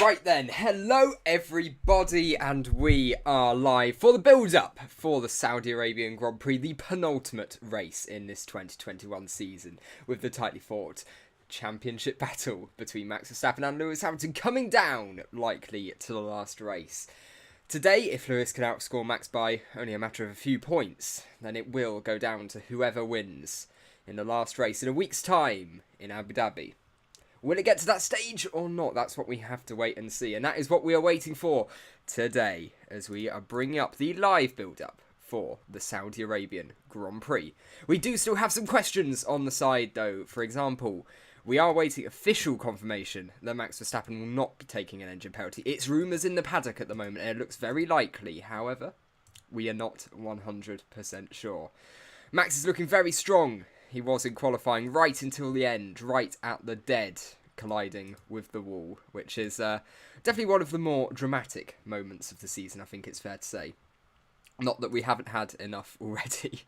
Right then, hello everybody, and we are live for the build-up for the Saudi Arabian Grand Prix, the penultimate race in this 2021 season, with the tightly fought championship battle between Max Verstappen and Lewis Hamilton coming down, likely, to the last race. Today, if Lewis can outscore Max by only a matter of a few points, then it will go down to whoever wins in the last race in a week's time in Abu Dhabi. Will it get to that stage or not? That's what we have to wait and see. And that is what we are waiting for today, as we are bringing up the live build-up for the Saudi Arabian Grand Prix. We do still have some questions on the side, though. For example, we are waiting official confirmation that Max Verstappen will not be taking an engine penalty. It's rumours in the paddock at the moment, and it looks very likely. However, we are not 100% sure. Max is looking very strong. He was in qualifying right until the end, right at the dead, colliding with the wall, which is definitely one of the more dramatic moments of the season, I think it's fair to say. Not that we haven't had enough already.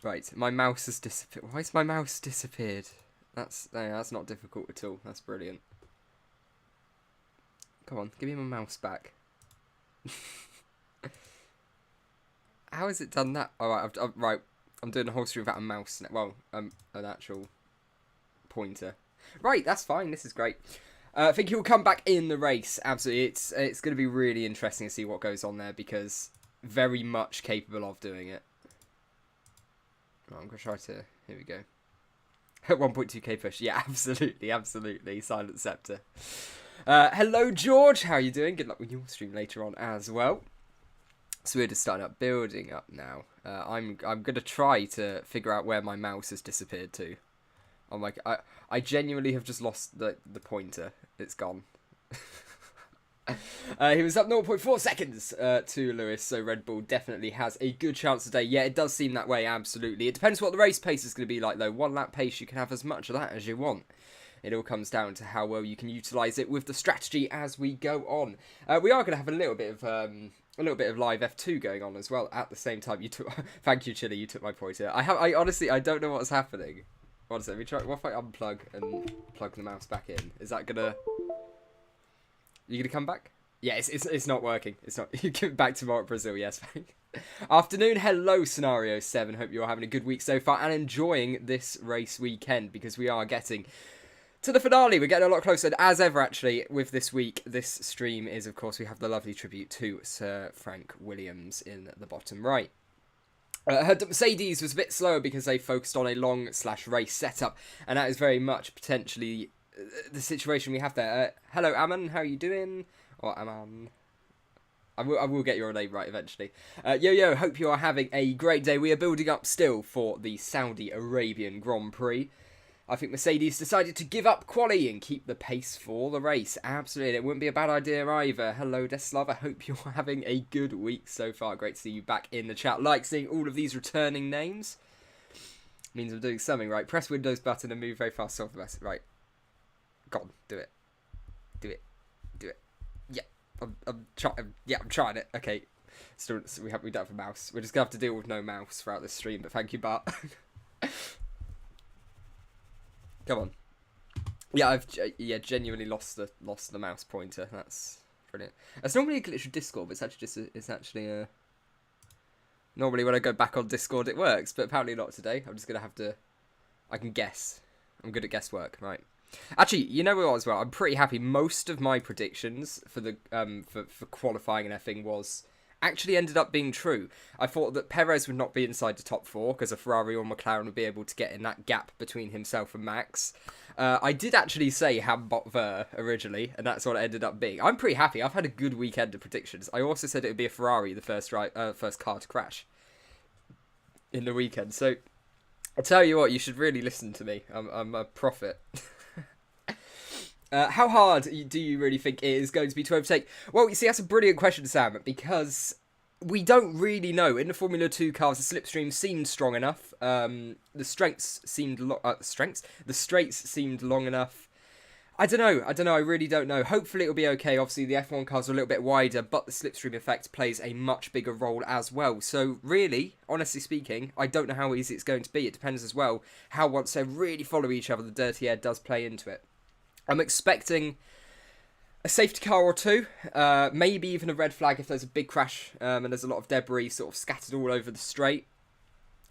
Right, my mouse has disappeared. Why has my mouse disappeared? That's not difficult at all. That's brilliant. Come on, give me my mouse back. How has it done that? Alright, right. I'm doing a whole stream without a mouse. Well, an actual pointer. Right, that's fine. This is great. I think he'll come back in the race. Absolutely. It's going to be really interesting to see what goes on there, because very much capable of doing it. Oh, I'm going to try to... Here we go. 1.2k push. Yeah, absolutely. Silent Scepter. Hello, George. How are you doing? Good luck with your stream later on as well. So we're just starting up building up now. I'm gonna try to figure out where my mouse has disappeared to. I'm like, I genuinely have just lost the pointer. It's gone. He was up 0.4 seconds to Lewis, so Red Bull definitely has a good chance today. Yeah, it does seem that way, absolutely. It depends what the race pace is going to be like, though. 1 lap pace, you can have as much of that as you want. It all comes down to how well you can utilise it with the strategy as we go on. We are going to have a little bit of live F2 going on as well at the same time. Thank you, Chili. You took my pointer. I honestly don't know what's happening. Honestly, let me try. What if I unplug and plug the mouse back in? Is that gonna? You gonna come back? Yeah, it's not working. It's not. You give it back tomorrow at Brazil. Yes. Afternoon. Hello, Scenario 7. Hope you're having a good week so far and enjoying this race weekend, because we are getting to the finale. We're getting a lot closer, and as ever, actually, with this week, this stream is, of course, we have the lovely tribute to Sir Frank Williams in the bottom right. I heard that Mercedes was a bit slower because they focused on a long/race setup, and that is very much potentially the situation we have there. Hello, Aman, how are you doing? Or Aman. I will get your name right eventually. Yo, hope you are having a great day. We are building up still for the Saudi Arabian Grand Prix. I think Mercedes decided to give up quali and keep the pace for the race. Absolutely, it wouldn't be a bad idea either. Hello, Deslav. I hope you're having a good week so far. Great to see you back in the chat. Like seeing all of these returning names. Means I'm doing something right. Press Windows button and move very fast. Solve the best. Right. Go on. Do it. Yeah. I'm trying. Yeah, I'm trying it. Okay. Still, we don't have a mouse. We're just gonna have to deal with no mouse throughout this stream. But thank you, Bart. Come on. Yeah, I've genuinely lost the mouse pointer. That's brilliant. It's normally a glitch with Discord, but it's actually normally when I go back on Discord it works, but apparently not today. I'm just gonna have to. I can guess. I'm good at guesswork, right? Actually, you know what as well? I'm pretty happy. Most of my predictions for the for qualifying and effing was actually ended up being true. I thought that Perez would not be inside the top 4 because a Ferrari or McLaren would be able to get in that gap between himself and Max. I did actually say Hambot Ver originally, and that's what it ended up being. I'm pretty happy. I've had a good weekend of predictions. I also said it would be a Ferrari, the first car to crash in the weekend. So I tell you what, you should really listen to me. I'm a prophet. How hard do you really think it is going to be to overtake? Well, you see, that's a brilliant question, Sam, because we don't really know. In the Formula 2 cars, the slipstream seemed strong enough. The straights seemed long enough. I don't know. I really don't know. Hopefully it'll be okay. Obviously, the F1 cars are a little bit wider, but the slipstream effect plays a much bigger role as well. So really, honestly speaking, I don't know how easy it's going to be. It depends as well how once they really follow each other, the dirty air does play into it. I'm expecting a safety car or two, maybe even a red flag if there's a big crash and there's a lot of debris sort of scattered all over the straight.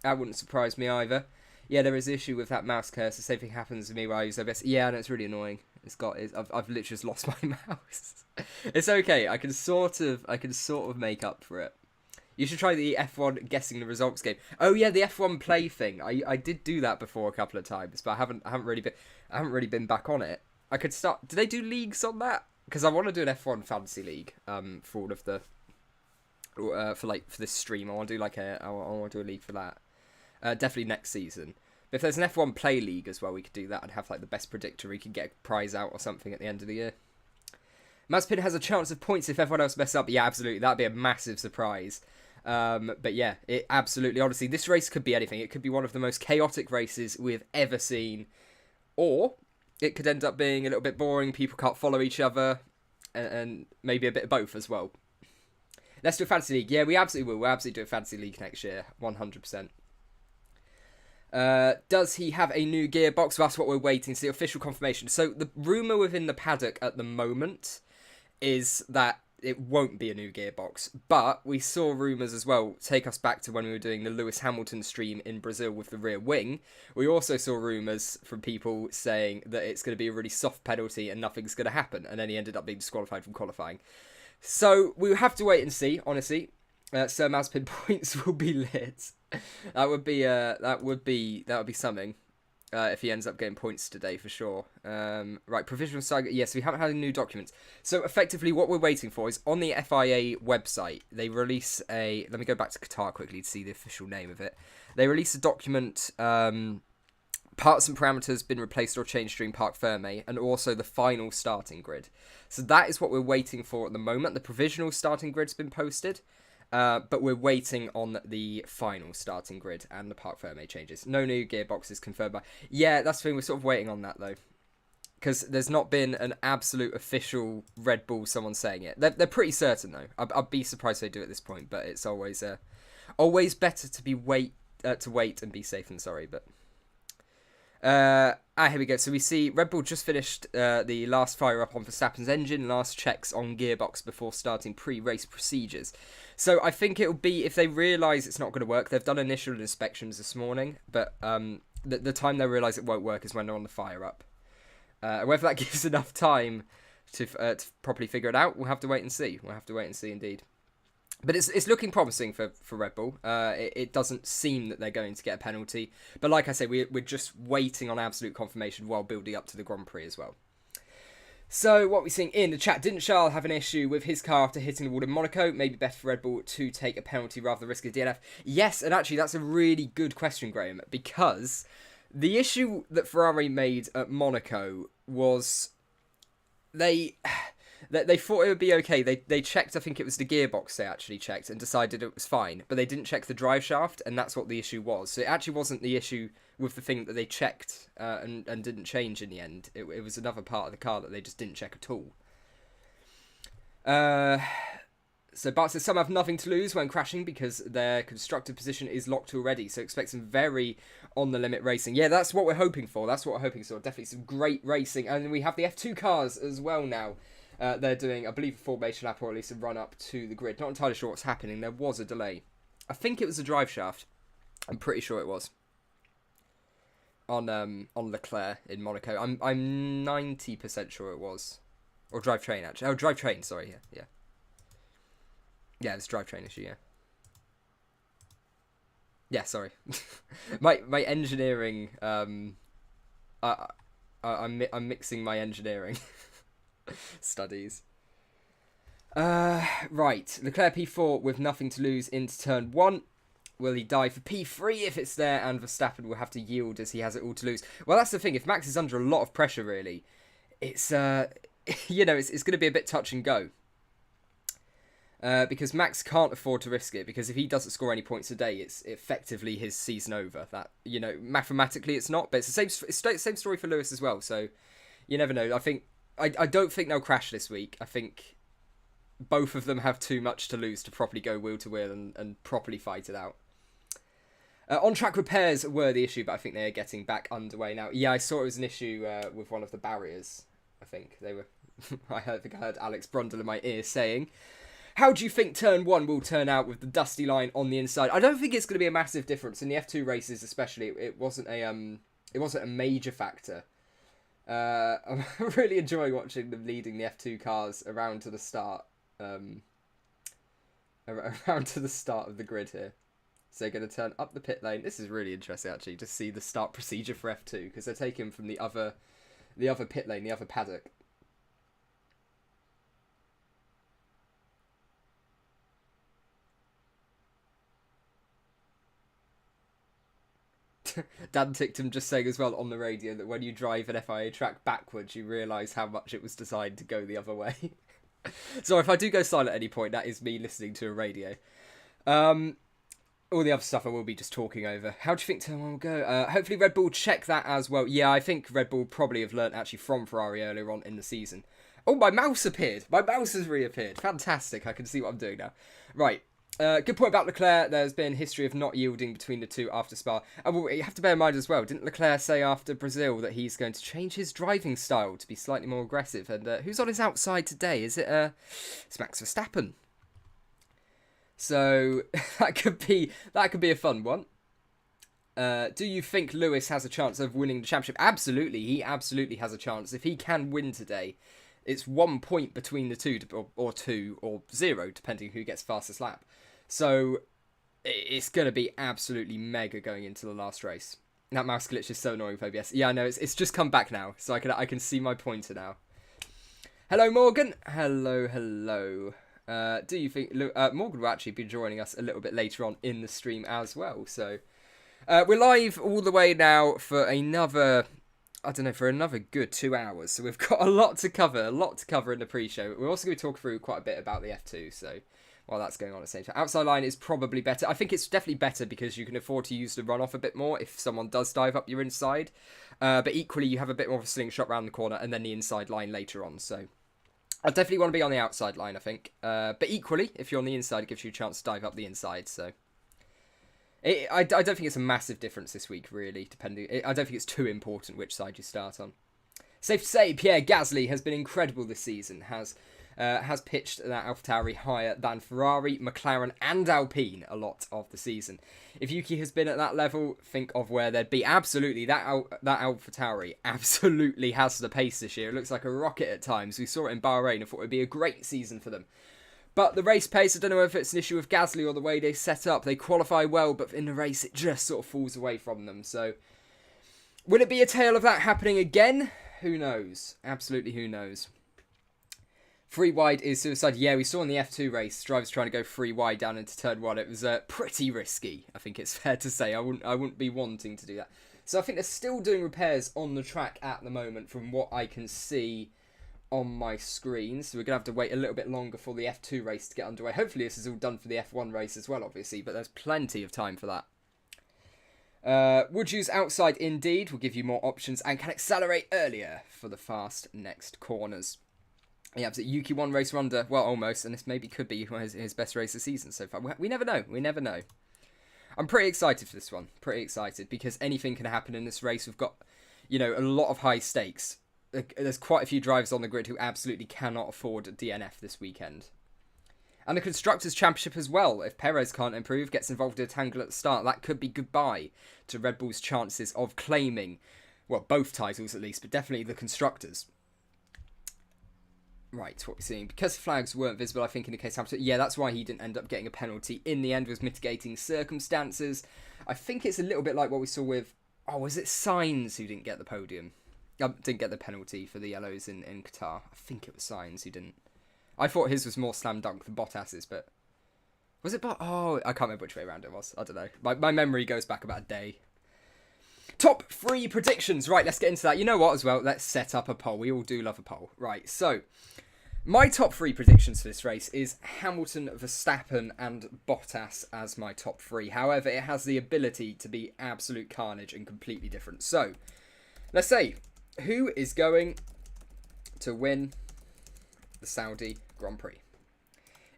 That wouldn't surprise me either. Yeah, there is an issue with that mouse cursor. The same thing happens to me while I use OBS. Yeah, and it's really annoying. I've literally just lost my mouse. It's okay. I can sort of make up for it. You should try the F1 guessing the results game. Oh yeah, the F1 play thing. I did do that before a couple of times, but I haven't really been back on it. I could start. Do they do leagues on that? Because I want to do an F1 fantasy league. For all of the for this stream, I want to do I want to do a league for that. Definitely next season. But if there's an F1 play league as well, we could do that and have the best predictor. We could get a prize out or something at the end of the year. Mazepin has a chance of points if everyone else messes up. Yeah, absolutely. That'd be a massive surprise. But yeah, it absolutely, honestly, this race could be anything. It could be one of the most chaotic races we've ever seen. Or it could end up being a little bit boring. People can't follow each other. And maybe a bit of both as well. Let's do a fantasy league. Yeah, we absolutely will. We'll absolutely do a fantasy league next year. 100%. Does he have a new gearbox? Well, that's what we're waiting to see, official confirmation. So the rumour within the paddock at the moment is that it won't be a new gearbox. But we saw rumours as well take us back to when we were doing the Lewis Hamilton stream in Brazil with the rear wing. We also saw rumours from people saying that it's going to be a really soft penalty and nothing's going to happen. And then he ended up being disqualified from qualifying. So we'll have to wait and see, honestly. Sir Mazepin points will be lit. That would be something. If he ends up getting points today for sure. Right, provisional side. Yes, we haven't had any new documents. So effectively, what we're waiting for is on the FIA website. They release a. Let me go back to Qatar quickly to see the official name of it. They release a document. Parts and parameters been replaced or changed during Parc Fermé, and also the final starting grid. So that is what we're waiting for at the moment. The provisional starting grid's been posted. But we're waiting on the final starting grid and the Parc Fermé changes. No new gearbox is confirmed by... Yeah, that's the thing. We're sort of waiting on that, though. Because there's not been an absolute official Red Bull someone saying it. They're pretty certain, though. I'd be surprised if they do at this point, but it's always better to wait and be safe than sorry, but... here we go. So we see Red Bull just finished the last fire up on Verstappen's engine, last checks on gearbox before starting pre-race procedures. So I think it'll be, if they realise it's not going to work, they've done initial inspections this morning, but the time they realise it won't work is when they're on the fire up. Whether that gives enough time to properly figure it out, we'll have to wait and see. We'll have to wait and see indeed. But it's looking promising for Red Bull. It doesn't seem that they're going to get a penalty. But like I say, we're just waiting on absolute confirmation while building up to the Grand Prix as well. So what we're seeing in the chat, didn't Charles have an issue with his car after hitting the wall in Monaco? Maybe better for Red Bull to take a penalty rather than risk a DNF. Yes, and actually that's a really good question, Graham, because the issue that Ferrari made at Monaco was they thought it would be okay. They checked, I think it was the gearbox they actually checked and decided it was fine. But they didn't check the drive shaft, and that's what the issue was. So it actually wasn't the issue with the thing that they checked and didn't change in the end. It was another part of the car that they just didn't check at all. So Bart says some have nothing to lose when crashing because their constructive position is locked already. So expect some very on-the-limit racing. Yeah, that's what we're hoping for. Definitely some great racing. And we have the F2 cars as well now. They're doing, I believe, a formation lap or at least a run-up to the grid. Not entirely sure what's happening. There was a delay. I think it was a drive shaft. I'm pretty sure it was. On Leclerc in Monaco. I'm 90% sure it was. Or drivetrain, actually. Oh, drivetrain, sorry. Yeah. Yeah, it's drivetrain issue, yeah. Yeah, sorry. my engineering... I'm mixing my engineering... studies. Right. Leclerc P4 with nothing to lose into turn 1. Will he die for P3 if it's there? And Verstappen will have to yield as he has it all to lose. Well, that's the thing. If Max is under a lot of pressure, really, it's it's going to be a bit touch and go. Because Max can't afford to risk it. Because if he doesn't score any points today, it's effectively his season over. That mathematically it's not, but it's the same story for Lewis as well. So you never know. I don't think they'll crash this week. I think both of them have too much to lose to properly go wheel to wheel and properly fight it out. On-track repairs were the issue, but I think they are getting back underway now. Yeah, I saw it was an issue with one of the barriers. I think they were. I think I heard Alex Brundle in my ear saying, "How do you think Turn 1 will turn out with the dusty line on the inside?" I don't think it's going to be a massive difference in the F2 races, especially. It wasn't a major factor. I'm really enjoying watching them leading the F2 cars around to the start. Around to the start of the grid here. So they're going to turn up the pit lane. This is really interesting, actually, to see the start procedure for F2, because they're taking from the other pit lane, the other paddock. Dan Tickton just saying as well on the radio that when you drive an FIA track backwards, you realise how much it was designed to go the other way. So if I do go silent at any point, that is me listening to a radio. All the other stuff I will be just talking over. How do you think Turn 1 will go? Hopefully Red Bull check that as well. Yeah, I think Red Bull probably have learnt actually from Ferrari earlier on in the season. Oh, my mouse appeared. My mouse has reappeared. Fantastic. I can see what I'm doing now. Right. Good point about Leclerc. There's been history of not yielding between the two after Spa. Well, you have to bear in mind as well, didn't Leclerc say after Brazil that he's going to change his driving style to be slightly more aggressive? And who's on his outside today? Is it it's Max Verstappen? So that could be a fun one. Do you think Lewis has a chance of winning the championship? Absolutely, he absolutely has a chance. If he can win today, it's 1 point between the two, or 2 or 0, depending who gets fastest lap. So it's going to be absolutely mega going into the last race. That mouse glitch is so annoying with OBS. Yeah, I know, it's just come back now, so I can see my pointer now. Hello, Morgan. Hello. Do you think Morgan will actually be joining us a little bit later on in the stream as well? So we're live all the way now for another good 2 hours. So we've got a lot to cover in the pre-show. We're also going to talk through quite a bit about the F2. So while that's going on at the same time, outside line is probably better. I think it's definitely better because you can afford to use the runoff a bit more if someone does dive up your inside. But equally, you have a bit more of a slingshot around the corner and then the inside line later on. So I definitely want to be on the outside line, I think. But equally, if you're on the inside, it gives you a chance to dive up the inside. So I don't think it's a massive difference this week, really. I don't think it's too important which side you start on. Safe to say, Pierre Gasly has been incredible this season. Has pitched that AlphaTauri higher than Ferrari, McLaren and Alpine a lot of the season. If Yuki has been at that level, think of where they'd be. Absolutely, that AlphaTauri absolutely has the pace this year. It looks like a rocket at times. We saw it in Bahrain. I thought it would be a great season for them. But the race pace, I don't know if it's an issue with Gasly or the way they set up. They qualify well, but in the race it just sort of falls away from them. So will it be a tale of that happening again? Who knows? Absolutely who knows. 3 wide is suicide. Yeah, we saw in the F2 race, drivers trying to go 3 wide down into turn 1. It was pretty risky, I think it's fair to say. I wouldn't be wanting to do that. So I think they're still doing repairs on the track at the moment from what I can see on my screen. So we're going to have to wait a little bit longer for the F2 race to get underway. Hopefully this is all done for the F1 race as well, obviously, but there's plenty of time for that. Would use outside indeed, will give you more options and can accelerate earlier for the fast next corners. Yeah, but Yuki won race under, well, almost, and this maybe could be his best race of the season so far. We never know. We never know. I'm pretty excited for this one. Pretty excited because anything can happen in this race. We've got, a lot of high stakes. There's quite a few drivers on the grid who absolutely cannot afford a DNF this weekend. And the Constructors' Championship as well. If Perez can't improve, gets involved in a tangle at the start, that could be goodbye to Red Bull's chances of claiming, well, both titles at least, but definitely the Constructors. Right, what we're seeing. Because flags weren't visible, I think, in the case of Hamilton. Yeah, that's why he didn't end up getting a penalty. In the end, was mitigating circumstances. I think it's a little bit like what we saw with... Oh, was it Sainz who didn't get the podium? Didn't get the penalty for the yellows in Qatar. I think it was Sainz who didn't. I thought his was more slam dunk than Bottas's, but... Was it Oh, I can't remember which way around it was. I don't know. My memory goes back about a day. Top 3 predictions. Right, let's get into that. You know what, as well? Let's set up a poll. We all do love a poll. Right, so... My top 3 predictions for this race is Hamilton, Verstappen and Bottas as my top 3. However, it has the ability to be absolute carnage and completely different. So, let's say, who is going to win the Saudi Grand Prix?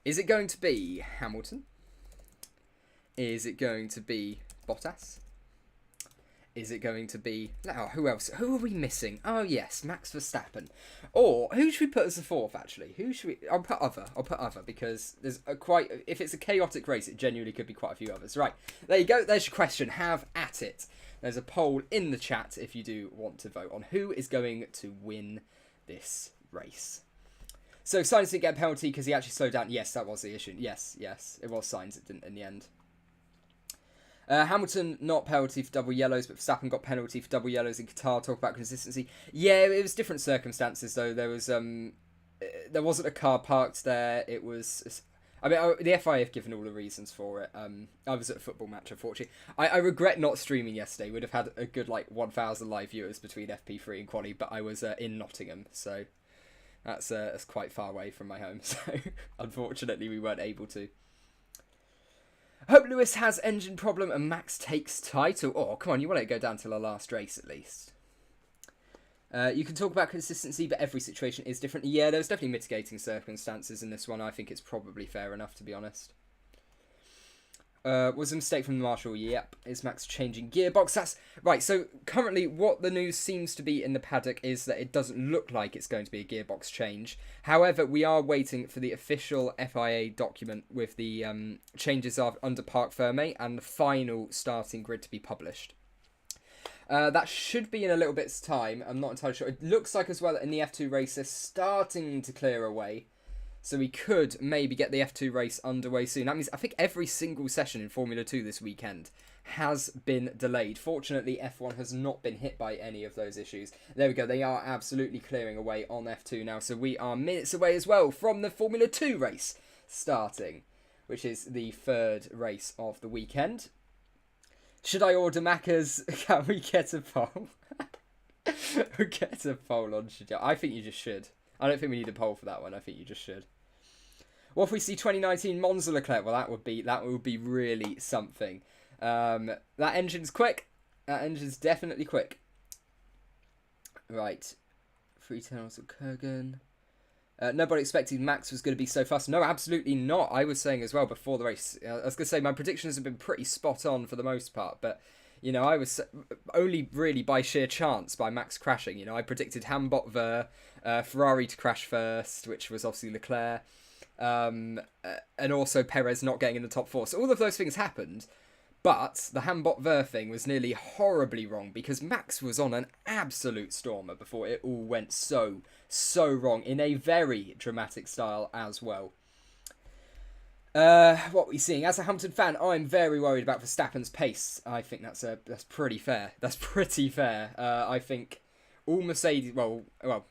Is it going to be Hamilton? Is it going to be Bottas? Is it going to be... Oh, who else? Who are we missing? Oh, yes, Max Verstappen. Or, who should we put as the fourth, actually? Who should we... I'll put other, because there's if it's a chaotic race, it genuinely could be quite a few others. Right, there you go. There's your question. Have at it. There's a poll in the chat if you do want to vote on who is going to win this race. So, Sainz didn't get a penalty because he actually slowed down. Yes, that was the issue. Yes. It was Sainz. It didn't in the end. Hamilton, not penalty for double yellows, but Verstappen got penalty for double yellows in Qatar. Talk about consistency. Yeah, it was different circumstances, though. There wasn't a car parked there. It was... I mean, the FIA have given all the reasons for it. I was at a football match, unfortunately. I regret not streaming yesterday. We'd have had a good, 1,000 live viewers between FP3 and Quali, but I was in Nottingham, so that's quite far away from my home. So, unfortunately, we weren't able to. Hope Lewis has engine problem and Max takes title. Oh, come on, you want it to go down to the last race at least. You can talk about consistency, but every situation is different. Yeah, there's definitely mitigating circumstances in this one. I think it's probably fair enough, to be honest. Was a mistake from the marshal? Yep. Is Max changing gearbox? That's right. So currently what the news seems to be in the paddock is that it doesn't look like it's going to be a gearbox change. However, we are waiting for the official FIA document with the changes under Parc Fermé and the final starting grid to be published. That should be in a little bit's time. I'm not entirely sure. It looks like as well that in the F2 race they're starting to clear away. So we could maybe get the F2 race underway soon. That means I think every single session in Formula 2 this weekend has been delayed. Fortunately, F1 has not been hit by any of those issues. There we go. They are absolutely clearing away on F2 now. So we are minutes away as well from the Formula 2 race starting, which is the third race of the weekend. Should I order Macca's? Can we get a poll? Get a poll on should you? I think you just should. I don't think we need a poll for that one. I think you just should. What if we see 2019 Monza Leclerc? Well, that would be really something. That engine's quick. That engine's definitely quick. Right. 310 of Kurgan. Nobody expected Max was going to be so fast. No, absolutely not. I was saying as well before the race. I was going to say my predictions have been pretty spot on for the most part, but I was only really by sheer chance by Max crashing. I predicted Hambot Ver, Ferrari to crash first, which was obviously Leclerc, and also Perez not getting in the top four. So all of those things happened, but the Hambot Ver thing was nearly horribly wrong because Max was on an absolute stormer before it all went so wrong in a very dramatic style as well. What we're seeing as a Hamilton fan, I'm very worried about Verstappen's pace. I think that's pretty fair. That's pretty fair. I think all Mercedes, well,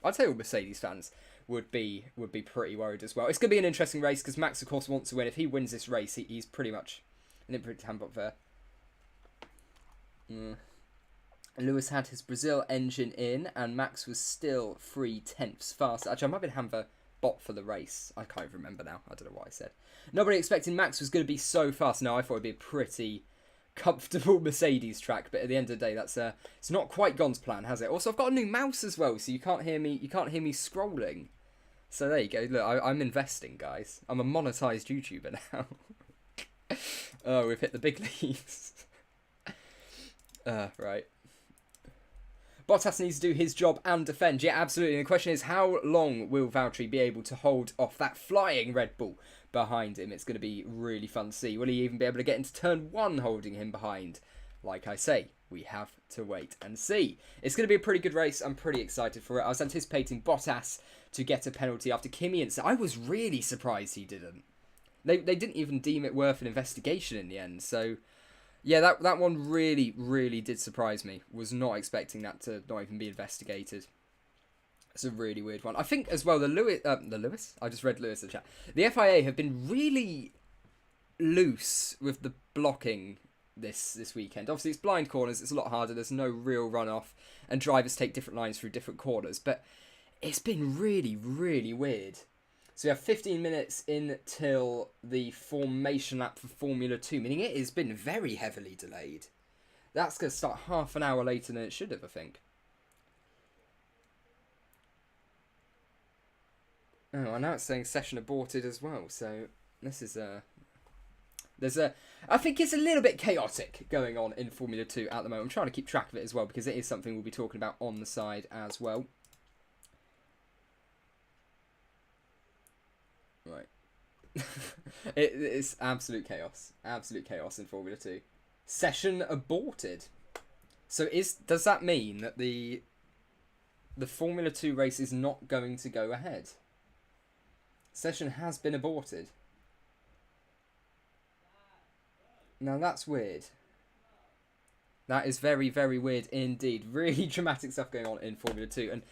I'd say all Mercedes fans would be pretty worried as well. It's gonna be an interesting race because Max, of course, wants to win. If he wins this race, he's pretty much an imprint Hambot there. Lewis had his Brazil engine in, and Max was still 3/10 faster. Actually, I might have been Hamver bot for the race. I can't remember now. I don't know what I said. Nobody expecting Max was going to be so fast. No, I thought it'd be a pretty comfortable Mercedes track, but at the end of the day, it's not quite gone to plan, has it? Also, I've got a new mouse as well, so you can't hear me scrolling. So there you go. Look, I'm investing, guys. I'm a monetized YouTuber now. Oh, we've hit the big leagues. Right. Bottas needs to do his job and defend. Yeah, absolutely. And the question is, how long will Valtteri be able to hold off that flying Red Bull behind him? It's going to be really fun to see. Will he even be able to get into turn one holding him behind? Like I say, we have to wait and see. It's going to be a pretty good race. I'm pretty excited for it. I was anticipating Bottas to get a penalty after Kimi, and I was really surprised he didn't. They didn't even deem it worth an investigation in the end, so... Yeah, that one really did surprise me. Was not expecting that to not even be investigated. It's a really weird one. I think as well the Lewis? I just read Lewis in the chat. The FIA have been really loose with the blocking this weekend. Obviously it's blind corners, it's a lot harder, there's no real runoff, and drivers take different lines through different corners, but it's been really weird. So we have 15 minutes until the formation lap for Formula 2, meaning it has been very heavily delayed. That's going to start half an hour later than it should have, I think. Oh, and now it's saying session aborted as well, so this is I think it's a little bit chaotic going on in Formula 2 at the moment. I'm trying to keep track of it as well because it is something we'll be talking about on the side as well. Right. It's absolute chaos. Absolute chaos in Formula 2. Session aborted. So does that mean that the Formula 2 race is not going to go ahead? Session has been aborted. Now that's weird. That is very, very weird indeed. Really dramatic stuff going on in Formula 2. And,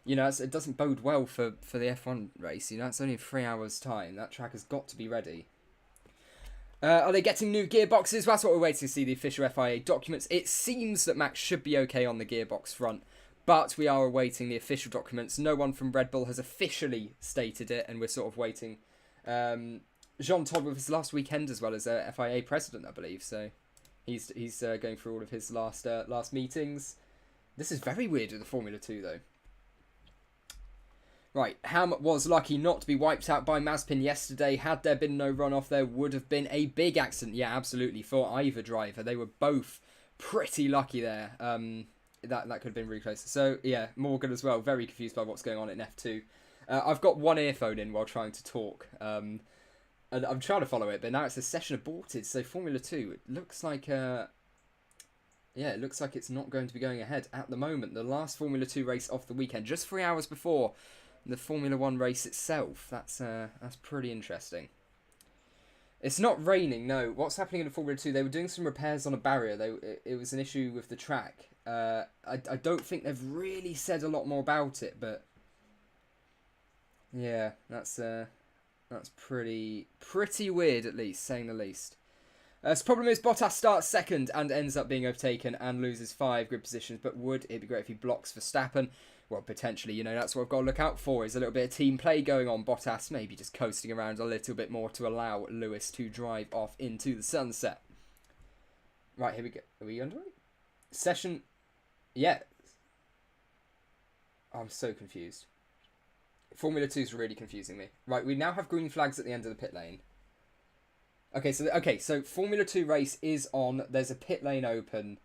you know, it doesn't bode well for the F1 race. You know, it's only in 3 hours' time. That track has got to be ready. Are they getting new gearboxes? Well, that's what we're waiting to see, the official FIA documents. It seems that Max should be okay on the gearbox front, but we are awaiting the official documents. No one from Red Bull has officially stated it, and we're sort of waiting. Jean Todt with his last weekend as well as FIA president, I believe. So he's going through all of his last meetings. This is very weird with the Formula 2 though. Right, Ham was lucky not to be wiped out by Mazepin yesterday. Had there been no runoff, there would have been a big accident. Yeah, absolutely, for either driver. They were both pretty lucky there. That could have been really close. So, yeah, Morgan as well. Very confused by what's going on in F2. I've got one earphone in while trying to talk. And I'm trying to follow it, but now it's a session aborted. So, Formula 2, it looks like... yeah, it looks like it's not going to be going ahead at the moment. The last Formula 2 race of the weekend, just 3 hours before the Formula 1 race itself. That's pretty interesting. It's not raining, no. What's happening in the Formula 2? They were doing some repairs on a barrier. It was an issue with the track. I don't think they've really said a lot more about it, but yeah, that's pretty weird, at least, saying the least. The problem is Bottas starts second and ends up being overtaken and loses 5 grid positions, but it'd be great if he blocks Verstappen. Well, potentially, you know, that's what I've got to look out for, is a little bit of team play going on. Bottas maybe just coasting around a little bit more to allow Lewis to drive off into the sunset. Right, here we go. Are we underway? Session... Yeah. I'm so confused. Formula 2 is really confusing me. Right, we now have green flags at the end of the pit lane. Okay, so Formula 2 race is on. There's a pit lane open.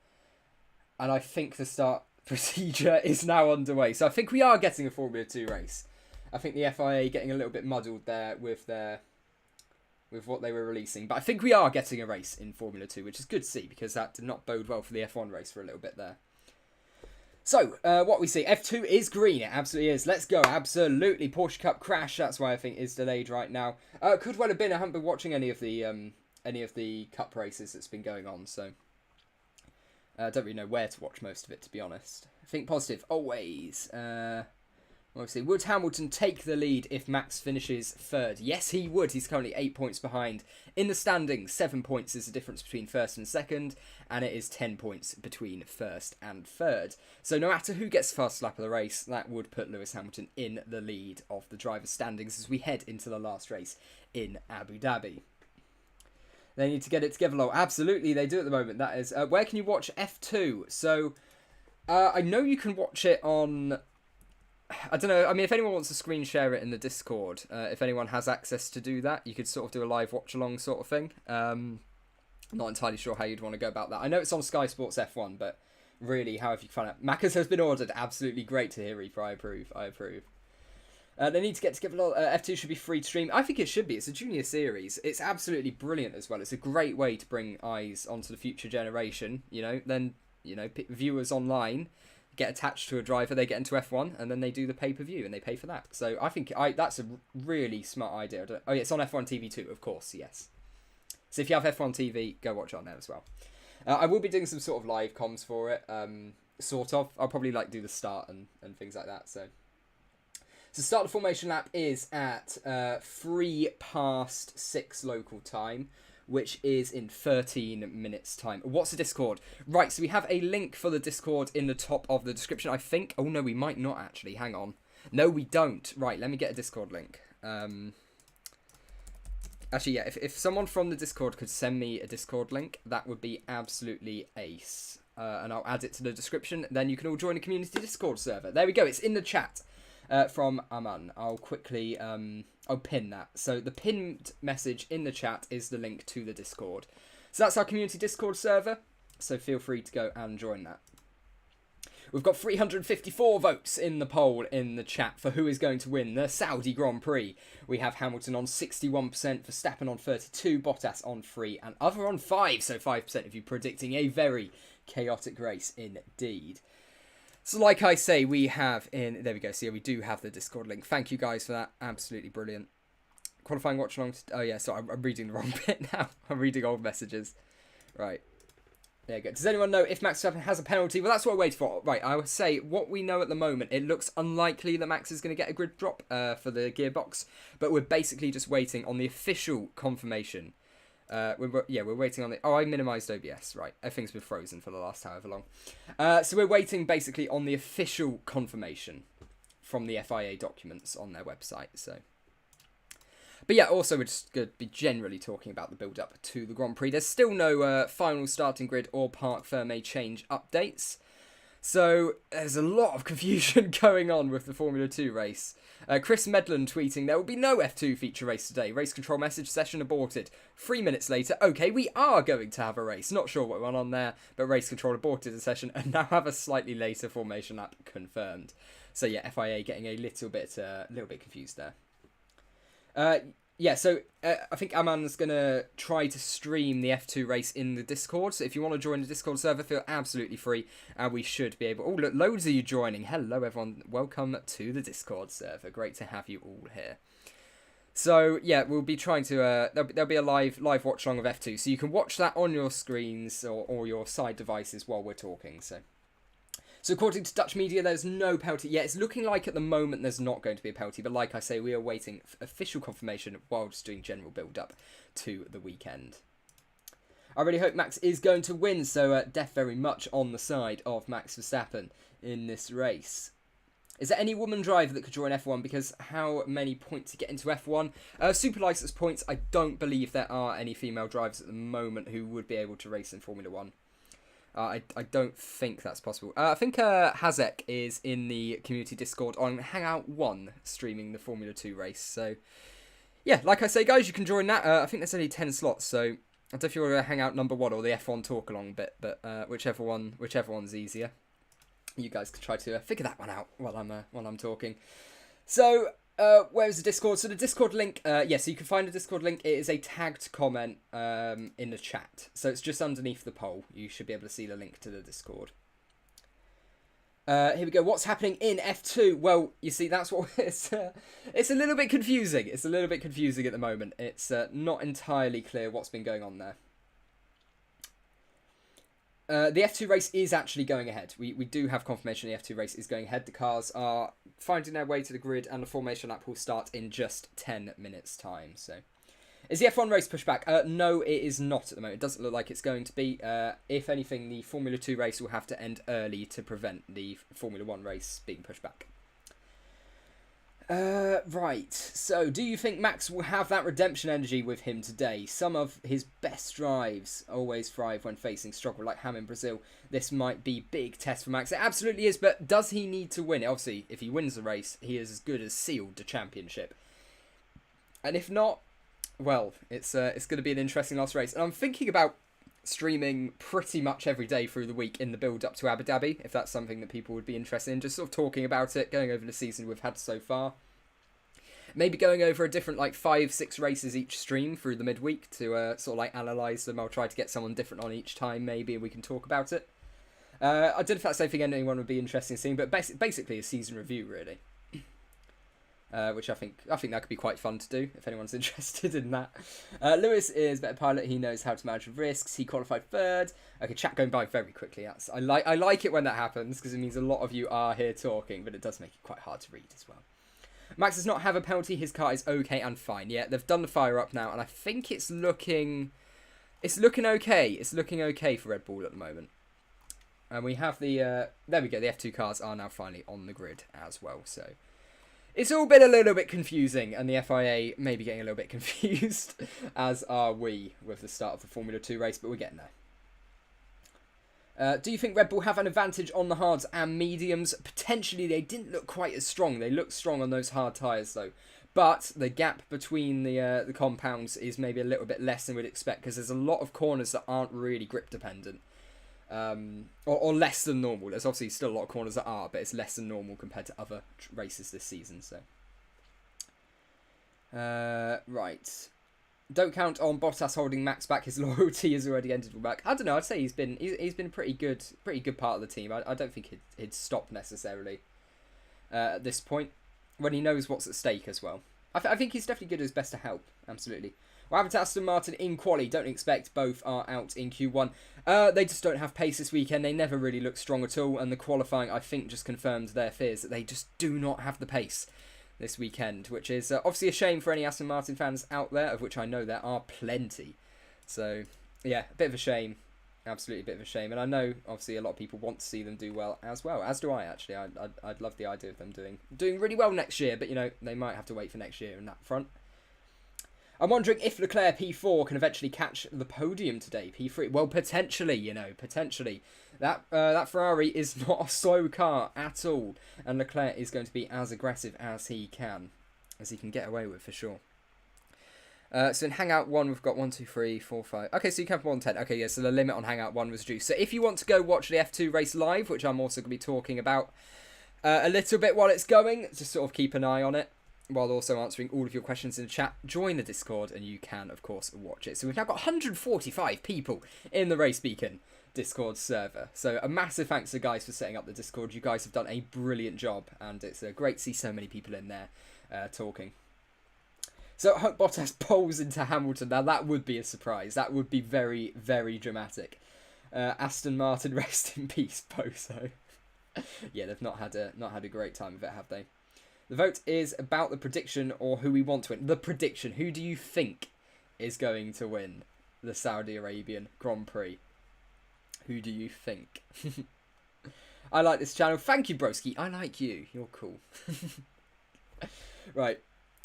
And I think the start procedure is now underway. So I think we are getting a Formula 2 race. I think the FIA getting a little bit muddled there with what they were releasing. But I think we are getting a race in Formula 2, which is good to see, because that did not bode well for the F1 race for a little bit there. So, what we see, F2 is green. It absolutely is. Let's go. Absolutely. Porsche Cup crash. That's why I think it's delayed right now. Could well have been. I haven't been watching any of the Cup races that's been going on, so I don't really know where to watch most of it, to be honest. Think positive always. Obviously, would Hamilton take the lead if Max finishes third? Yes, he would. He's currently 8 points behind. In the standings, 7 points is the difference between first and second, and it is 10 points between first and third. So no matter who gets the fast lap of the race, that would put Lewis Hamilton in the lead of the drivers' standings as we head into the last race in Abu Dhabi. They need to get it together, Lol. Absolutely, they do at the moment. That is, where can you watch F2? So, I know you can watch it on... I don't know, I mean, if anyone wants to screen share it in the Discord, if anyone has access to do that, you could sort of do a live watch-along sort of thing. I'm not entirely sure how you'd want to go about that. I know it's on Sky Sports F1, but really, however you can find it. Macca's has been ordered. Absolutely great to hear, Reaper. I approve. They need to get together. F2 should be free to stream. I think it should be. It's a junior series. It's absolutely brilliant as well. It's a great way to bring eyes onto the future generation. You know, then, you know, viewers online get attached to a driver, they get into F1, and then they do the pay-per-view, and they pay for that. So I think that's a really smart idea. Oh yeah, it's on F1 TV too, of course, yes. So if you have F1 TV, go watch it on there as well. I will be doing some sort of live comms for it, sort of. I'll probably like do the start and things like that. So start the formation lap is at 6:03 local time, which is in 13 minutes time. What's the Discord? Right, so we have a link for the Discord in the top of the description, I think. Oh, no, we might not actually. Hang on. No, we don't. Right, let me get a Discord link. Actually, yeah, if someone from the Discord could send me a Discord link, that would be absolutely ace. And I'll add it to the description. Then you can all join a community Discord server. There we go. It's in the chat from Aman. I'll quickly I'll pin that. So the pinned message in the chat is the link to the Discord. So that's our community Discord server. So feel free to go and join that. We've got 354 votes in the poll in the chat for who is going to win the Saudi Grand Prix. We have Hamilton on 61%, Verstappen on 32%, Bottas on 3%, and other on 5%. So 5% of you predicting a very chaotic race indeed. So like I say, we have in... There we go. So yeah, we do have the Discord link. Thank you guys for that. Absolutely brilliant. Qualifying watch along... Oh yeah, sorry, I'm reading the wrong bit now. I'm reading old messages. Right. There you go. Does anyone know if Max Verstappen has a penalty? Well, that's what I wait for. Right, I would say what we know at the moment, it looks unlikely that Max is going to get a grid drop for the gearbox, but we're basically just waiting on the official confirmation. We're waiting on the... Oh, I minimised OBS. Right, everything's been frozen for the last however long. So we're waiting basically on the official confirmation from the FIA documents on their website, so... But yeah, also we're just going to be generally talking about the build-up to the Grand Prix. There's still no final starting grid or Parc Fermé change updates. So there's a lot of confusion going on with the Formula 2 race. Chris Medland tweeting, there will be no F2 feature race today. Race control message, session aborted. 3 minutes later, okay, we are going to have a race. Not sure what went on there, but race control aborted the session and now have a slightly later formation lap confirmed. So yeah, FIA getting a little bit confused there. I think Aman's going to try to stream the F2 race in the Discord. So if you want to join the Discord server, feel absolutely free. And we should be able... Oh, look, loads of you joining. Hello, everyone. Welcome to the Discord server. Great to have you all here. So, yeah, we'll be trying to... There'll be a live watch along of F2. So you can watch that on your screens or your side devices while we're talking. So according to Dutch media, there's no penalty. Yeah, it's looking like at the moment there's not going to be a penalty. But like I say, we are waiting for official confirmation while just doing general build-up to the weekend. I really hope Max is going to win. So Def very much on the side of Max Verstappen in this race. Is there any woman driver that could join F1? Because how many points to get into F1? Super license points, I don't believe there are any female drivers at the moment who would be able to race in Formula 1. I don't think that's possible. I think Hazek is in the community Discord on Hangout 1 streaming the Formula 2 race. So, yeah, like I say, guys, you can join that. I think there's only 10 slots, so I don't know if you want to Hangout number 1 or the F1 talk along bit, but whichever one's easier. You guys can try to figure that one out while I'm talking. So... where's the Discord? So the Discord link, so you can find the Discord link. It is a tagged comment in the chat. So it's just underneath the poll. You should be able to see the link to the Discord. Here we go. What's happening in F2? Well, you see, that's what it's a little bit confusing. It's a little bit confusing at the moment. It's not entirely clear what's been going on there. The F2 race is actually going ahead. We do have confirmation the F2 race is going ahead. The cars are finding their way to the grid and the formation lap will start in just 10 minutes time. So, is the F1 race pushed back? No, it is not at the moment. It doesn't look like it's going to be. If anything, the Formula 2 race will have to end early to prevent the Formula 1 race being pushed back. Right, so do you think Max will have that redemption energy with him today? Some of his best drives always thrive when facing struggle like Ham in Brazil. This might be big test for Max. It absolutely is, but does he need to win? Obviously, if he wins the race, he is as good as sealed the championship. And if not, well, it's going to be an interesting last race. And I'm thinking about streaming pretty much every day through the week in the build-up to Abu Dhabi, if that's something that people would be interested in. Just sort of talking about it, going over the season we've had so far. Maybe going over a different, 5-6 races each stream through the midweek to analyse them. I'll try to get someone different on each time, maybe, and we can talk about it. I don't know if that's something anyone would be interested in seeing, but basically a season review, really. Which I think that could be quite fun to do if anyone's interested in that. Lewis is a better pilot. He knows how to manage risks. He qualified third. Okay, chat going by very quickly. I like it when that happens because it means a lot of you are here talking, but it does make it quite hard to read as well. Max does not have a penalty. His car is okay and fine. Yeah, they've done the fire up now, and I think it's looking okay. It's looking okay for Red Bull at the moment. And we have there we go. The F2 cars are now finally on the grid as well. So. It's all been a little bit confusing, and the FIA may be getting a little bit confused, as are we with the start of the Formula 2 race, but we're getting there. Do you think Red Bull have an advantage on the hards and mediums? Potentially, they didn't look quite as strong. They looked strong on those hard tyres, though. But the gap between the compounds is maybe a little bit less than we'd expect, because there's a lot of corners that aren't really grip dependent. Or less than normal. There's obviously still a lot of corners that are, but it's less than normal compared to other races this season. So, right, don't count on Bottas holding Max back. His loyalty has already ended with Max. I don't know. I'd say he's been a pretty good part of the team. I don't think he'd stop necessarily at this point, when he knows what's at stake as well. I think he's definitely good as best to help. Absolutely. What happened to Aston Martin in quali? Don't expect. Both are out in Q1. They just don't have pace this weekend. They never really look strong at all. And the qualifying, I think, just confirmed their fears that they just do not have the pace this weekend. Which is obviously a shame for any Aston Martin fans out there, of which I know there are plenty. So, yeah, a bit of a shame. Absolutely a bit of a shame. And I know, obviously, a lot of people want to see them do well. As do I, actually. I'd love the idea of them doing really well next year. But, you know, they might have to wait for next year on that front. I'm wondering if Leclerc P4 can eventually catch the podium today. P3, well, potentially, you know, potentially. That Ferrari is not a slow car at all, and Leclerc is going to be as aggressive as he can get away with, for sure. So in Hangout 1, we've got 1, 2, 3, 4, 5. Okay, so you can have more than 10. Okay, yeah, so the limit on Hangout 1 was reduced. So if you want to go watch the F2 race live, which I'm also going to be talking about a little bit while it's going, just sort of keep an eye on it, while also answering all of your questions in the chat, join the Discord and you can, of course, watch it. So we've now got 145 people in the RaceBeacon Discord server. So a massive thanks to the guys for setting up the Discord. You guys have done a brilliant job, and it's great to see so many people in there talking. So I hope Bottas poles into Hamilton. Now that would be a surprise. That would be very, very dramatic. Aston Martin, rest in peace, Boso. Yeah, they've not had a great time of it, have they? The vote is about the prediction, or who we want to win. The prediction. Who do you think is going to win the Saudi Arabian Grand Prix? Who do you think? I like this channel. Thank you, broski. I like you. You're cool. Right.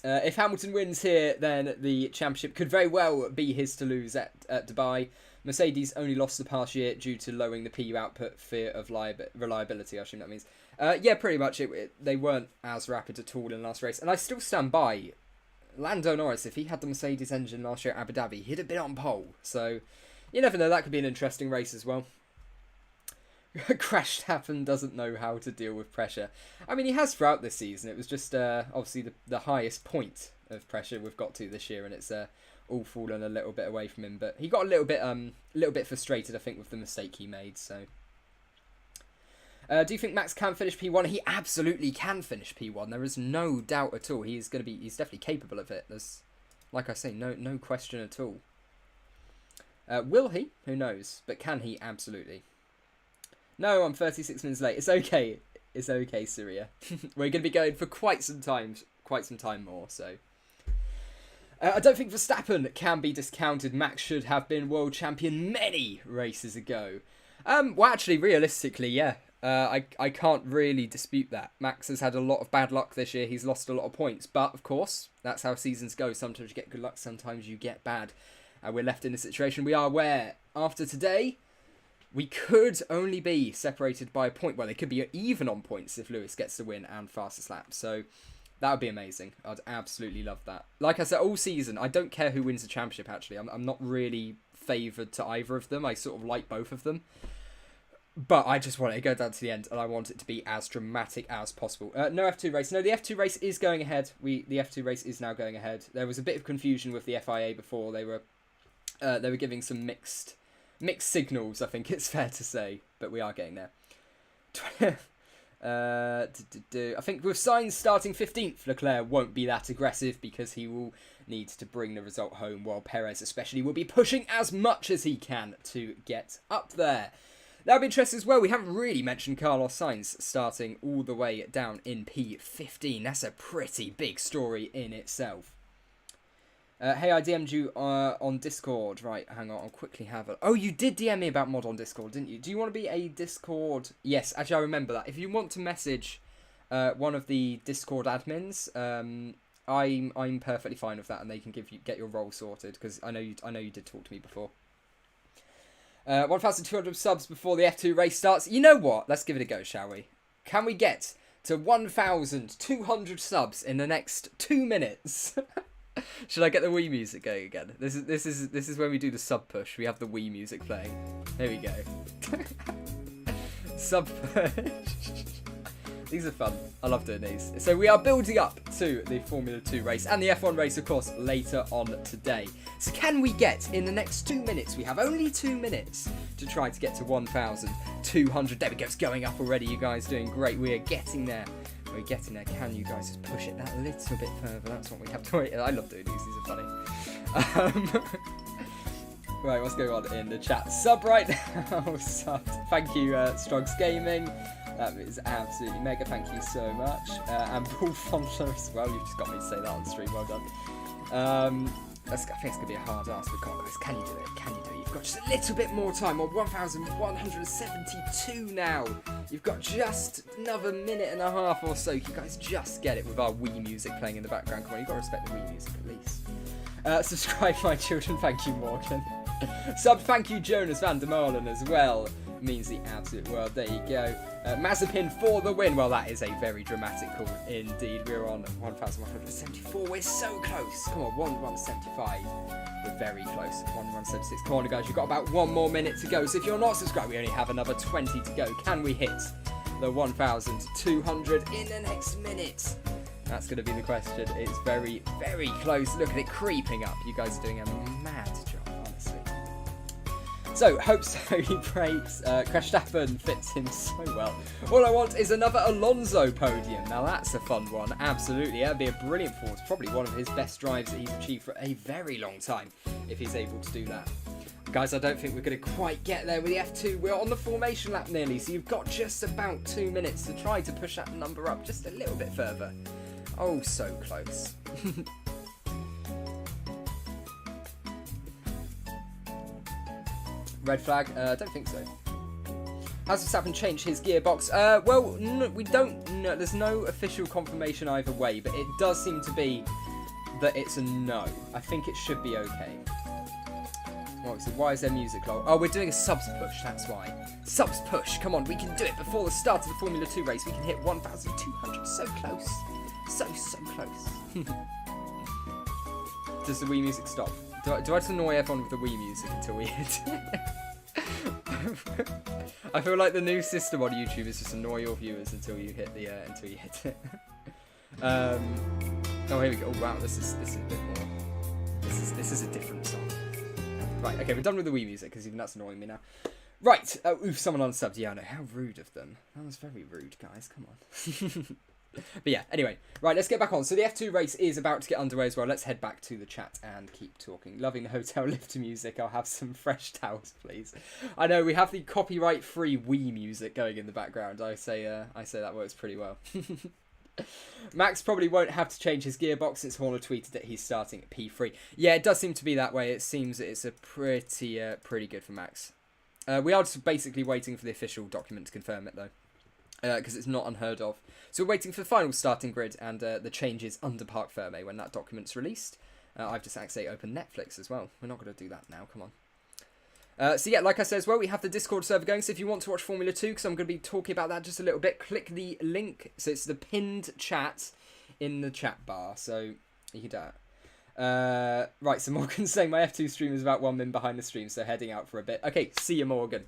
If Hamilton wins here, then the championship could very well be his to lose at Dubai. Mercedes only lost the past year due to lowering the PU output, fear of reliability, I assume that means. Yeah, pretty much. They weren't as rapid at all in the last race. And I still stand by Lando Norris. If he had the Mercedes engine last year at Abu Dhabi, he'd have been on pole. So, you never know. That could be an interesting race as well. Verstappen doesn't know how to deal with pressure. I mean, he has throughout this season. It was just obviously the highest point of pressure we've got to this year, and it's all fallen a little bit away from him. But he got a little bit frustrated, I think, with the mistake he made. So, do you think Max can finish P1? He absolutely can finish P1. There is no doubt at all. He's definitely capable of it. There's, like I say, no question at all. Will he? Who knows? But can he? Absolutely. No, I'm 36 minutes late. It's okay. It's okay, Syria. We're going to be going for quite some time more, so. I don't think Verstappen can be discounted. Max should have been world champion many races ago. Well, actually, realistically, yeah. I can't really dispute that. Max has had a lot of bad luck this year. He's lost a lot of points. But, of course, that's how seasons go. Sometimes you get good luck, sometimes you get bad. We're left in a situation we are where, after today, we could only be separated by a point. Well, they could be even on points if Lewis gets the win and fastest lap. So that would be amazing. I'd absolutely love that. Like I said, all season, I don't care who wins the championship, actually. I'm not really favoured to either of them. I sort of like both of them. But I just want it to go down to the end, and I want it to be as dramatic as possible. No F2 race. No, the F2 race is going ahead. The F2 race is now going ahead. There was a bit of confusion with the FIA before. They were giving some mixed signals, I think it's fair to say, but we are getting there. I think with Sainz starting 15th, Leclerc won't be that aggressive because he will need to bring the result home, while Perez especially will be pushing as much as he can to get up there. That'll be interesting as well. We haven't really mentioned Carlos Sainz starting all the way down in P15. That's a pretty big story in itself. Hey, I DM'd you on Discord. Right, hang on, I'll quickly have it. Oh, you did DM me about mod on Discord, didn't you? Do you want to be a Discord? Yes, actually, I remember that. If you want to message one of the Discord admins, I'm perfectly fine with that, and they can get your role sorted, because I know you did talk to me before. 1,200 subs before the F2 race starts. You know what? Let's give it a go, shall we? Can we get to 1,200 subs in the next 2 minutes. Should I get the Wii music going again? This is when we do the sub push. We have the Wii music playing. There we go. Sub push. These are fun. I love doing these. So we are building up to the Formula 2 race and the F1 race, of course, later on today. So can we get, in the next 2 minutes, we have only 2 minutes to try to get to 1,200. There we go. It's going up already. You guys doing great. We are getting there. We're getting there. Can you guys just push it that little bit further? That's what we have to wait. I love doing these. These are funny. Right, what's going on in the chat? Sub right now. Sub. Thank you, Strugs Gaming. That is absolutely mega. Thank you so much. And Paul Fonler as well. You've just got me to say that on stream. Well done. I think it's going to be a hard ask for guys. Can you do it? Can you do it? You've got just a little bit more time. We're 1,172 now. You've got just another minute and a half or so. You guys just get it with our Wii music playing in the background. Come on, you've got to respect the Wii music at least. Subscribe, my children. Thank you, Morgan. Sub, thank you, Jonas van der Molen as well. Means the absolute world. There you go. Mazepin for the win. Well, that is a very dramatic call indeed. We're on 1,174. We're so close. Come on, 1,175. We're very close. 1,176. Come on, guys. You've got about 1 more minute to go. So if you're not subscribed, we only have another 20 to go. Can we hit the 1,200 in the next minute? That's going to be the question. It's very, very close. Look at it creeping up. You guys are doing a mad job, honestly. So, hope so, he breaks. Verstappen fits him so well. All I want is another Alonso podium. Now, that's a fun one. Absolutely. That'd be a brilliant force. Probably one of his best drives that he's achieved for a very long time, if he's able to do that. Guys, I don't think we're going to quite get there with the F2. We're on the formation lap nearly, so you've got just about 2 minutes to try to push that number up just a little bit further. Oh, so close. Red flag? I don't think so. Has Verstappen changed his gearbox? Well, no, we don't know. There's no official confirmation either way, but it does seem to be that it's a no. I think it should be okay. Oh, so why is there music low? Oh, we're doing a subs push, that's why. Subs push, come on, we can do it before the start of the Formula 2 race. We can hit 1,200, so close. So close. Does the Wii music stop? Do I just annoy everyone with the Wii music until we hit it? I feel like the new system on YouTube is just annoy your viewers until you hit the until you hit it. Oh, here we go. Oh, wow, this is a bit more. This is a different song. Right, okay, we're done with the Wii music because even that's annoying me now. Right, oof, someone unsubbed. Yeah, I know. How rude of them. That was very rude, guys. Come on. But yeah, anyway, right, let's get back on. So the F2 race is about to get underway as well. Let's head back to the chat and keep talking. Loving the hotel lifter music. I'll have some fresh towels, please. I know, we have the copyright-free Wii music going in the background. I say that works pretty well. Max probably won't have to change his gearbox since Horner tweeted that he's starting at P3. Yeah, it does seem to be that way. It seems that it's a pretty good for Max. We are just basically waiting for the official document to confirm it, though. Because it's not unheard of. So we're waiting for the final starting grid and the changes under Parc Fermé when that document's released. I've just actually opened Netflix as well. We're not going to do that now, come on. So yeah, like I said as well, we have the Discord server going. So if you want to watch Formula 2, because I'm going to be talking about that just a little bit, click the link. So it's the pinned chat in the chat bar. So you can do that. Right, so Morgan's saying my F2 stream is about 1 min behind the stream, so heading out for a bit. Okay, see you, Morgan.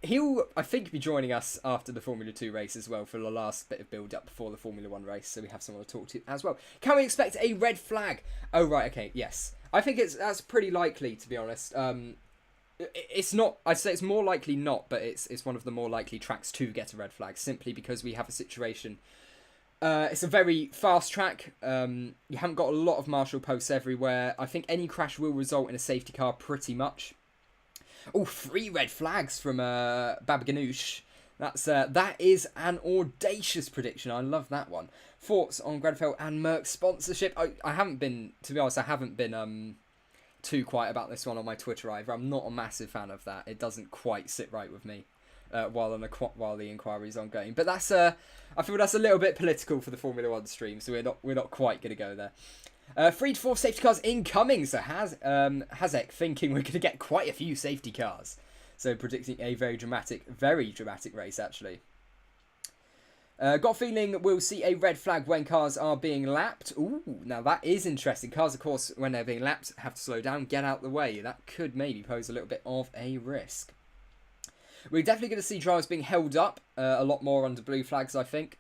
He'll, I think, be joining us after the Formula 2 race as well for the last bit of build-up before the Formula 1 race, so we have someone to talk to as well. Can we expect a red flag? Oh, right, okay, yes. I think that's pretty likely, to be honest. It's not, I'd say it's more likely not, but it's one of the more likely tracks to get a red flag, simply because we have a situation. It's a very fast track. You haven't got a lot of marshal posts everywhere. I think any crash will result in a safety car pretty much. Oh, 3 red flags from Baba Ganoush. That is an audacious prediction. I love that one. Thoughts on Grenfell and Merck's sponsorship? I haven't been, to be honest, I haven't been too quiet about this one on my Twitter either. I'm not a massive fan of that. It doesn't quite sit right with me. While the inquiry is ongoing, but that's I feel that's a little bit political for the Formula 1 stream, so we're not quite going to go there. 3 to 4 safety cars incoming. So Hazek thinking we're going to get quite a few safety cars, so predicting a very dramatic race actually. Got a feeling we'll see a red flag when cars are being lapped. Ooh, now that is interesting. Cars, of course, when they're being lapped, have to slow down, get out the way. That could maybe pose a little bit of a risk. We're definitely going to see drivers being held up a lot more under blue flags, I think.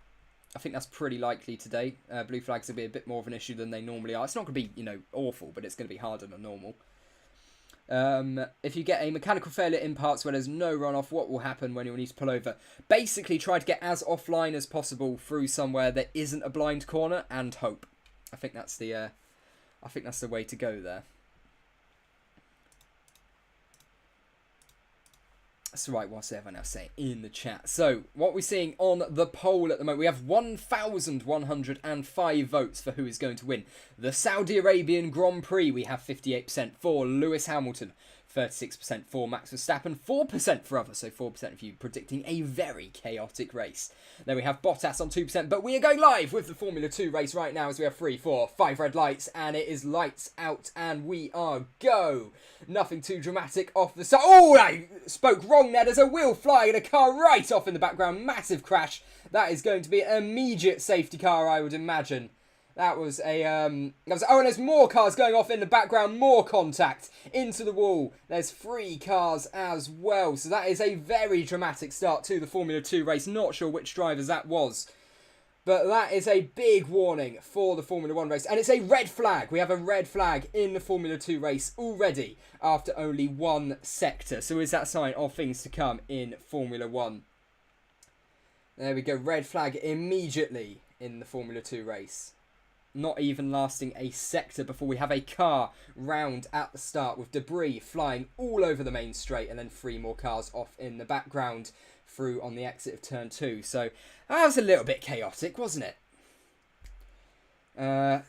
I think that's pretty likely today. Blue flags will be a bit more of an issue than they normally are. It's not going to be, you know, awful, but it's going to be harder than normal. If you get a mechanical failure in parts where there's no runoff, what will happen when you'll need to pull over? Basically, try to get as offline as possible through somewhere that isn't a blind corner and hope. I think that's the way to go there. That's right, what's everyone else saying in the chat? So, what we're seeing on the poll at the moment, we have 1,105 votes for who is going to win. The Saudi Arabian Grand Prix, we have 58% for Lewis Hamilton, 36% for Max Verstappen, 4% for others, so 4% of you predicting a very chaotic race. Then we have Bottas on 2%, but we are going live with the Formula 2 race right now as we have 3, 4, 5 red lights, and it is lights out, and we are go. Nothing too dramatic off the side. Oh, I spoke wrong there. There's a wheel flying and a car right off in the background. Massive crash. That is going to be an immediate safety car, I would imagine. That was a, oh, and there's more cars going off in the background, more contact into the wall. There's 3 cars as well. So that is a very dramatic start to the Formula 2 race. Not sure which drivers that was. But that is a big warning for the Formula 1 race. And it's a red flag. We have a red flag in the Formula 2 race already after only 1 sector. So is that a sign of things to come in Formula 1? There we go. Red flag immediately in the Formula 2 race. Not even lasting a sector before we have a car round at the start with debris flying all over the main straight and then 3 more cars off in the background through on the exit of turn 2. So that was a little bit chaotic, wasn't it?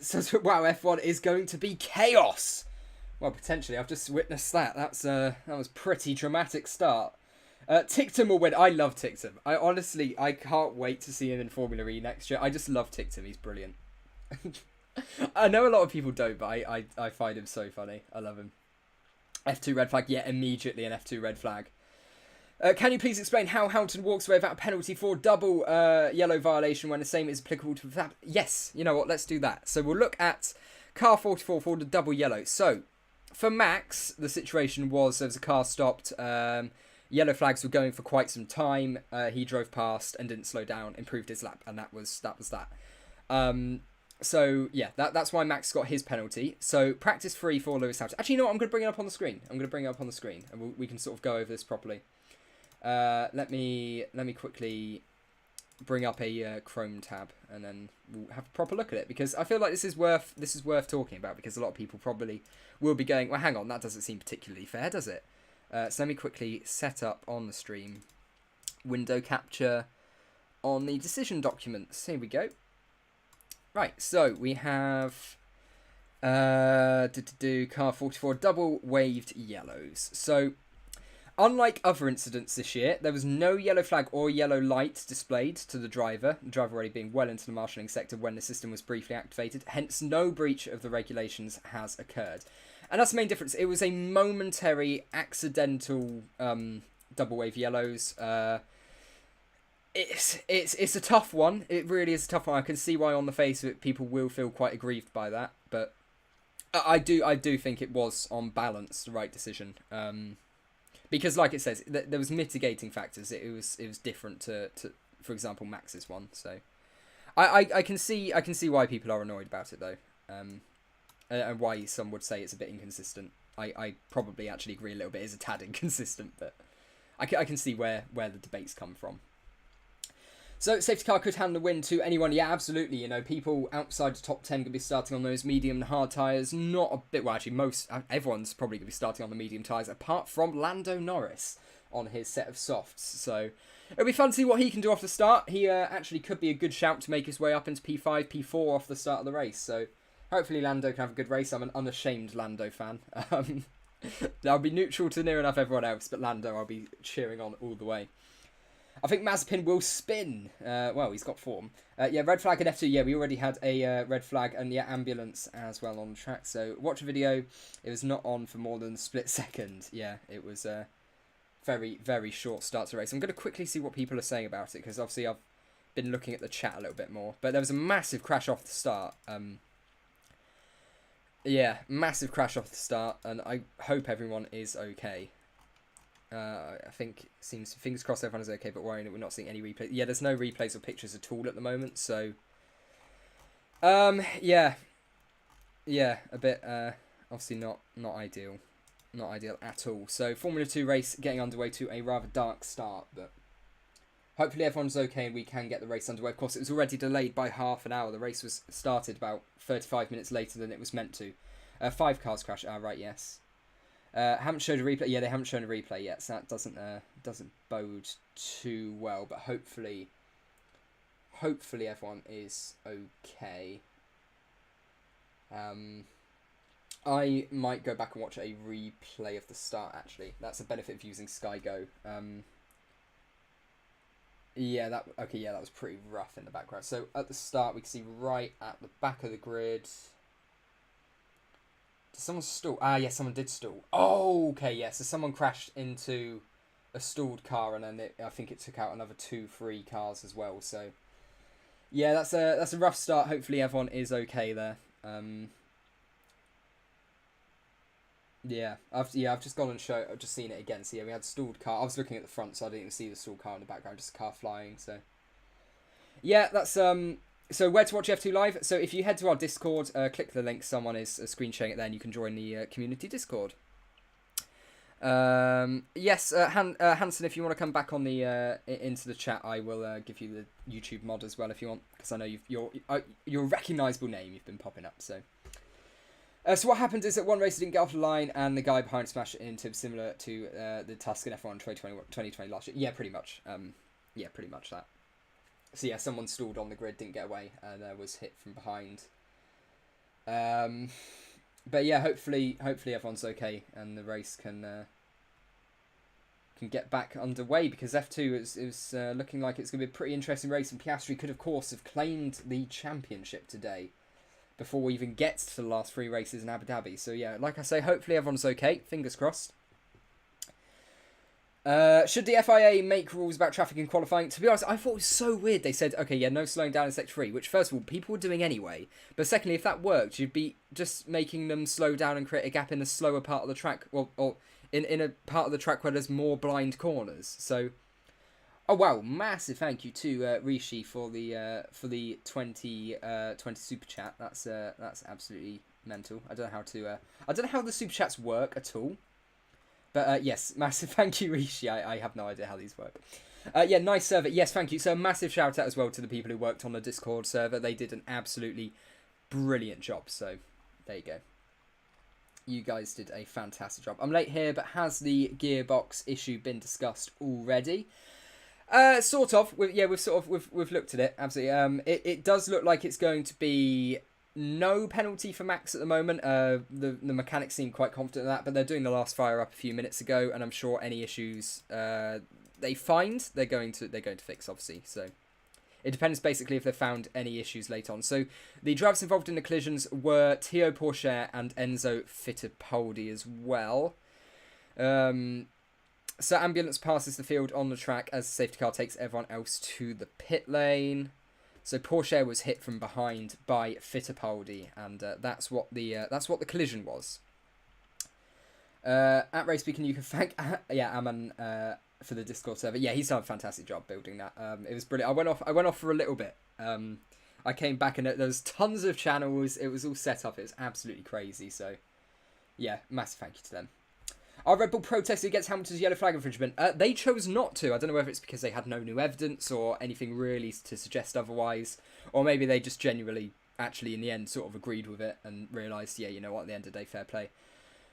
So wow, F1 is going to be chaos. Well, potentially. I've just witnessed that. That was pretty dramatic start. Tictum will win. I love Tictum. I can't wait to see him in Formula E next year. I just love Tictum. He's brilliant. I know a lot of people don't, but I find him so funny. I love him. F2 red flag. Yeah, immediately an F2 red flag. Can you please explain how Hamilton walks away without a penalty for double yellow violation when the same is applicable to that? Yes, you know what, let's do that. So we'll look at car 44 for the double yellow. So for Max, the situation was there was a car stopped. Yellow flags were going for quite some time. He drove past and didn't slow down, improved his lap, and that was that. So, yeah, that's why Max got his penalty. So, practice 3 for Lewis Hamilton. Actually, you know what? I'm going to bring it up on the screen. And we can sort of go over this properly. Let me quickly bring up a Chrome tab, and then we'll have a proper look at it, because I feel like this is worth talking about, because a lot of people probably will be going, well, hang on, that doesn't seem particularly fair, does it? So let me quickly set up on the stream window capture on the decision documents. Here we go. Right, so we have car 44 double waved yellows. So unlike other incidents this year, there was no yellow flag or yellow light displayed to the driver already being well into the marshalling sector when the system was briefly activated. Hence, no breach of the regulations has occurred. And that's the main difference. It was a momentary, accidental double wave yellows. It's a tough one. It really is a tough one. I can see why on the face of it people will feel quite aggrieved by that, but I do think it was on balance the right decision. Because like it says, there was mitigating factors. It was different to for example Max's one. So I can see why people are annoyed about it though. And why some would say it's a bit inconsistent. I probably actually agree a little bit. It's a tad inconsistent, but I can see where the debates come from. So, safety car could hand the win to anyone. Yeah, absolutely. You know, people outside the top 10 could be starting on those medium and hard tyres. Not a bit... Well, actually, everyone's probably going to be starting on the medium tyres, apart from Lando Norris on his set of softs. So, it'll be fun to see what he can do off the start. He actually could be a good shout to make his way up into P5, P4 off the start of the race. So, hopefully Lando can have a good race. I'm an unashamed Lando fan. I'll be neutral to near enough everyone else, but Lando I'll be cheering on all the way. I think Mazepin will spin. Well, he's got form. Yeah, red flag and F2. Yeah, we already had a red flag and yeah, ambulance as well on the track. So watch a video. It was not on for more than a split second. Yeah, it was a very, very short start to race. I'm going to quickly see what people are saying about it because obviously I've been looking at the chat a little bit more. But there was a massive crash off the start. Yeah, massive crash off the start, and I hope everyone is okay. I think fingers crossed everyone is okay, but worrying that we're not seeing any replays. Yeah, there's no replays or pictures at all at the moment, so yeah, a bit obviously not ideal, not ideal at all. So Formula 2 race getting underway to a rather dark start, but hopefully everyone's okay and we can get the race underway. Of course, it was already delayed by half an hour. The race was started about 35 minutes later than it was meant to. 5 cars crashed. Right, yes. Haven't showed a replay. Yeah, they haven't shown a replay yet, so that doesn't bode too well. But hopefully everyone is okay. I might go back and watch a replay of the start. Actually, that's a benefit of using Sky Go. Yeah, that was pretty rough in the background. So at the start, we can see right at the back of the grid. Did someone stall? Yeah, someone did stall. Oh, okay, yeah. So someone crashed into a stalled car, and then I think it took out another 2-3 cars as well. So yeah, that's a rough start. Hopefully everyone is okay there. Yeah, I've just gone and I've just seen it again. So yeah, we had a stalled car. I was looking at the front, so I didn't even see the stalled car in the background. Just a car flying. So yeah, that's So where to watch F2 live? So if you head to our Discord, click the link. Someone is screen sharing it there, and you can join the community Discord. Yes, Hanson, if you want to come back on the into the chat, I will give you the YouTube mod as well if you want, because I know you're a recognisable name. You've been popping up. So so what happened is that one racer didn't get off the line, and the guy behind smashed it into, similar to the Tuscan F1 2020 last year. Yeah, pretty much. Yeah, pretty much that. So yeah, someone stalled on the grid, didn't get away, and was hit from behind. But yeah, hopefully everyone's okay and the race can get back underway, because F2 is looking like it's going to be a pretty interesting race, and Piastri could of course have claimed the championship today before we even get to the last 3 races in Abu Dhabi. So yeah, like I say, hopefully everyone's okay. Fingers crossed. Should the FIA make rules about traffic in qualifying? To be honest, I thought it was so weird. They said, okay, yeah, no slowing down in Sector 3, which, first of all, people were doing anyway. But secondly, if that worked, you'd be just making them slow down and create a gap in the slower part of the track, or in a part of the track where there's more blind corners. So, oh wow, massive thank you to Rishi for the 20 super chat. That's absolutely mental. I don't know how the super chats work at all. But yes, massive thank you, Rishi. I have no idea how these work. Yeah, nice server. Yes, thank you. So massive shout out as well to the people who worked on the Discord server. They did an absolutely brilliant job. So there you go. You guys did a fantastic job. I'm late here, but has the gearbox issue been discussed already? Sort of. We've looked at it. Absolutely. It does look like it's going to be no penalty for Max at the moment. The mechanics seem quite confident in that, but they're doing the last fire up a few minutes ago, and I'm sure any issues they find, they're going to fix, obviously. So it depends basically if they found any issues later on. So the drivers involved in the collisions were Theo Pourchaire and Enzo Fittipaldi as well. So ambulance passes the field on the track as the safety car takes everyone else to the pit lane. So Pourchaire was hit from behind by Fittipaldi, and that's what the collision was. At RaceBeacon, you can thank Aman for the Discord server. Yeah, he's done a fantastic job building that. It was brilliant. I went off for a little bit. I came back and there was tons of channels. It was all set up. It was absolutely crazy. So yeah, massive thank you to them. Our Red Bull protested against Hamilton's yellow flag infringement. They chose not to. I don't know whether it's because they had no new evidence or anything really to suggest otherwise. Or maybe they just genuinely, actually, in the end, sort of agreed with it and realised, yeah, you know what, at the end of the day, fair play.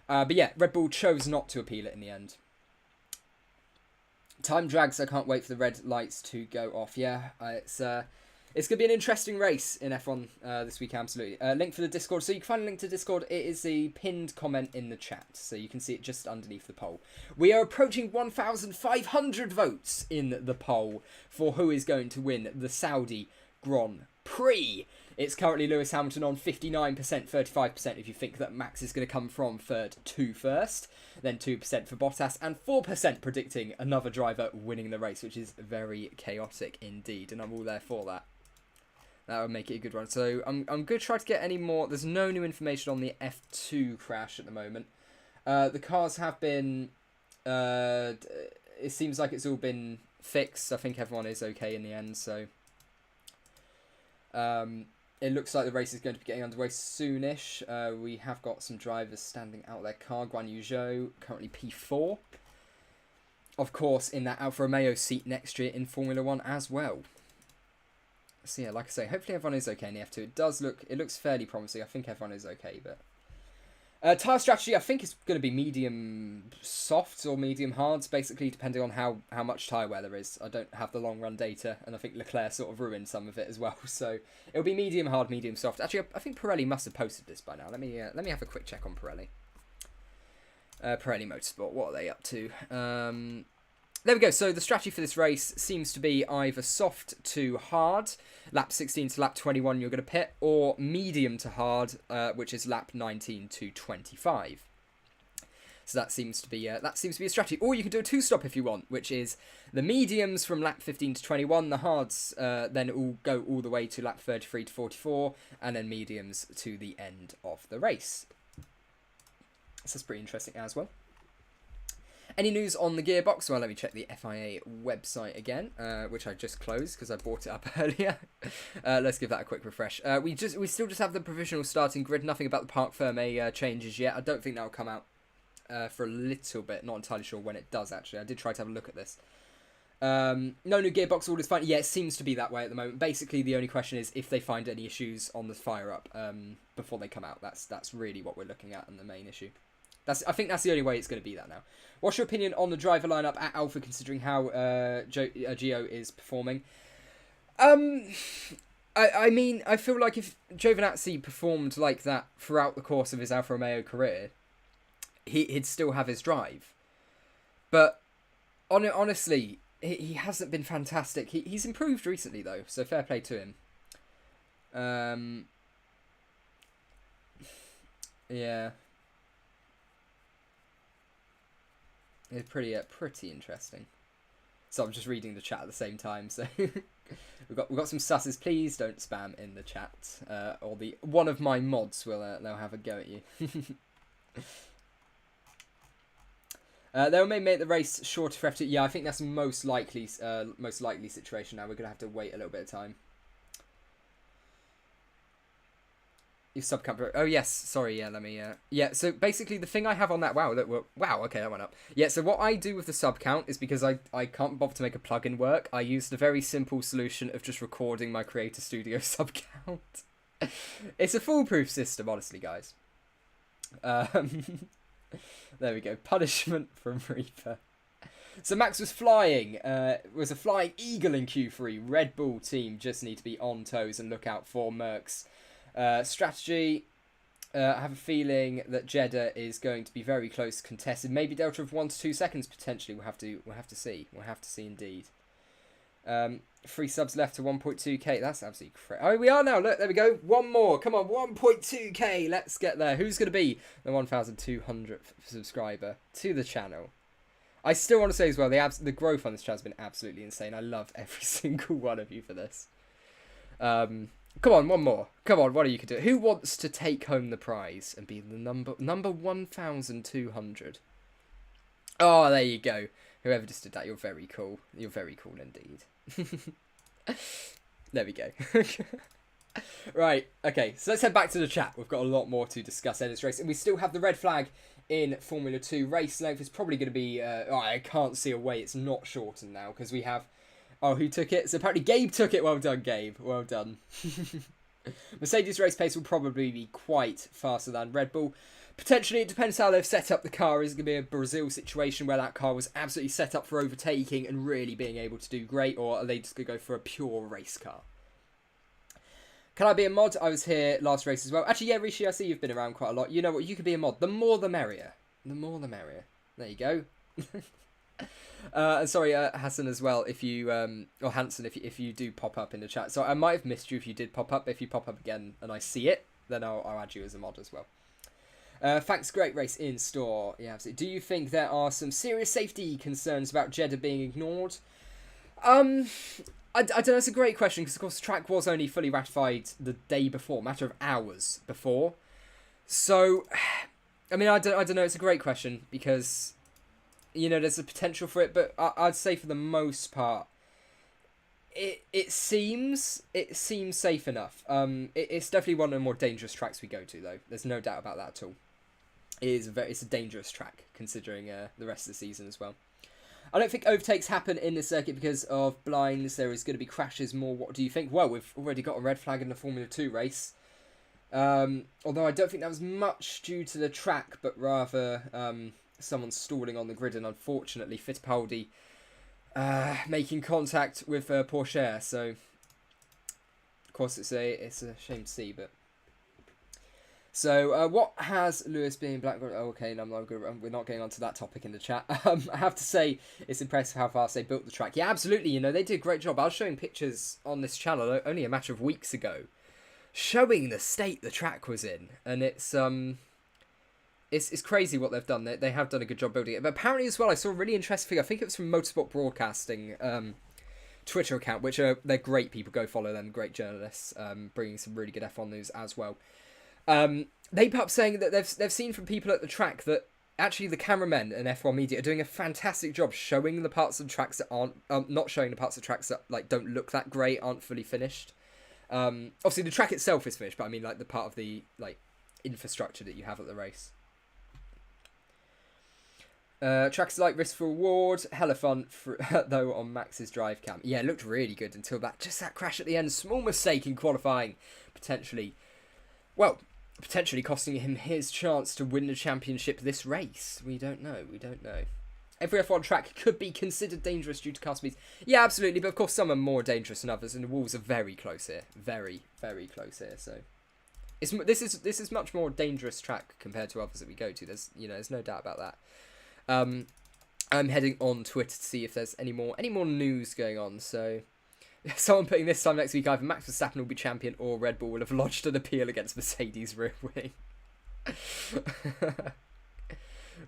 But yeah, Red Bull chose not to appeal it in the end. Time drags. I can't wait for the red lights to go off. Yeah, it's going to be an interesting race in F1 this week, absolutely. Link for the Discord. So you can find a link to Discord. It is the pinned comment in the chat. So you can see it just underneath the poll. We are approaching 1,500 votes in the poll for who is going to win the Saudi Grand Prix. It's currently Lewis Hamilton on 59%, 35% if you think that Max is going to come from third to first, then 2% for Bottas, and 4% predicting another driver winning the race, which is very chaotic indeed, and I'm all there for that. That would make it a good run. So I'm going to try to get any more. There's no new information on the F2 crash at the moment. The cars have been... it seems like it's all been fixed. I think everyone is okay in the end, so... it looks like the race is going to be getting underway soonish. We have got some drivers standing out their car. Guan Yu Zhou, currently P4. Of course, in that Alfa Romeo seat next year in Formula 1 as well. So yeah, like I say, hopefully everyone is okay in the F2. It looks fairly promising. I think everyone is okay, but... tyre strategy, I think, is going to be medium softs or medium hards, basically, depending on how much tyre wear there is. I don't have the long run data, and I think Leclerc sort of ruined some of it as well. So it'll be medium hard, medium soft. Actually, I think Pirelli must have posted this by now. Let me have a quick check on Pirelli. Pirelli Motorsport, what are they up to? There we go. So the strategy for this race seems to be either soft to hard, lap 16 to lap 21 you're going to pit, or medium to hard, which is lap 19 to 25. So that seems to be a strategy. Or you can do a two-stop if you want, which is the mediums from lap 15 to 21, the hards then all go all the way to lap 33 to 44, and then mediums to the end of the race. So that's pretty interesting as well. Any news on the Gearbox? Well, let me check the FIA website again, which I just closed because I brought it up earlier. Let's give that a quick refresh. We still just have the provisional starting grid. Nothing about the Parc Ferme changes yet. I don't think that will come out for a little bit. Not entirely sure when it does, actually. I did try to have a look at this. No new Gearbox orders fine. Yeah, it seems to be that way at the moment. Basically, the only question is if they find any issues on the fire-up before they come out. That's really what we're looking at and the main issue. I think that's the only way it's going to be that now. What's your opinion on the driver lineup at Alpha, considering how Gio is performing? I mean, I feel like if Giovinazzi performed like that throughout the course of his Alfa Romeo career, he'd still have his drive. But honestly, he hasn't been fantastic. He's improved recently, though, so fair play to him. Yeah. It's pretty interesting. So I'm just reading the chat at the same time. So we've got some susses. Please don't spam in the chat, or one of my mods will they'll have a go at you. They may make the race shorter for F2. Yeah, I think that's most likely situation. Now we're gonna have to wait a little bit of time. Your subcamp. Oh yes, sorry. Yeah, let me. Yeah. So basically, the thing I have on that. Wow. Look. Wow. Okay, that went up. Yeah. So what I do with the sub count is because I can't bother to make a plugin work. I use the very simple solution of just recording my Creator Studio sub count. It's a foolproof system, honestly, guys. There we go. Punishment from Reaper. So Max was flying. Was a flying eagle in Q3. Red Bull team just need to be on toes and look out for Mercs. Strategy, I have a feeling that Jeddah is going to be very close contested. Maybe delta of 1 to 2 seconds potentially. We'll have to see. We'll have to see indeed. 3 subs left to 1.2k. That's absolutely crazy. Oh, we are now. Look, there we go. One more. Come on, 1.2k. Let's get there. Who's going to be the 1,200th subscriber to the channel? I still want to say as well, the growth on this channel has been absolutely insane. I love every single one of you for this. Come on, one more. Come on, what are you can do? Who wants to take home the prize and be the number 1,200? Oh, there you go. Whoever just did that, you're very cool. You're very cool indeed. There we go. Right, okay, so let's head back to the chat. We've got a lot more to discuss in this race, and we still have the red flag in Formula 2. Race length is probably going to be... I can't see a way it's not shortened now, because we have... Oh, who took it? So apparently Gabe took it. Well done, Gabe. Well done. Mercedes race pace will probably be quite faster than Red Bull. Potentially, it depends how they've set up the car. Is it going to be a Brazil situation where that car was absolutely set up for overtaking and really being able to do great? Or are they just going to go for a pure race car? Can I be a mod? I was here last race as well. Actually, yeah, Rishi, I see you've been around quite a lot. You know what? You could be a mod. The more the merrier. The more the merrier. There you go. Sorry, Hassan as well. If you or Hanson, if you do pop up in the chat, so I might have missed you if you did pop up. If you pop up again and I see it, then I'll add you as a mod as well. Thanks, great race in store. Yeah, absolutely. Do you think there are some serious safety concerns about Jeddah being ignored? I don't know. It's a great question because of course the track was only fully ratified the day before, matter of hours before. So, I mean, I don't know. It's a great question because, you know, there's a potential for it, but I'd say for the most part, it seems safe enough. It's definitely one of the more dangerous tracks we go to, though. There's no doubt about that at all. It's a dangerous track considering the rest of the season as well. I don't think overtakes happen in this circuit because of blinds. There is going to be crashes more. What do you think? Well, we've already got a red flag in the Formula 2 race. Although I don't think that was much due to the track, but rather someone stalling on the grid, and unfortunately Fittipaldi making contact with Porsche. So, of course, it's a shame to see, but. So, what has Lewis being black? Oh, okay, no, we're not getting onto that topic in the chat. I have to say, it's impressive how fast they built the track. Yeah, absolutely. You know, they did a great job. I was showing pictures on this channel only a matter of weeks ago, showing the state the track was in, and it's crazy what they've done. They have done a good job building it. But apparently as well, I saw a really interesting thing. I think it was from Motorsport Broadcasting Twitter account, which they're great people. Go follow them. Great journalists, bringing some really good F1 news as well. They put up saying that they've seen from people at the track that actually the cameramen and F1 media are doing a fantastic job showing the parts of the tracks that aren't not showing the parts of the tracks that like don't look that great, aren't fully finished. Obviously the track itself is finished, but I mean like the part of the like infrastructure that you have at the race. Tracks like Risk for Reward, hella fun though on Max's drive cam. Yeah, it looked really good until that crash at the end. Small mistake in qualifying, potentially costing him his chance to win the championship this race. We don't know. Every F1 track could be considered dangerous due to car speeds. Yeah, absolutely, but of course some are more dangerous than others, and the walls are very close here. Very, very close here, so... This is much more dangerous track compared to others that we go to. There's no doubt about that. I'm heading on Twitter to see if there's any more news going on, so... Someone putting this time next week, either Max Verstappen will be champion or Red Bull will have lodged an appeal against Mercedes' rear wing.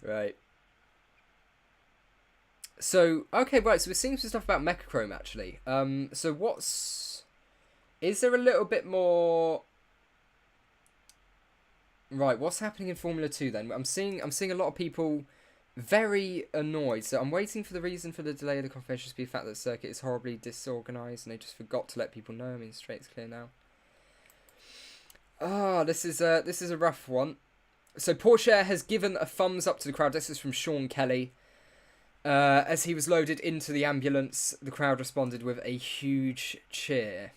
Right. So, okay, right, so we're seeing some stuff about Mechachrome, actually. So is there a little bit more... Right, what's happening in Formula 2 then? I'm seeing a lot of people... very annoyed, so I'm waiting for the reason for the delay of the confirmation to be the fact that the circuit is horribly disorganised and they just forgot to let people know. I mean, straight's clear now. This is a rough one. So Porsche has given a thumbs up to the crowd. This is from Sean Kelly. As he was loaded into the ambulance, the crowd responded with a huge cheer.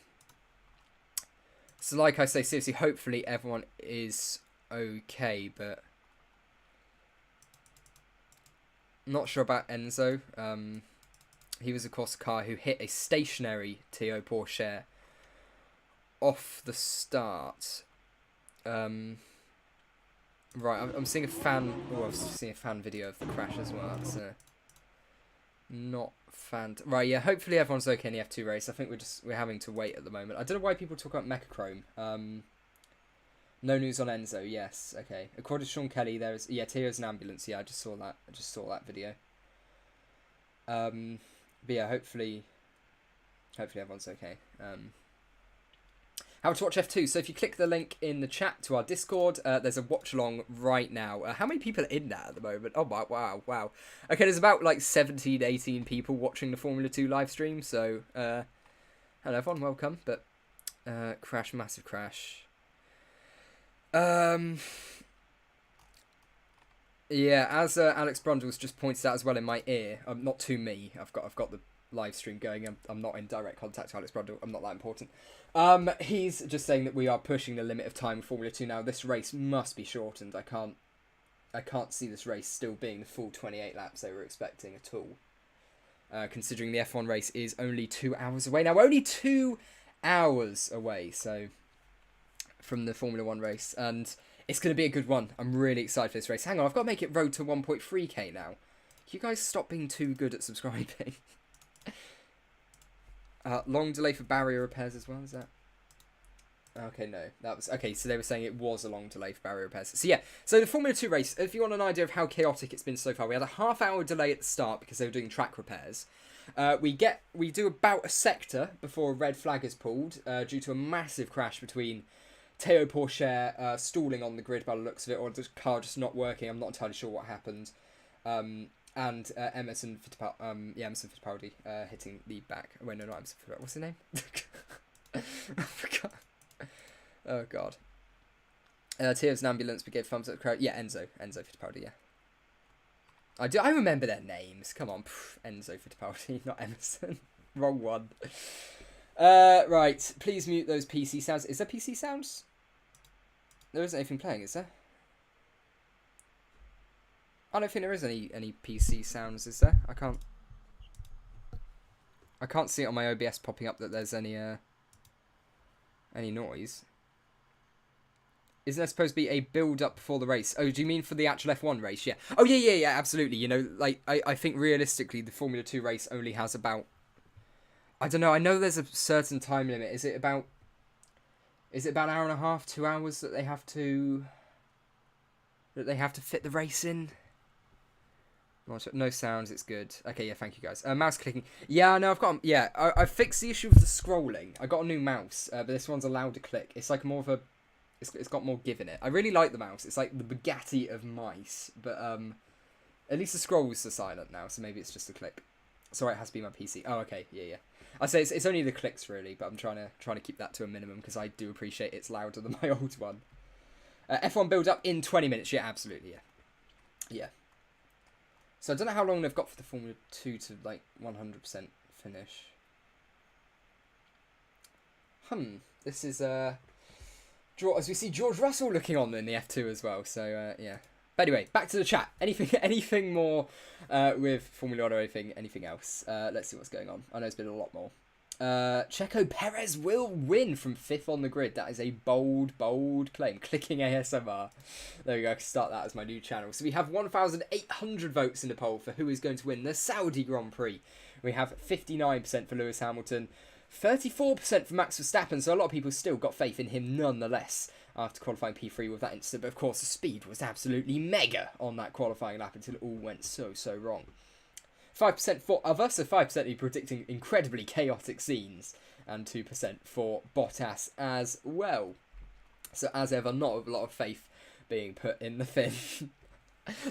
So like I say, seriously, hopefully everyone is okay, but... Not sure about Enzo. He was, of course, a car who hit a stationary Tio Porsche off the start. Right, I'm seeing a fan... Oh, I've seen a fan video of the crash as well. That's not fan... Right, yeah, hopefully everyone's okay in the F2 race. I think we're having to wait at the moment. I don't know why people talk about Mechachrome. No news on Enzo. Yes, okay. According to Sean Kelly, Tio's an ambulance. Yeah, I just saw that video. But yeah, hopefully everyone's okay. How to watch F2. So if you click the link in the chat to our Discord, there's a watch along right now. How many people are in that at the moment? Oh wow. Okay, there's about like 17, 18 people watching the Formula 2 live stream. So hello everyone, welcome. But massive crash. Yeah, as Alex Brundles just pointed out as well in my ear, not to me. I've got the live stream going. I'm not in direct contact with Alex Brundle. I'm not that important. He's just saying that we are pushing the limit of time in Formula 2 now. This race must be shortened. I can't see this race still being the full 28 laps they were expecting at all. Considering the F1 race is only 2 hours away now. Only 2 hours away, so... from the Formula 1 race, and it's going to be a good one. I'm really excited for this race. Hang on, I've got to make it road to 1.3k now. You guys stop being too good at subscribing. Long delay for barrier repairs as well, is that? Okay, no. That was... Okay, so they were saying it was a long delay for barrier repairs. So yeah, so the Formula 2 race, if you want an idea of how chaotic it's been so far, we had a half-hour delay at the start because they were doing track repairs. We do about a sector before a red flag is pulled due to a massive crash between Théo Pourchaire stalling on the grid by the looks of it, or the car just not working. I'm not entirely sure what happened. And Emerson Fittipaldi hitting the back. Wait, no, not Emerson Fittipaldi. What's his name? I forgot. Oh, God. Tears an ambulance, but gave thumbs up to the crowd. Yeah, Enzo Fittipaldi, yeah. I remember their names. Come on. Enzo Fittipaldi, not Emerson. Wrong one. Right. Please mute those PC sounds. Is there PC sounds? There isn't anything playing, is there? I don't think there is any PC sounds, is there? I can't see it on my OBS popping up that there's any noise. Isn't there supposed to be a build-up before the race? Oh, do you mean for the actual F1 race? Yeah. Oh, yeah, absolutely. You know, like, I think realistically the Formula 2 race only has about... I don't know. I know there's a certain time limit. Is it about an hour and a half, 2 hours that they have to fit the race in? No sounds, it's good. Okay, yeah, thank you guys. Mouse clicking. Yeah, no, I fixed the issue with the scrolling. I got a new mouse, but this one's allowed to click. It's like more of a... It's got more give in it. I really like the mouse. It's like the Bugatti of mice, but at least the scrolls are silent now, so maybe it's just a click. Sorry, it has to be my PC. Oh, okay, yeah. I'd say it's only the clicks really, but I'm trying to keep that to a minimum because I do appreciate it's louder than my old one. F1 build up in 20 minutes. Yeah, absolutely. Yeah. So I don't know how long they've got for the Formula 2 to like 100% finish. This is as we see George Russell looking on in the F2 as well. So yeah. But anyway, back to the chat. Anything more with Formula 1 or anything else? Let's see what's going on. I know it's been a lot more. Checo Perez will win from 5th on the grid. That is a bold claim. Clicking ASMR. There we go. I can start that as my new channel. So we have 1,800 votes in the poll for who is going to win the Saudi Grand Prix. We have 59% for Lewis Hamilton, 34% for Max Verstappen. So a lot of people still got faith in him nonetheless after qualifying P3 with that incident. But of course, the speed was absolutely mega on that qualifying lap until it all went so wrong. 5% for other, so 5% are predicting incredibly chaotic scenes, and 2% for Bottas as well. So as ever, not a lot of faith being put in the Finn.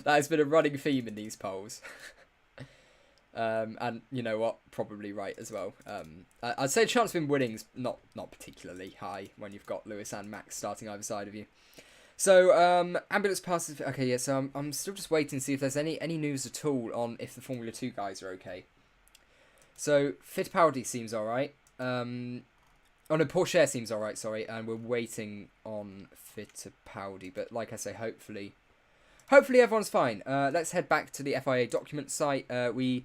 That has been a running theme in these polls. And you know what? Probably right as well. I'd say the chance of him winning's not particularly high when you've got Lewis and Max starting either side of you. So, ambulance passes... Okay, yeah, so I'm still just waiting to see if there's any news at all on if the Formula 2 guys are okay. So, Fittipaldi seems alright. Oh, no, Pourchaire seems alright, sorry. And we're waiting on Fittipaldi. But like I say, hopefully everyone's fine. Let's head back to the FIA document site. We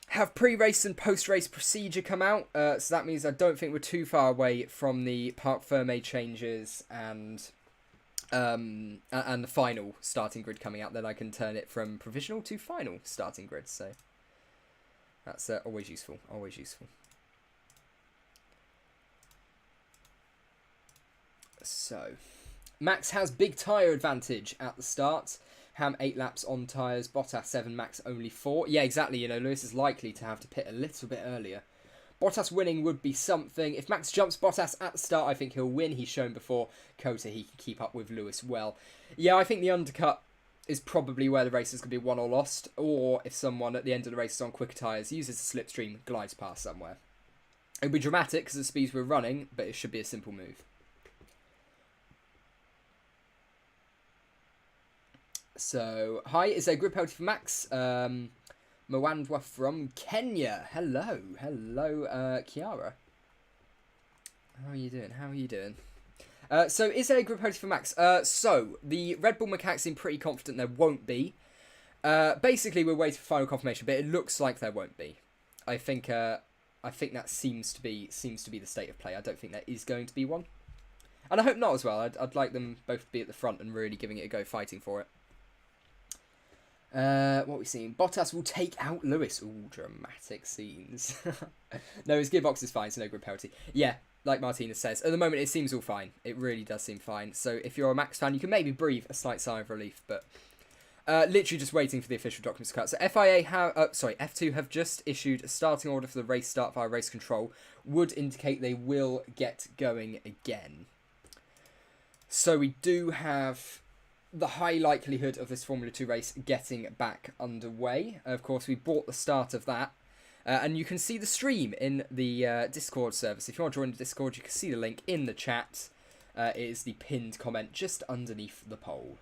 have pre-race and post-race procedure come out. So that means I don't think we're too far away from the Parc Fermé changes and the final starting grid coming out. Then I can turn it from provisional to final starting grid. So that's always useful. So Max has big tyre advantage at the start. Ham 8 laps on tyres, Bottas 7, Max only 4. Yeah, exactly. You know, Lewis is likely to have to pit a little bit earlier. Bottas winning would be something. If Max jumps Bottas at the start, I think he'll win. He's shown before Kota he can keep up with Lewis well. Yeah, I think the undercut is probably where the race is going to be won or lost. Or if someone at the end of the race is on quicker tyres, uses the slipstream, glides past somewhere. It would be dramatic because the speeds we're running, but it should be a simple move. So, hi, is there a grid penalty for Max? Mwandwa from Kenya. Hello, Kiara. How are you doing? So, is there a grid penalty for Max? So, the Red Bull mechanics seem pretty confident there won't be. Basically, we're waiting for final confirmation, but it looks like there won't be. I think that seems to be the state of play. I don't think there is going to be one, and I hope not as well. I'd like them both to be at the front and really giving it a go, fighting for it. What are we seeing? Bottas will take out Lewis. Ooh, dramatic scenes. No, his gearbox is fine, so no grid penalty. Yeah, like Martinez says, at the moment it seems all fine. It really does seem fine. So if you're a Max fan, you can maybe breathe a slight sigh of relief, but literally just waiting for the official documents to cut. So F2 have just issued a starting order for the race start via race control. Would indicate they will get going again. So we do have the high likelihood of this Formula 2 race getting back underway. Of course, we bought the start of that. And you can see the stream in the Discord service. If you want to join the Discord, you can see the link in the chat. It is the pinned comment just underneath the poll.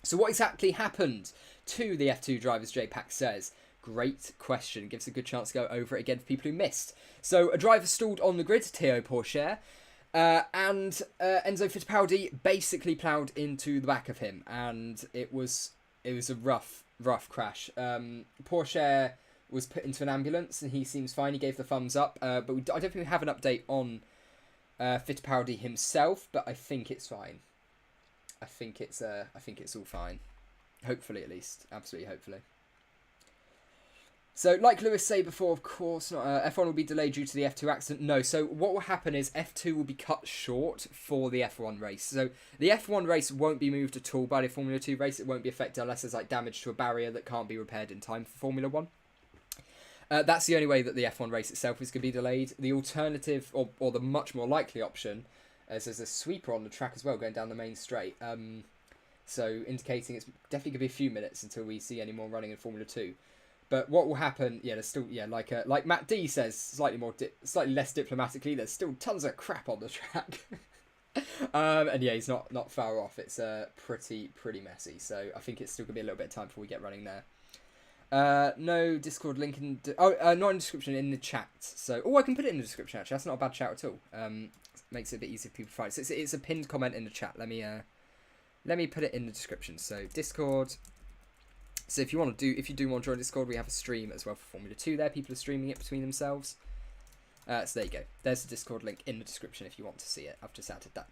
So what exactly happened to the F2 drivers, JPack says? Great question. Gives a good chance to go over it again for people who missed. So a driver stalled on the grid, Théo Pourchaire, and Enzo Fittipaldi basically ploughed into the back of him, and it was a rough crash. Pourchaire was put into an ambulance, and he seems fine. He gave the thumbs up, but I don't think we have an update on Fittipaldi himself, but I think it's fine. I think it's all fine. Hopefully, at least. Absolutely, hopefully. So, like Lewis said before, of course, F1 will be delayed due to the F2 accident. No, so what will happen is F2 will be cut short for the F1 race. So, the F1 race won't be moved at all by the Formula 2 race. It won't be affected unless there's like damage to a barrier that can't be repaired in time for Formula 1. That's the only way that the F1 race itself is going to be delayed. The alternative, or the much more likely option, is there's a sweeper on the track as well going down the main straight. So indicating it's definitely going to be a few minutes until we see any more running in Formula 2. But what will happen? Yeah, there's still like Matt D says, slightly less diplomatically. There's still tons of crap on the track. And yeah, he's not far off. It's pretty messy. So I think it's still gonna be a little bit of time before we get running there. No Discord link in not in the description, in the chat. So I can put it in the description actually. That's not a bad shout at all. Makes it a bit easier for people to find. So it's a pinned comment in the chat. Let me put it in the description. So Discord. So if you do want to join Discord, we have a stream as well for Formula 2 there. People are streaming it between themselves. So there you go. There's the Discord link in the description if you want to see it. I've just added that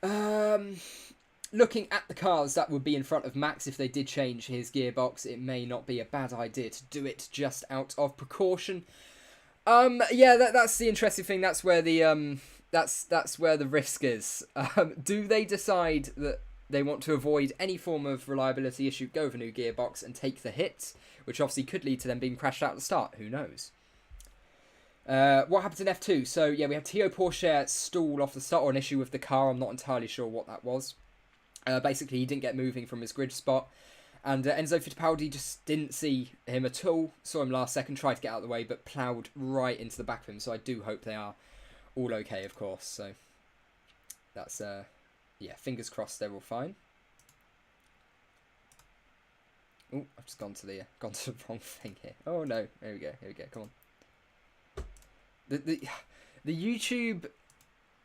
now. Looking at the cars that would be in front of Max if they did change his gearbox, it may not be a bad idea to do it just out of precaution. Yeah, that's the interesting thing. That's where the that's where the risk is. Do they decide that they want to avoid any form of reliability issue, go with a new gearbox and take the hit, which obviously could lead to them being crashed out at the start? Who knows? What happens in F2? So yeah, we have Théo Pourchaire stall off the start, or an issue with the car. I'm not entirely sure what that was. Basically, he didn't get moving from his grid spot. And Enzo Fittipaldi just didn't see him at all. Saw him last second, tried to get out of the way, but ploughed right into the back of him. So I do hope they are all okay, of course. So that's, yeah, fingers crossed they're all fine. Oh, I've just gone to the wrong thing here. Oh no, here we go, come on. The YouTube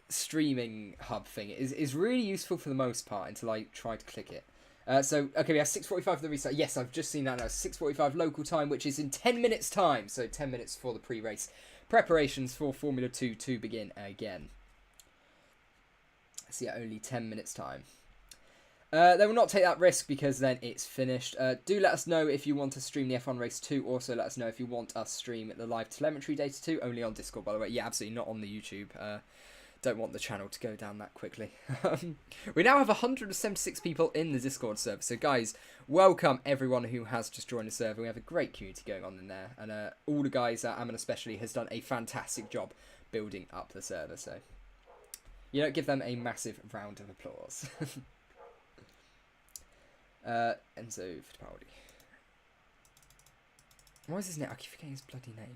streaming hub thing is really useful for the most part until I try to click it. So, okay, we have 6:45 for the restart. Yes, I've just seen that now. 6:45 local time, which is in 10 minutes' time. So 10 minutes for the pre-race preparations for Formula 2 to begin again. So yeah, only 10 minutes' time. They will not take that risk because then it's finished. Do let us know if you want to stream the F1 race too. Also, let us know if you want us to stream the live telemetry data too. Only on Discord, by the way. Yeah, absolutely not on the YouTube. Don't want the channel to go down that quickly. We now have 176 people in the Discord server. So guys, welcome everyone who has just joined the server. We have a great community going on in there. And all the guys, Ammon especially, has done a fantastic job building up the server. So, you know, give them a massive round of applause. Enzo Fittipaldi. Why is his name? I keep forgetting his bloody name.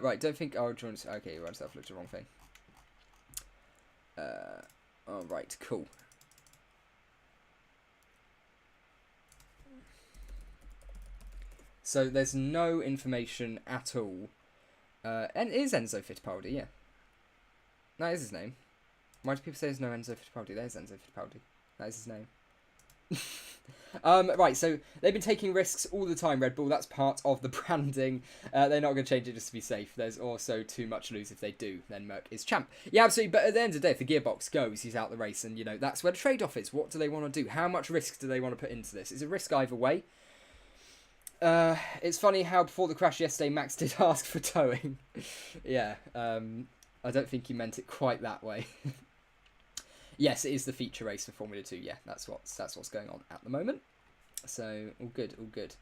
Right, don't think I'll join us. Okay, right, I've looked at the wrong thing. Alright, cool. So there's no information at all. And it is Enzo Fittipaldi, yeah. That is his name. Why do people say there's no Enzo Fittipaldi? There's Enzo Fittipaldi. That is his name. Right, so they've been taking risks all the time, Red Bull. That's part of the branding. They're not going to change it just to be safe. There's also too much to lose if they do. Then Merc is champ. Yeah, absolutely. But at the end of the day, if the Gearbox goes, he's out the race. And, that's where the trade-off is. What do they want to do? How much risk do they want to put into this? It's a risk either way. It's funny how before the crash yesterday, Max did ask for towing. Yeah, I don't think he meant it quite that way. Yes, it is the feature race for Formula 2. Yeah, that's what's going on at the moment. So, all good, all good.